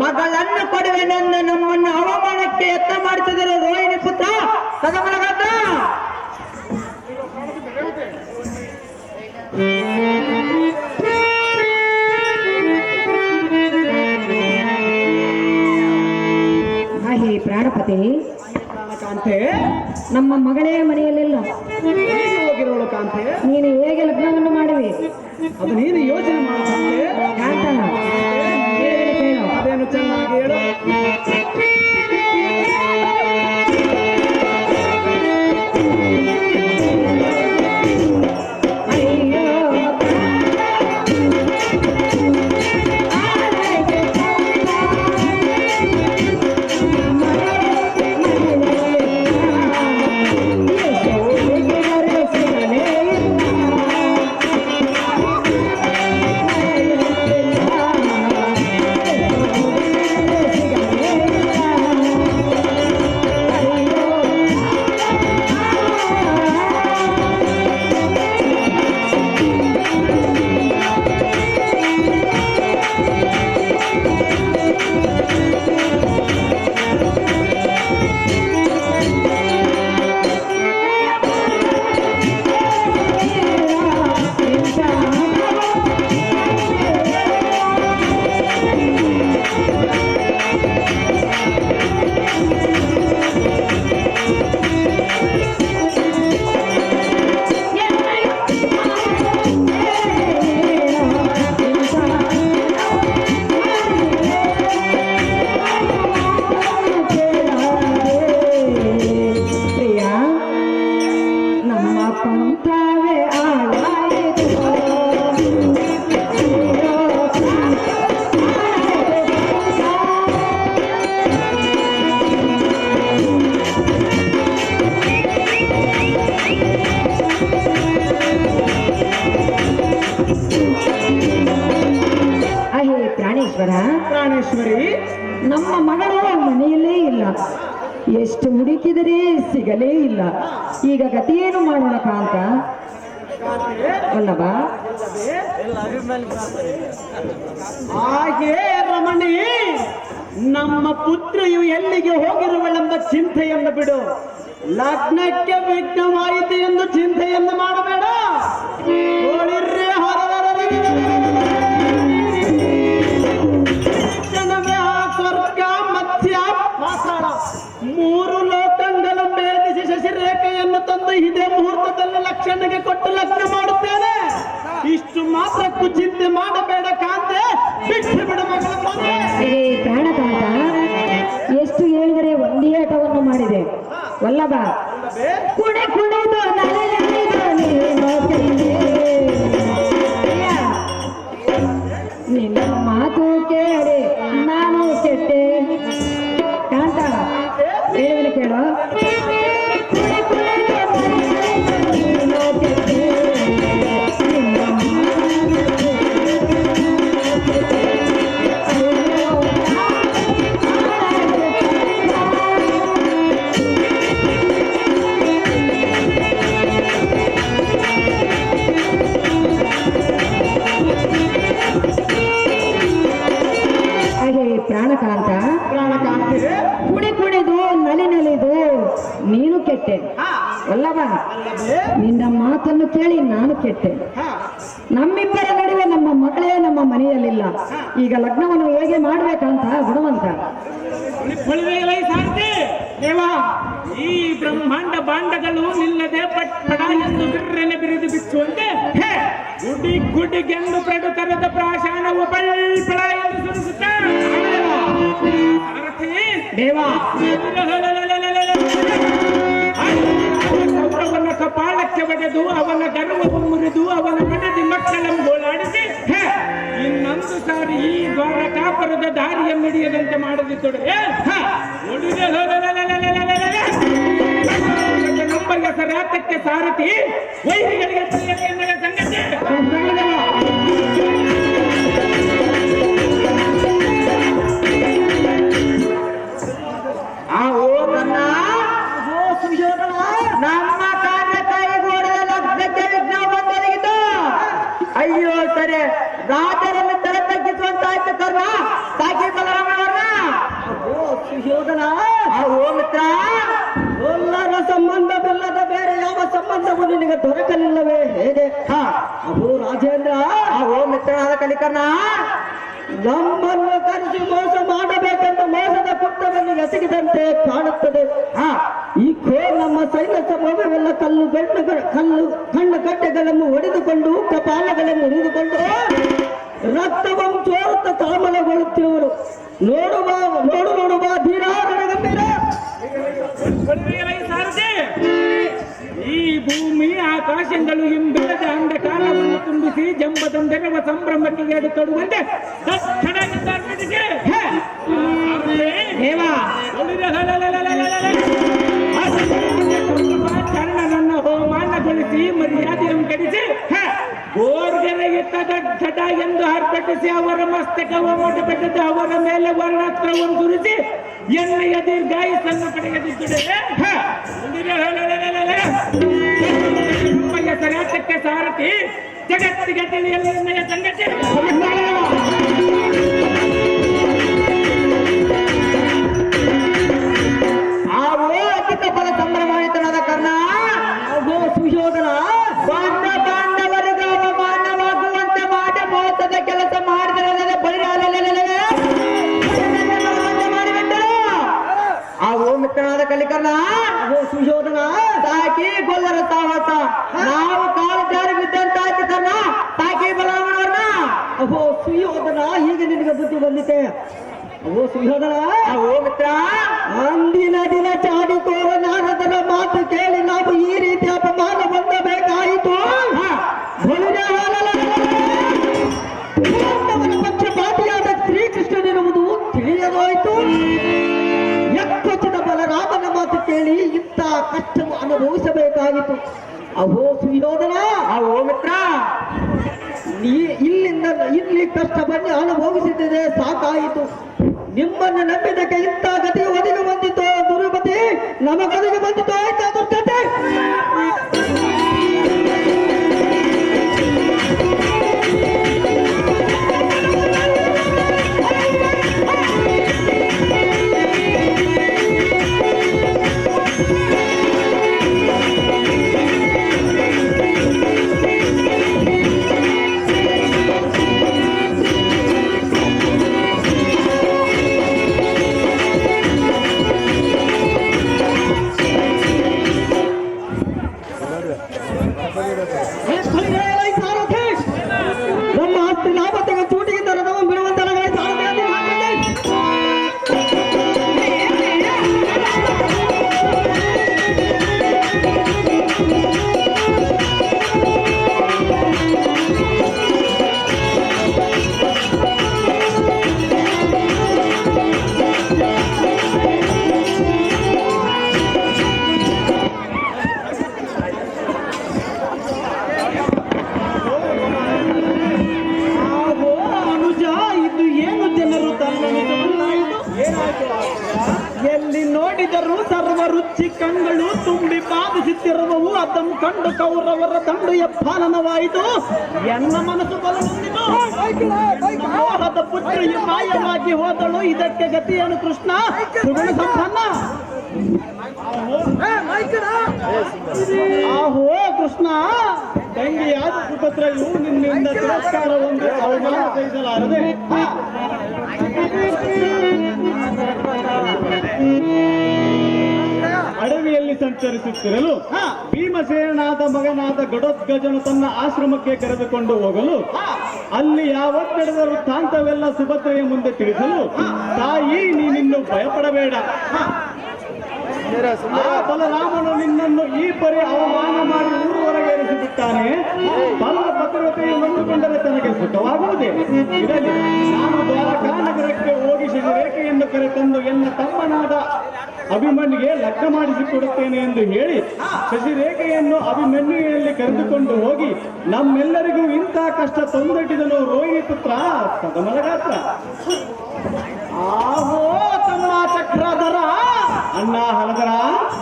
Speaker 2: ಮಗಳನ್ನು ಕೊಡುವೆನೆಂದು ನಮ್ಮನ್ನು ಅವಮಾನಕ್ಕೆ ಯತ್ನ ಮಾಡುತ್ತಿದ್ದರು ರೋಹಿಣಿ ಪುತ್ರ ಸದಮಲಗದ್ದ.
Speaker 5: ಹೇ ಪ್ರಾಣಪತಿ,
Speaker 6: ಕಾಂತೆ,
Speaker 5: ನಮ್ಮ ಮಗಳೇ ಮನೆಯಲ್ಲಿಲ್ಲ.
Speaker 6: ಹೋಗಿರೋಳು ಕಾಂತೆ.
Speaker 5: ನೀನು ಹೇಗೆ ಲಗ್ನವನ್ನು ಮಾಡುವೆ?
Speaker 6: ಅದು ನೀನು ಯೋಚನೆ ಮಾಡಬೇಕೆ?
Speaker 5: ಕಾಂತನ ಕೇಳು.
Speaker 6: ಅದೇನು ಚೆನ್ನಾಗಿ ಹೇಳು.
Speaker 2: ಪ್ರಾಣೇಶ್ವರಿ,
Speaker 5: ನಮ್ಮ ಮಗಳು ಮನೆಯಲ್ಲೇ ಇಲ್ಲ. ಎಷ್ಟು ಹುಡುಕಿದರೆ ಸಿಗಲೇ ಇಲ್ಲ. ಈಗ ಗತಿಯೇನು ಮಾಡೋಣ ಕಾಂತ? ವಲ್ಲಭ,
Speaker 6: ಹಾಗೆ ರಮಣಿ, ನಮ್ಮ ಪುತ್ರಿಯು ಎಲ್ಲಿಗೆ ಹೋಗಿರುವಳೆಂಬ ಚಿಂತೆಯನ್ನು ಬಿಡು. ಲಗ್ನಕ್ಕೆ ವಿಘ್ನವಾಯಿತು ಎಂದು ಚಿಂತೆಯನ್ನು ಮಾಡಬೇಡ. ಸ್ವರ್ಗ ಮಧ್ಯ ಪಾತಾಳ ಮೂರು ಲೋಕಗಳ ಭೇದಿಸಿ ಶಶಿರೇಖೆಯನ್ನು ತಂದು ಇದೇ ಮುಹೂರ್ತದಲ್ಲಿ ಲಕ್ಷಣಗೆ ಕೊಟ್ಟು ಲಗ್ನ ಮಾಡುತ್ತೇನೆ. ಇಷ್ಟು ಮಾತ್ರಕ್ಕೂ ಚಿಂತೆ ಮಾಡಬೇಡ ಕಾಂತೆ, ಬಿಟ್ಟು ಬಿಡು ಮಗಳ.
Speaker 5: ಪ್ರಾಣಕಾಂತ, ಎಷ್ಟು ಹೇಳಿದರೆ ಒಂದೇ ವಲ್ಲಭ ಕುಣೆ ಕುಣಿದು ನಲಿದು ನೀನು ಕೆಟ್ಟೆ. ಅಯ್ಯ, ನಿನ್ನ ಮಾತು ಕೇಳಿ ನಾನು ಕೆಟ್ಟೆ. ಕಾಂತ ಹೇಳುವನು ಕೇಳು. ಕುಣೆ ಕುಣಿದು ನಲಿದು ನೀನು ಕೆಟ್ಟೆ. ನಿನ್ನ ಪ್ರಾಣಕಾಂತ ಕುಣಿ ಕುಣಿದು ನಲಿದು ನೀನು ಕೆಟ್ಟೆ. ಅಲ್ಲವ, ನಿನ್ನ ಮಾತನ್ನು ಕೇಳಿ ನಾನು ಕೆಟ್ಟೆ. ನಮ್ಮಿಬ್ಬರ ನಡುವೆ ನಮ್ಮ ಮಗಳೇ ನಮ್ಮ ಮನೆಯಲ್ಲಿಲ್ಲ. ಈಗ ಲಗ್ನವನ್ನು ಹೇಗೆ ಮಾಡ್ಬೇಕಂತ ಗುಣವಂತ
Speaker 4: ಈ ಬ್ರಹ್ಮಾಂಡ ಬಾಂಡಗಳು ನಿಲ್ಲದೆ ಪಟ್ಪಡ ಎಂದು ಬಿರ್ರೆನೆ ಬಿರಿದು ಬಿಚ್ಚುವಂತೆ ಗುಡಿ ಗುಡಿಗೆಂದು ಪ್ರಡುತರದ ಪ್ರಾಶಾನವು ಪಳ್ಪಳ ಎಂದು ಸುರಿಸುತ್ತಾ ದೇವಾ ಅವನ ಕಪಾಳಕ್ಕೆ ಒಡೆದು ಅವನ ಗರ್ವವು ಮುರಿದು ಅವನ ಮನದಿ ಮಕ್ಕಳನ್ನು ಗೋಳಾಡಿಸಿ ಇನ್ನೊಂದು ಸಾರಿ ಈ ದ್ವಾರಕಾಪುರದ ದಾರಿಯ ಮಿಡಿಯದಂತೆ ಮಾಡದಿದ್ದೊಡೆ ನಂಬರ್ಗ ಸರಾತಕ್ಕೆ ಸಾರಥಿ ವೈರಿಗಳಿಗೆ ಸಂಗತಿ
Speaker 2: ನಮ್ಮ ಕಾರ್ಯ ಕೈಗೂಡದ ಲಗ್ನಕ್ಕೆ ವಿಘ್ನ ಬಂದೊದಗಿತು. ಅಯ್ಯೋ ಸರಿ, ರಾಜರನ್ನು ತಲೆ ತಗ್ಗಿಸುವಂತಾಯ್ತು ಕರ್ಣ. ಸಾಕಿ ಬಲರಾಮನವ್ರನ್ನ
Speaker 6: ಸುಯೋಧನ,
Speaker 2: ಓ ಮಿತ್ರ,
Speaker 6: ಎಲ್ಲರ ಸಂಬಂಧವಿಲ್ಲದ ಬೇರೆ ಯಾವ ಸಂಬಂಧವು ನಿನಗೆ ದೊರಕಲಿಲ್ಲವೇ ಹೇಗೆ? ಅಹೋ ರಾಜೇಂದ್ರ,
Speaker 2: ಓ ಮಿತ್ರನಾದ ಕಲಿಕರ್ಣ,
Speaker 6: ನಮ್ಮನ್ನು ಕರೆಸಿ ಮೋಸ ಮಾಡಬೇಕೆಂದು ಮೋಸದ ಕುಟ್ಟವನ್ನು ಎಸಗಿದಂತೆ ಕಾಣುತ್ತದೆ. ಈ ನಮ್ಮ ಸೈನ್ಯ ಸಮೂಹವೆಲ್ಲ ಕಣ್ಣು ಕಟ್ಟೆಗಳನ್ನು ಹೊಡೆದುಕೊಂಡು ಕಪಾಲಗಳನ್ನು ಹಿಡಿದುಕೊಂಡು ರಕ್ತವನ್ನು ಚೋರುತ್ತ ತಳಮಳಗೊಳ್ಳುತ್ತಿರುವರು. ನೋಡುವ ಧೀರ ಗಂಭೀರ.
Speaker 4: ಈ ಭೂಮಿ ಆಕಾಶಗಳು ಹಿಂಬೆಳೆದ ಅಂಧಕಾರವನ್ನು ತುಂಬಿಸಿ ಜಂಬದೊಂದೆರವ ಸಂಭ್ರಮಕ್ಕೆ ಎಡು ತೊಡುವಂತೆ ಚರಣನನ್ನು ಹೋಮಾನಗೊಳಿಸಿ ಮರ್ಯಾದೆಯನ್ನು ಕಡಿಸಿ ಗೋರ್ಗೆರೆಗಿತ್ತ ಘಟ ಎಂದು ಆರ್ಭಟಿಸಿ ಅವರ ಮಸ್ತಕವು ಮೊಟಪೆಟ್ಟದ್ದು ಅವರ ಮೇಲೆ ವರ್ಣಾಸ್ತ್ರವನ್ನು ಸುರಿಸಿ ಎಣ್ಣೆಯ ದೀರ್ಘಾಯುಸನ್ನು ಪಡೆಯದಿದ್ದುಡೆ ಸರಾಟಕ್ಕೆ ಸಾರಥಿ ಜಗತ್ತಿಗೆ ತಿಳಿಯಲು ಎಣ್ಣೆಯ ಸಂಗತಿ.
Speaker 2: ಅಧಿಕ ಫಲ ಸಂಭ್ರಮಾನಿತನಾದ ಕರ್ಣ,
Speaker 6: ಸುಯೋಧನ,
Speaker 2: ಪಾಂಡವರಿಗೆ ಅವಮಾನವಾಗುವಂತೆ ಮಾಡಿ ಮೋಸದ ಕೆಲಸ ಮಾಡಿದರೆ ಮಾಡಿಬಿಟ್ಟರು. ಓ ಮಿತ್ರನಾದ ಕಲಿಕರ್ಣ,
Speaker 6: ಸುಯೋಧನ,
Speaker 2: ಸಾಕಿ ಗೊಲ್ಲರ ಸಾಹಸ. ನಾವು ಕಾಲು ಜಾರಿ ಬಿದ್ದಂತಾಯ್ತು ಕರ್ಣ. ಸಾಕಿ ಬಲರಾಮನವ್ರನ್ನ.
Speaker 6: ಅಹೋ ಸುಯೋಧನ, ಈಗ ನಿನಗೆ ಬುದ್ಧಿ ಬಂದಿತೆ. ಅಹೋ ಸುಯೋಧನ,
Speaker 2: ಓ ಮಿತ್ರ,
Speaker 6: ಅಂದಿನ ದಿನ ಚಾಡಿಕೋರ ನಾರದರ ಮಾತು ಕೇಳಿ ನಾವು ಈ ರೀತಿ ಅಪಮಾನ ಹೊಂದಬೇಕಾಯಿತು. ಪಕ್ಷಪಾತಿಯಾದ ಶ್ರೀಕೃಷ್ಣನಿರುವುದು ತಿಳಿಯದೋಯ್ತು. ಯಕ್ಷಿತ ಬಲರಾಮನ ಮಾತು ಕೇಳಿ ಇಂಥ ಕಷ್ಟವನ್ನು ಅನುಭವಿಸಬೇಕಾಯಿತು. ಅಹೋ ಸುಯೋಧನ,
Speaker 2: ಓ ಮಿತ್ರ,
Speaker 6: ಇಲ್ಲಿ ಕಷ್ಟವನ್ನು ಅನುಭವಿಸಿದರೆ ಸಾಕಾಯಿತು. ನಿಮ್ಮನ್ನು ನಂಬಿದಕ್ಕೆ ಇಂಥ ಗತಿ ಒದಗಿ ಬಂದಿತೋ ದುರ್ಗತಿ, ನಮಗೊದಗಿ ಬಂದಿತೋ ಆಯ್ತಾ ದುರ್ಗತಿ.
Speaker 2: ಧರಿಸುತ್ತಿರುವವು ಅದನ್ನು ಕಂಡು ಕೌರವರ ದಂಡು ಎಪ್ಪಾನನವಾಯಿತು. ಎನ್ನ ಮನಸ್ಸು ಬಲಗೊಂಡಿತು. ಮೋಹದ ಪುತ್ರಿಯು ಮಾಯವಾಗಿ ಹೋದಳು. ಇದಕ್ಕೆ ಗತಿಯೇನು ಕೃಷ್ಣ? ಸುಗುಣ ಸಂಪನ್ನ. ಆಹೋ ಕೃಷ್ಣ, ತಂಗಿಯಾದ ಸುಭದ್ರೆಯು ನಿನ್ನಿಂದ ತಿರಸ್ಕಾರ ಒಂದು ಅವಮಾನ ಸಹಿಸಲಾರದೆ ಅಡವಿಯಲ್ಲಿ ಸಂಚರಿಸುತ್ತಿರಲು ಭೀಮಸೇನಾದ ಮಗನಾದ ಗಡೋದ್ಗಜನು ತನ್ನ ಆಶ್ರಮಕ್ಕೆ ಕರೆದುಕೊಂಡು ಹೋಗಲು ಅಲ್ಲಿ ಯಾವತ್ತೆಡೆದ ವೃತ್ತಾಂತವೆಲ್ಲ ಸುಭದ್ರೆಯ ಮುಂದೆ ತಿಳಿಸಲು, ತಾಯಿ ನೀನಿನ್ನು ಭಯಪಡಬೇಡ, ಆ ಬಲರಾಮನು ನಿನ್ನನ್ನು ಈ ಪರಿ ಅವಮಾನ ಮಾಡಿ ಊರು ಹೊರಗೇರಿಸಿ ಬಿಟ್ಟಾನೆ. ತನ್ನ ಭದ್ರತೆಯನ್ನು ನಂಬಿಕೊಂಡರೆ ತನಗೆ ಸುಖವಾಗುವುದೇ? ಇದರಲ್ಲಿ ನಾನು ದ್ವಾರಕಾ ನಗರಕ್ಕೆ ಹೋಗಿ ಶಶಿರೇಖೆಯನ್ನು ಕರೆತಂದು ಎನ್ನ ತಮ್ಮನಾದ ಅಭಿಮನ್ಯುಗೆ ಲಗ್ನ ಮಾಡಿಸಿಕೊಡುತ್ತೇನೆ ಎಂದು ಹೇಳಿ ಶಶಿರೇಖೆಯನ್ನು ಅಭಿಮನ್ಯುಯಲ್ಲಿ ಕರೆದುಕೊಂಡು ಹೋಗಿ ನಮ್ಮೆಲ್ಲರಿಗೂ ಇಂಥ ಕಷ್ಟ ತಂದೊಡ್ಡಿದನು ರೋಹಿಣಿ ಪುತ್ರ ಸದಮಲಗಾತ್ರ. ಆಹೋ ತಮ್ಮ ಚಕ್ರಧರ, ಅಣ್ಣ ಹಲದರ,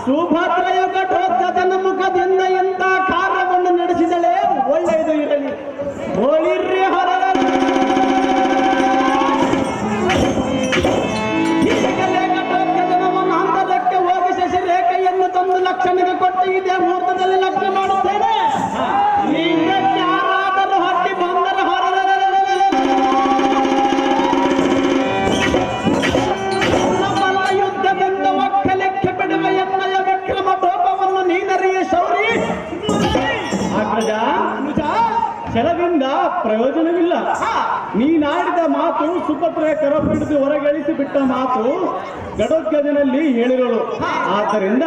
Speaker 2: ಸುಭದ್ರೆಯ ಘಟೋತ್ಕಚನ ಮುಖದಿಂದ ಎಂತ ಕಾರ್ಯವನ್ನು ನಡೆಸಿದಳೆ. ಒಳ್ಳೆಯದು ಇರಲಿ. ಹೋಳಿರ್ರಿ ಹರರ ಘಟೋತ್ಕಚನವನ್ನು ಅಂತರಕ್ಕೆ ಹೋಗಿ ಶಶಿರೇಖೆಯನ್ನು ತಂದು ಲಕ್ಷಣಕ್ಕೆ ಕೊಟ್ಟು ಇದೇ ಮುಹೂರ್ತದಲ್ಲಿ ಲಗ್ನ ಮಾಡುತ್ತೇನೆ. ಯಾರಾದರೂ ಹಟ್ಟಿ ಬಂದರ ಹೊರ ಯುದ್ಧದಿಂದ ಒಕ್ಕಲೆಕ್ಕೆ ಬಿಡುವ ಎನ್ನಯ ವಿಕ್ರಮ ಟೋಪವನ್ನು ನೀನರಿಯ ಶೌರಿ. ಛಲದಿಂದ ಪ್ರಯೋಜನವಿಲ್ಲ. ನೀನಾಡಿದ ಮಾತು ಸುಭದ್ರೆಯ ಕರಪಿಡಿದು ಹೊರಗೆಳಿಸಿ ಬಿಟ್ಟ ಮಾತು ಗಡೋದ್ಗಜನಲ್ಲಿ ಹೇಳಿರೋಳು. ಆದ್ದರಿಂದ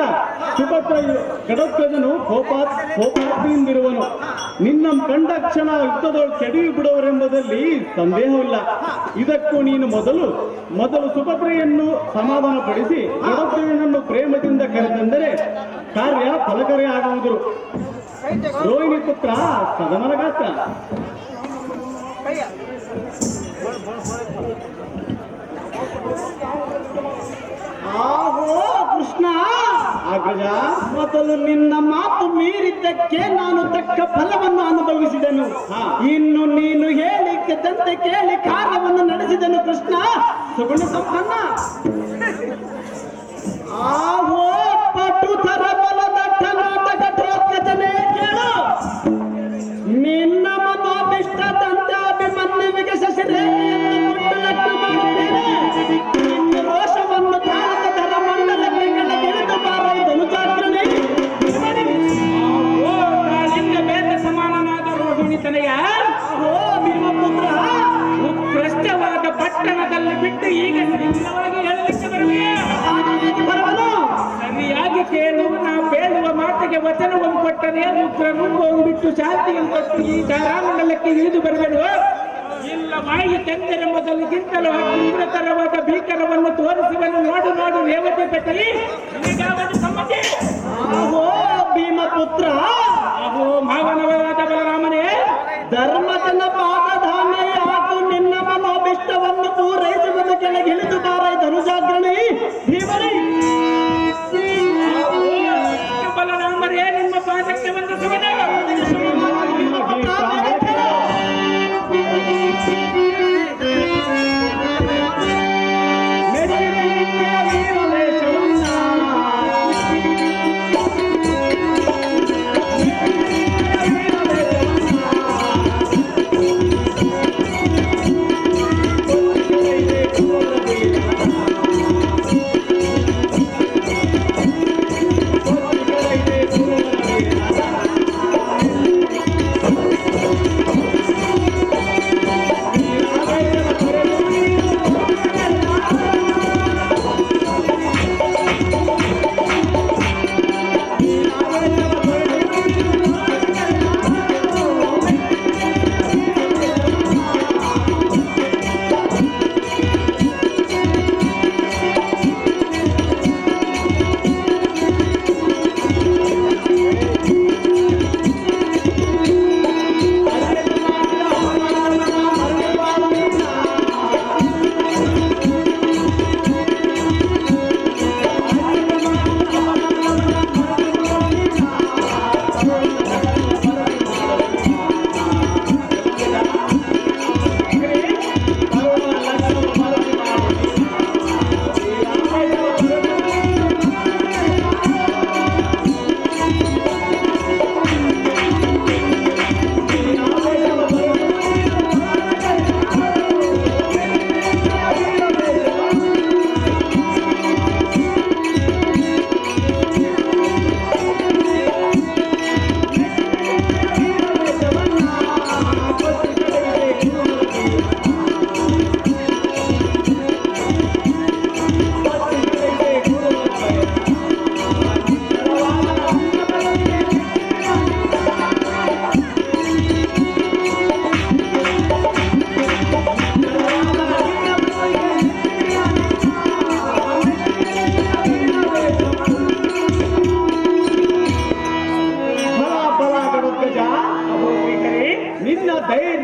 Speaker 2: ಗಡೋದ್ಗಜನು ಕೋಪಾಗ್ನಿಯಿಂದಿರುವನು. ನಿನ್ನ ಕಂಡ ಕ್ಷಣ ಯುದ್ಧದೊಳು ಕೆಡಿಯು ಬಿಡುವರೆಂಬುದರಲ್ಲಿ ಸಂದೇಹವಿಲ್ಲ. ಇದಕ್ಕೂ ನೀನು ಮೊದಲು ಸುಭದ್ರೆಯನ್ನು ಸಮಾಧಾನಪಡಿಸಿ ಗಡೋದ್ಗಜನನ್ನು ಪ್ರೇಮದಿಂದ ಕರೆತಂದರೆ ಕಾರ್ಯ ಫಲಕರಿ ಆಗುವುದು. ರೋಹಿಣಿ ಪುತ್ರ ಸದಮಲಗಾತ್ರ. ಆಹೋ ಕೃಷ್ಣ, ಅಗ್ರಜ, ಮೊದಲು ನಿನ್ನ ಮಾತು ಮೀರಿದ್ದಕ್ಕೆ ನಾನು ತಕ್ಕ ಫಲವನ್ನು ಅನುಭವಿಸಿದನು. ಇನ್ನು ನೀನು ಹೇಳಿದಂತೆ ಕೇಳಿ ಕಾರ್ಯವನ್ನು ನಡೆಸಿದನು ಕೃಷ್ಣ. ಸುಗುಣ ಸಂಪನ್ನ. ಆಹೋ ಪಟುತರ ಬಲದಟ್ಟನಾದ ಘಟೋತ್ಕಚನೇ ಕೇಳು. ನಿನ್ನ ಮನೋಭಿಷ್ಟದಂತೆ ಅಭಿಮನ್ಯುವಿಗೆ ಶಶಿರೇಖೆಯನ್ನು ಕೊಟ್ಟು ಲಗ್ನ ಮಾಡುತ್ತೇನೆ. ನಿನ್ನ ರೋಷವನ್ನು ತಾಳದ ಧರ ಮಂಡಲಕ್ಕೆ ಕೆಳಗಿಳಿದು ಬಾರೈದನು ಜಾಗ್ರಣೆ.
Speaker 4: ನಿನ್ನ ಬೇದ ಸಮಾನನಾದ ರೋಹಿಣಿ ತನಯ
Speaker 2: ಭೀಮಪುತ್ರ,
Speaker 4: ಉತ್ಕೃಷ್ಟವಾದ ಪಟ್ಟಣದಲ್ಲಿ ಬಿಟ್ಟು ಈಗ ಸಿಂಹವಾಗಿ ಹೇಳಲಿಕ್ಕೆ
Speaker 2: ಬರುವನು.
Speaker 4: ಸರಿಯಾಗಿ ಕೇಳು. ನಾ ಬೇಡುವ ಮಾತಿಗೆ ವಚನವನ್ನು ಕೊಟ್ಟರೆ ಉಗ್ರನು ಬಿಟ್ಟು ಶಾಂತಿಯನ್ನು ಕೊಟ್ಟು ಈ ಧಾರಾಮಂಡಲಕ್ಕೆ ಇಳಿದು ಬರಬೇಡು. ಇಲ್ಲವಾಗಿ ತೆಂದರೆ ಮೊದಲಿಗಿಂತಲೂ ತೀವ್ರತರವಾದ ಭೀಕರವನ್ನು ತೋರಿಸುವನು. ನೋಡು ರೇವತಿ ಪತಿ, ನಿನಗಾவது ಸಮ್ಮತಿ.
Speaker 2: ಆಹೋ ಭೀಮಪುತ್ರ,
Speaker 4: ಅಹೋ ಮಾವನವರಾದ ಬಲರಾಮನೇ,
Speaker 2: ಧರ್ಮದನ ಪಾದಧಾನ್ಯ ಹಾಗೂ ನಿನ್ನ ಮನೋಭಿಷ್ಟವನ್ನು ಪೂರೈಸುವುದು ಕೆಳಗಿಳಿದು ಬಾರೈದನು ಜಾಗ್ರಣೆ. ಭೀಮರೇ,
Speaker 4: ಬಲರಾಮರೇ, ನಿಮ್ಮ ಪಾದಕ್ಕೆ ಒಂದು ಸುಮನ.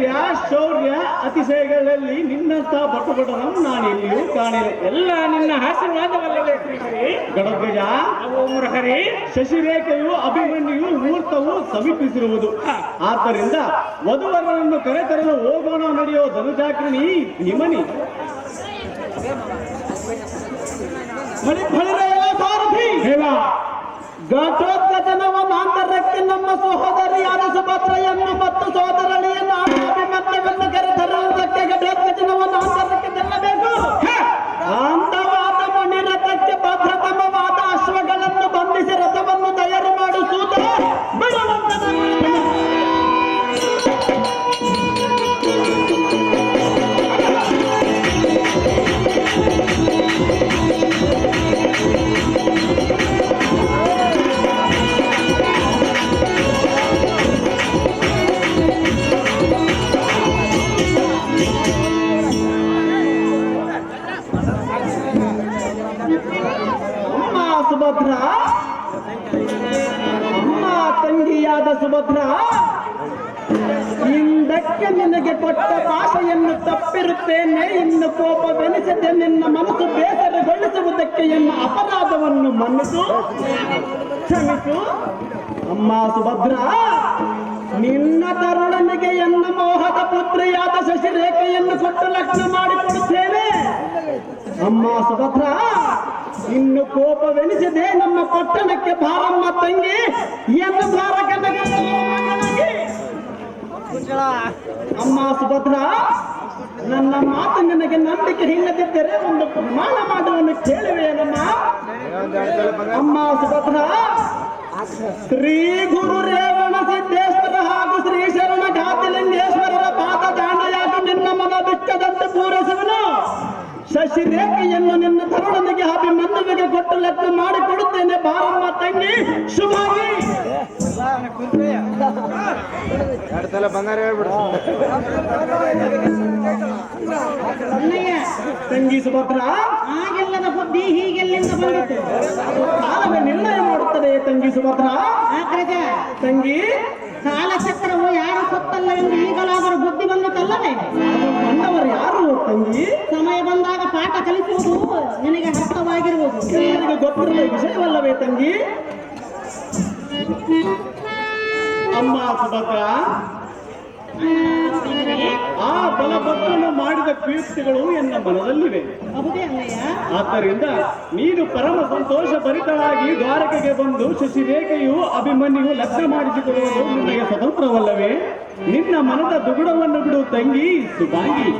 Speaker 2: ಧೈರ್ಯ ಶೌರ್ಯ ಅತಿಶಯಗಳಲ್ಲಿ ನಿನ್ನಂತ ಬಟುಬಟನನ್ನು ನಾನು ಎಲ್ಲಿಯೂ ಕಾಣಿಲ್ಲ.
Speaker 4: ಎಲ್ಲ ನಿನ್ನ ಆಶೀರ್ವಾದವಲ್ಲವೇ ಶ್ರೀಹರಿ?
Speaker 2: ಗಡಧ್ವಜ,
Speaker 4: ಓ ಮುರಹರಿ,
Speaker 2: ಶಶಿರೇಖೆಯು ಅಭಿಮನ್ಯು ಮುಹೂರ್ತವು ಸಮೀಪಿಸಿರುವುದು. ಆದ್ದರಿಂದ ವಧುವರನನ್ನು ಕರೆತರಲು ಹೋಗೋಣ ನಡೆಯೋ ಧನುಜಾಗ್ರಣಿ ಹಿಮನಿ. ಘಟೋತ್ಕಚನವನಾಂತರಕ್ಕೆ ನಮ್ಮ ಸಹೋದರಿಯಾದ ಸುಭದ್ರೆಯನ್ನು ಮತ್ತು ಸೋದರಳಿಯನ್ನು ಅಭಿಮನ್ಯವನ್ನು ಕರೆತರುವುದಕ್ಕೆ ಘಟೋತ್ಕಚನವನಾಂತರಕ್ಕೆ ತೆರಳಬೇಕು. ಅಂತವಾದ ಮಣಿರಥಕ್ಕೆ ಭದ್ರತಮವಾದ ಅಶ್ವಗಳನ್ನು ಬಂಧಿಸಿ ರಥವನ್ನು ತಯಾರು ಮಾಡಿಸುವುದು ಸುಭದ್ರ. ಅಮ್ಮ ತಂಗಿಯಾದ ಸುಭದ್ರ, ಹಿಂದಕ್ಕೆ ನಿನಗೆ ಕೊಟ್ಟ ಭಾಷೆಯನ್ನು ತಪ್ಪಿರುತ್ತೇನೆ. ಇನ್ನು ಕೋಪವೆನಿಸದೆ ನಿನ್ನ ಮನಸ್ಸು ಬೇಸರಗೊಳಿಸುವುದಕ್ಕೆ ಎನ್ನ ಅಪರಾಧವನ್ನು ಮನ್ನಿಸು, ಕ್ಷಮಿಸು. ಅಮ್ಮ ಸುಭದ್ರ, ನಿನ್ನ ತರುಣನಿಗೆ ಎನ್ನ ಮೋಹದ ಪುತ್ರಿಯಾದ ಶಶಿರೇಖೆಯನ್ನು ಕೊಟ್ಟು ಲಗ್ನ ಮಾಡಿಕೊಡುತ್ತೇನೆ. ಅಮ್ಮ ಸುಭದ್ರ, ಇನ್ನು ಕೋಪವೆನಿಸದೆ ನಮ್ಮ ಪಟ್ಟಣಕ್ಕೆ ಬಾರಮ್ಮ ತಂಗಿ ಎಂದು ಅಮ್ಮ ಸುಭದ್ರ, ನನ್ನ ಮಾತು ನಿನಗೆ ನಂಬಿಕೆ ಇಲ್ಲದಿದ್ದರೆ ಒಂದು ಪ್ರಮಾಣ ಮಾಡುವನ್ನು ಕೇಳುವೇನಮ್ಮ. ಅಮ್ಮ ಸುಭದ್ರ, ಶ್ರೀ ಗುರು ರೇವಣ ಸಿದ್ದೇಶ್ವರ ಹಾಗೂ ಶ್ರೀ ಶರಣ ಘಾತಿಲಿಂಗೇಶ್ವರರ ಪಾದ ದಾಂಡಯಾಗಿ ನಿನ್ನ ಮನ ಬಿಟ್ಟದಂತೆ ಪೂರೈಸುವನು. ಶಶಿರೇಖೆಯನ್ನು ನಿನ್ನ ತರುಣನಿಗೆ ಅಭಿಮನ್ಯುವಿಗೆ ಕೊಟ್ಟು ಲಗ್ನ ಮಾಡಿಕೊಡುತ್ತೇನೆ. ಬಾರಮ್ಮ ತಂಗಿ, ಶುಭಾಗಿ. ತಂಗಿ ಸುಭದ್ರ,
Speaker 3: ಹಾಗೆಲ್ಲದ ಬುದ್ಧಿ ಹೀಗೆಲ್ಲಿಂದ ಬಂದಿತ್ತು?
Speaker 2: ಕಾಲವೇ ನಿರ್ಣಯ ಮಾಡುತ್ತದೆ ತಂಗಿ ಸುಭದ್ರ. ತಂಗಿ,
Speaker 3: ಕಾಲಚಕ್ರವು ಯಾರು ಸತ್ತಲ್ಲ ಎಂದು ಈಗಲಾದರೂ ಬುದ್ಧಿ ಬಂದಿತ್ತಲ್ಲವೇ?
Speaker 2: ಬಂದವರು ಯಾರು ತಂಗಿ?
Speaker 3: ಸಮಯ ಬಂದಾಗ ಪಾಠ ಕಲಿಸುವುದು ನಿನಗೆ ಅರ್ಥವಾಗಿರುವುದು.
Speaker 2: ಎಲ್ಲರಿಗೂ ಗೊತ್ತಿರುವ ವಿಷಯವಲ್ಲವೇ ತಂಗಿ? ಅಮ್ಮ ಸುಭದ್ರ, ಆ ಬಲಭದ್ರನು ಮಾಡಿದ ಕೀರ್ತಿಗಳು ಎನ್ನ ಮನದಲ್ಲಿವೆ.
Speaker 3: ಹೌದೇ ಅಲ್ಲಯ್ಯ?
Speaker 2: ಆದ್ದರಿಂದ ನೀನು ಪರಮ ಸಂತೋಷ ಭರಿತಳಾಗಿ ದ್ವಾರಕೆಗೆ ಬಂದು ಶಶಿರೇಖೆಯು ಅಭಿಮನ್ಯು ಲಗ್ನ ಮಾಡಿಸಿಕೊಳ್ಳುವುದು ನಿನಗೆ ಸ್ವತಂತ್ರವಲ್ಲವೇ? ನಿನ್ನ ಮನದ ದುಗುಡವನ್ನು ಬಿಡು ತಂಗಿ ಸುಭಾಂಗಿ.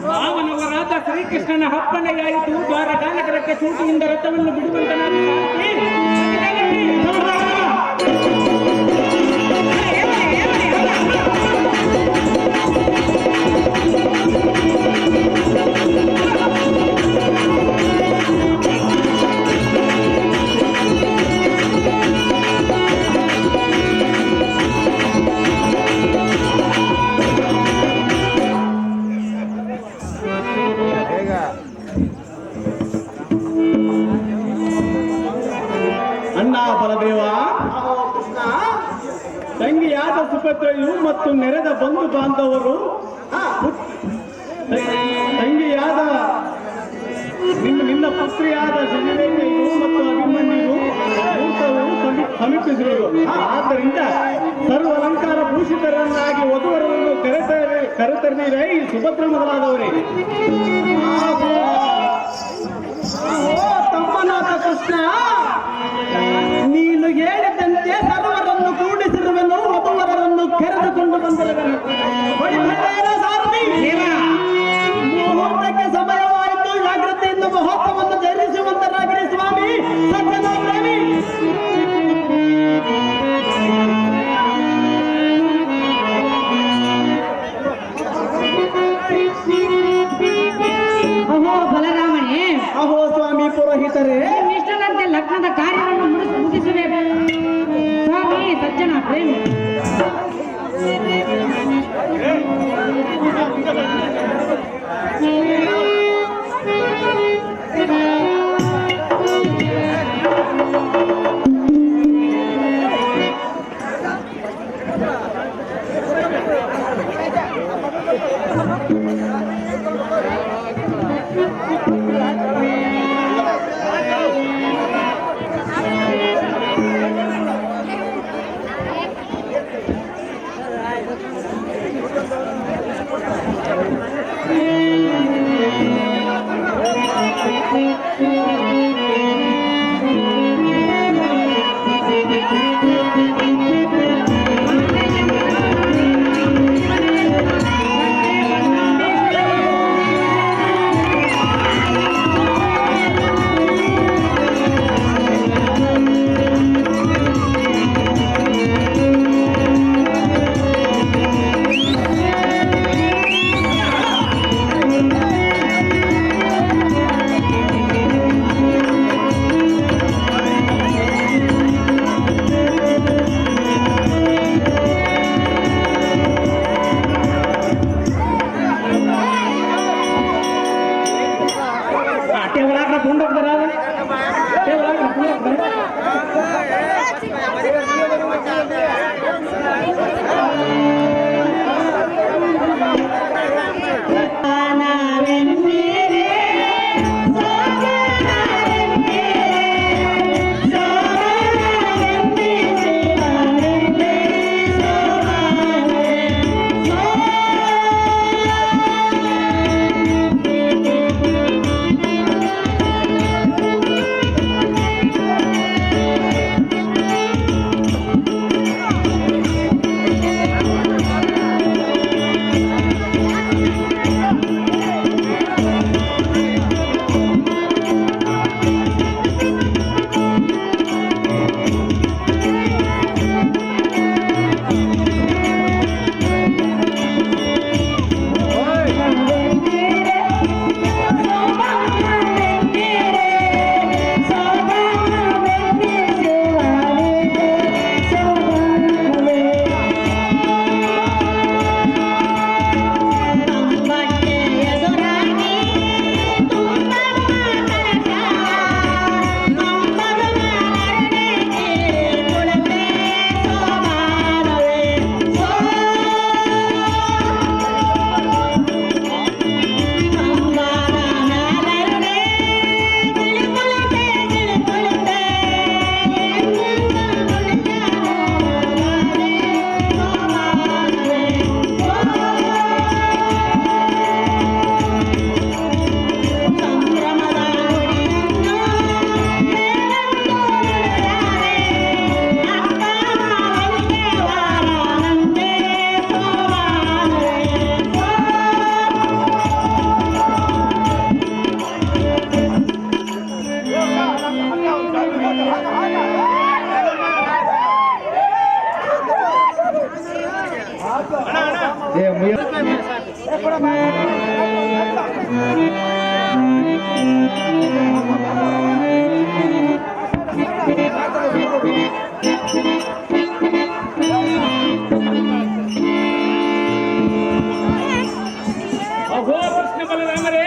Speaker 4: ಮಾವನವರಾದ ಶ್ರೀಕೃಷ್ಣನ ಅಪ್ಪಣೆಯಾಯಿತು. ದ್ವಾರಕಾನಗರಕ್ಕೆ ಚೂಟಿಯಿಂದ ರಥವನ್ನು ಬಿಡುವಂತ
Speaker 2: ಅಣ್ಣ ಬಲದೇವ, ತಂಗಿಯಾದ ಸುಭದ್ರೆಯು ಮತ್ತು ನೆರೆದ ಬಂಧು ಬಾಂಧವರು, ತಂಗಿಯಾದ ನಿನ್ನ ಪುತ್ರಿಯಾದ ಶಶಿರೇಖೆಯು ಮತ್ತು ಅಭಿಮನ್ಯು ಮುಹೂರ್ತವು ಸಮೀಪಿಸಿರುವುದು. ಆದ್ದರಿಂದ ಸರ್ವಾಲಂಕಾರ ಭೂಷಿತರನ್ನಾಗಿ ವಧುವರನ್ನು ಕರೆತರಲಿದೆ ಈ ಸುಭದ್ರ ಮೊದಲಾದವರೇ. ತಮ್ಮನಾಥ ಕೃಷ್ಣ, ನೀನು ಹೇಳಿದಂತೆ ಸರ್ವರನ್ನು ಕೂಡಿಸಿರುವೆನು, ವಧುವರನ್ನು ಕರೆದುಕೊಂಡು ಬಂದಿರುವೆನು. ಮುಹೂರ್ತಕ್ಕೆ ಸಮಯವಾಯಿತು. ಜಾಗೃತಿಯಿಂದ ಮುಹೂರ್ತವನ್ನು ಧರಿಸುವಂತರಾಗಿರಿ ಸ್ವಾಮಿ. ಸತ್ಯನಾರಾಯಣಿ.
Speaker 3: ಅಹೋ ಬಲರಾಮನೇ,
Speaker 2: ಅಹೋ ಸ್ವಾಮಿ ಪುರೋಹಿತರೇ,
Speaker 3: ಇಷ್ಟದಂತೆ ಲಗ್ನದ ಕಾರ್ಯವನ್ನು ಮುಗಿಸಬೇಕು ಸ್ವಾಮಿ. ಸಜ್ಜನ ಪ್ರೇಮಿ
Speaker 2: ಏ ಮುಯ್ಯ.
Speaker 4: ಅಹೋ ಕೃಷ್ಣ ಬಲರಾಮರೇ,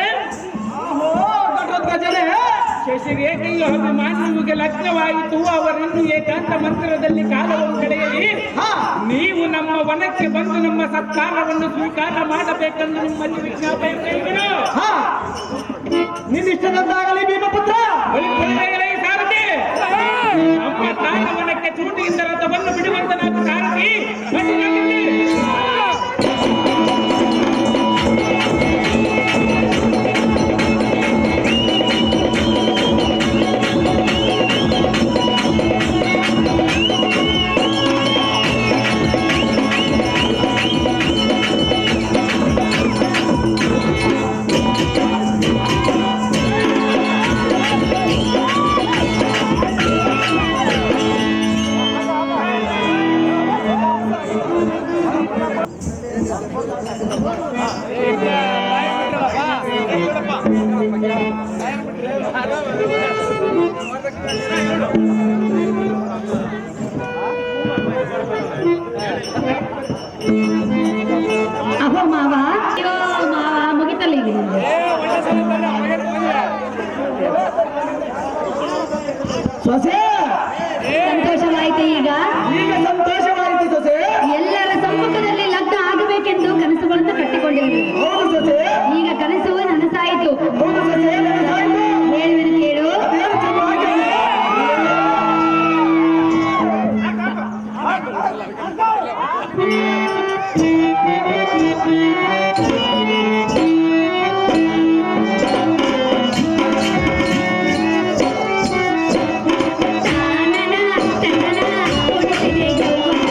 Speaker 4: ಶಶಿರೇಖೆಯ ಅಭಿಮಾನಿಗೆ ಲಗ್ನವಾಯಿತು. ಅವರನ್ನು ಏಕಾಂತ ಮಂದಿರದಲ್ಲಿ ಕಾಲವನ್ನು ಕಳೆಯಲಿ. ನೀವು ನಮ್ಮ ವನಕ್ಕೆ ಬಂದು ನಮ್ಮ ಸತ್ಕಾರವನ್ನು ಸ್ವೀಕಾರ ಮಾಡಬೇಕೆಂದು ನಿಮ್ಮಲ್ಲಿ ವಿಜ್ಞಾಪನೆ ಕೈಗಳು.
Speaker 2: ನಿನ್ನಿಷ್ಟದಂತಾಗಲಿ ಭೀಮಪುತ್ರ.
Speaker 4: ಸಾರಥಿ, ನಮ್ಮ ತಾಣವನಕ್ಕೆ ಚೂಟಿಯಿಂದ ರಥವನ್ನು ಬಿಡುವಂತ ನಾವು ಸಾರಥಿ.
Speaker 5: ಅಹೋ ಮಾವ, ಅಯ್ಯೋ ಮಾವ, ಮುಗಿತಲ್ಲ ಈಗ ನಿಮ್ದು.
Speaker 2: ಸೊಸೆ,
Speaker 5: ಸಂತೋಷವಾಯಿತು ಈಗ.
Speaker 2: ಈಗ ಸಂತೋಷವಾಯಿತು ಸೊಸೆ.
Speaker 5: ಎಲ್ಲರ ಸಮ್ಮುಖದಲ್ಲಿ ಲಗ್ನ ಆಗಬೇಕೆಂದು ಕನಸುಗಳನ್ನು ಕಟ್ಟಿಕೊಂಡಿರುವೆ.
Speaker 2: ಹೌದು ಸೊಸೆ,
Speaker 5: ಈಗ ಕನಸು ನನಸಾಯಿತು.
Speaker 2: ಹೌದು ಸೊಸೆ, ನನಸಾಯ್ತು.
Speaker 5: ಹೇಳುವೆನು ಕೇಳು.
Speaker 2: ಅದೇನು ಚೆನ್ನಾಗಿದೆ.
Speaker 5: ಯೌವನ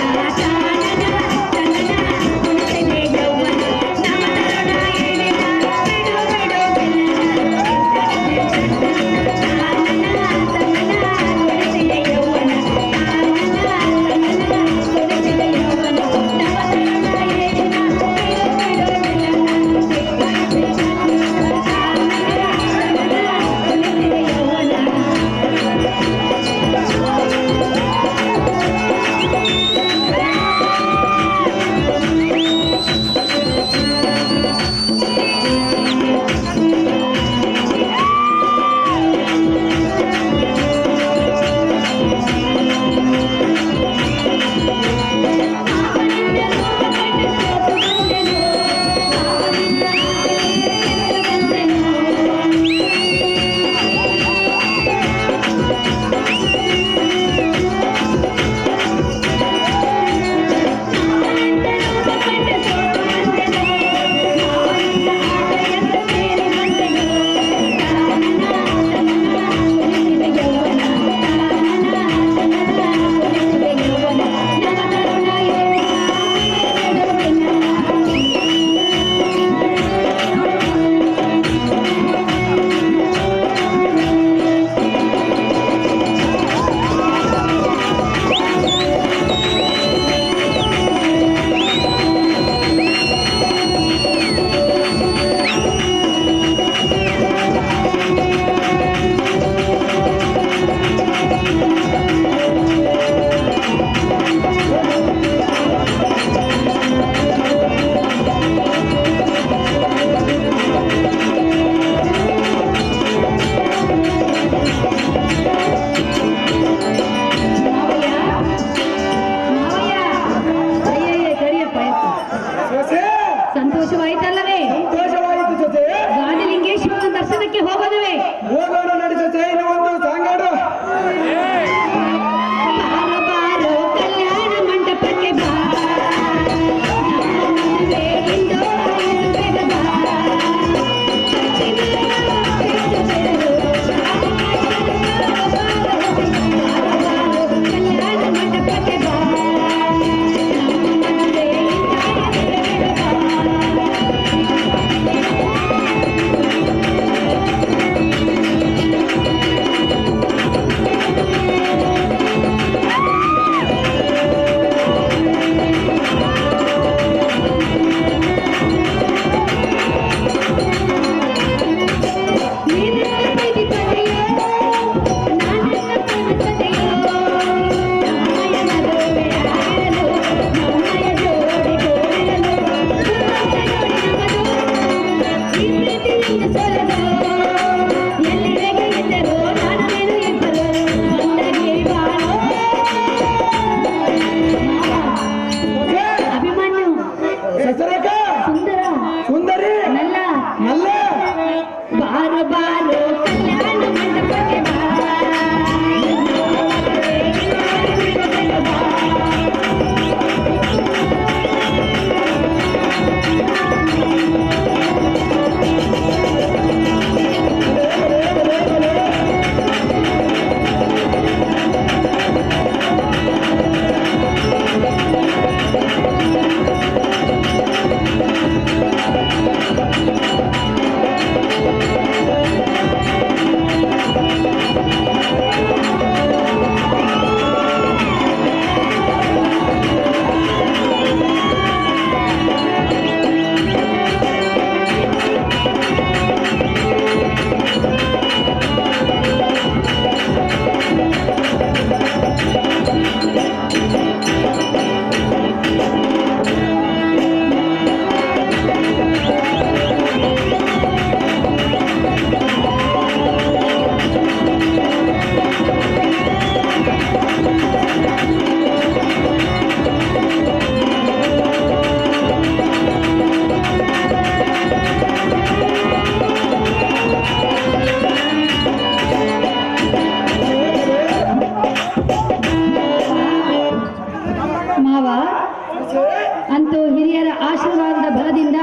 Speaker 5: ಆಶೀರ್ವಾದದ ಬಲದಿಂದ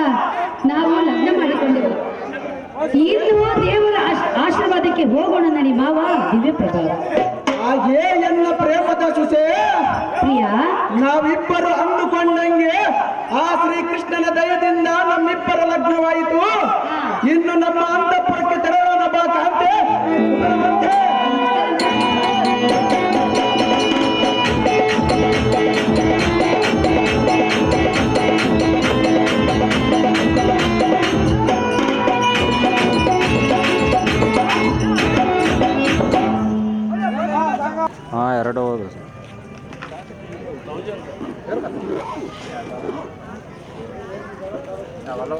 Speaker 5: ನಾವು ಲಗ್ನ ಮಾಡಿಕೊಂಡೆವು. ಇನ್ನು ದೇವರ ಆಶೀರ್ವಾದಕ್ಕೆ ಹೋಗೋಣ ನಡಿ ಮಾವ ದಿವ್ಯ ಪ್ರಭಾವ.
Speaker 2: ಹಾಗೇ ಎನ್ನ ಪ್ರೇಮದ ಸುಸೆ,
Speaker 5: ಪ್ರಿಯ,
Speaker 2: ನಾವಿಬ್ಬರು ಅಂದುಕೊಂಡಂಗೆ ಆ ಶ್ರೀಕೃಷ್ಣನ ದಯದಿಂದ ನಮ್ಮಿಬ್ಬರ ಲಗ್ನವಾಯಿತು. ಇನ್ನು ನಮ್ಮ ಅಂತಃಪುರಕ್ಕೆ ತೆರಳೋಣ ಬಾ ಕಾಂತೆ.
Speaker 7: ಹಾಂ, ಎರಡು ಹೋದ್ರು ಸರ್.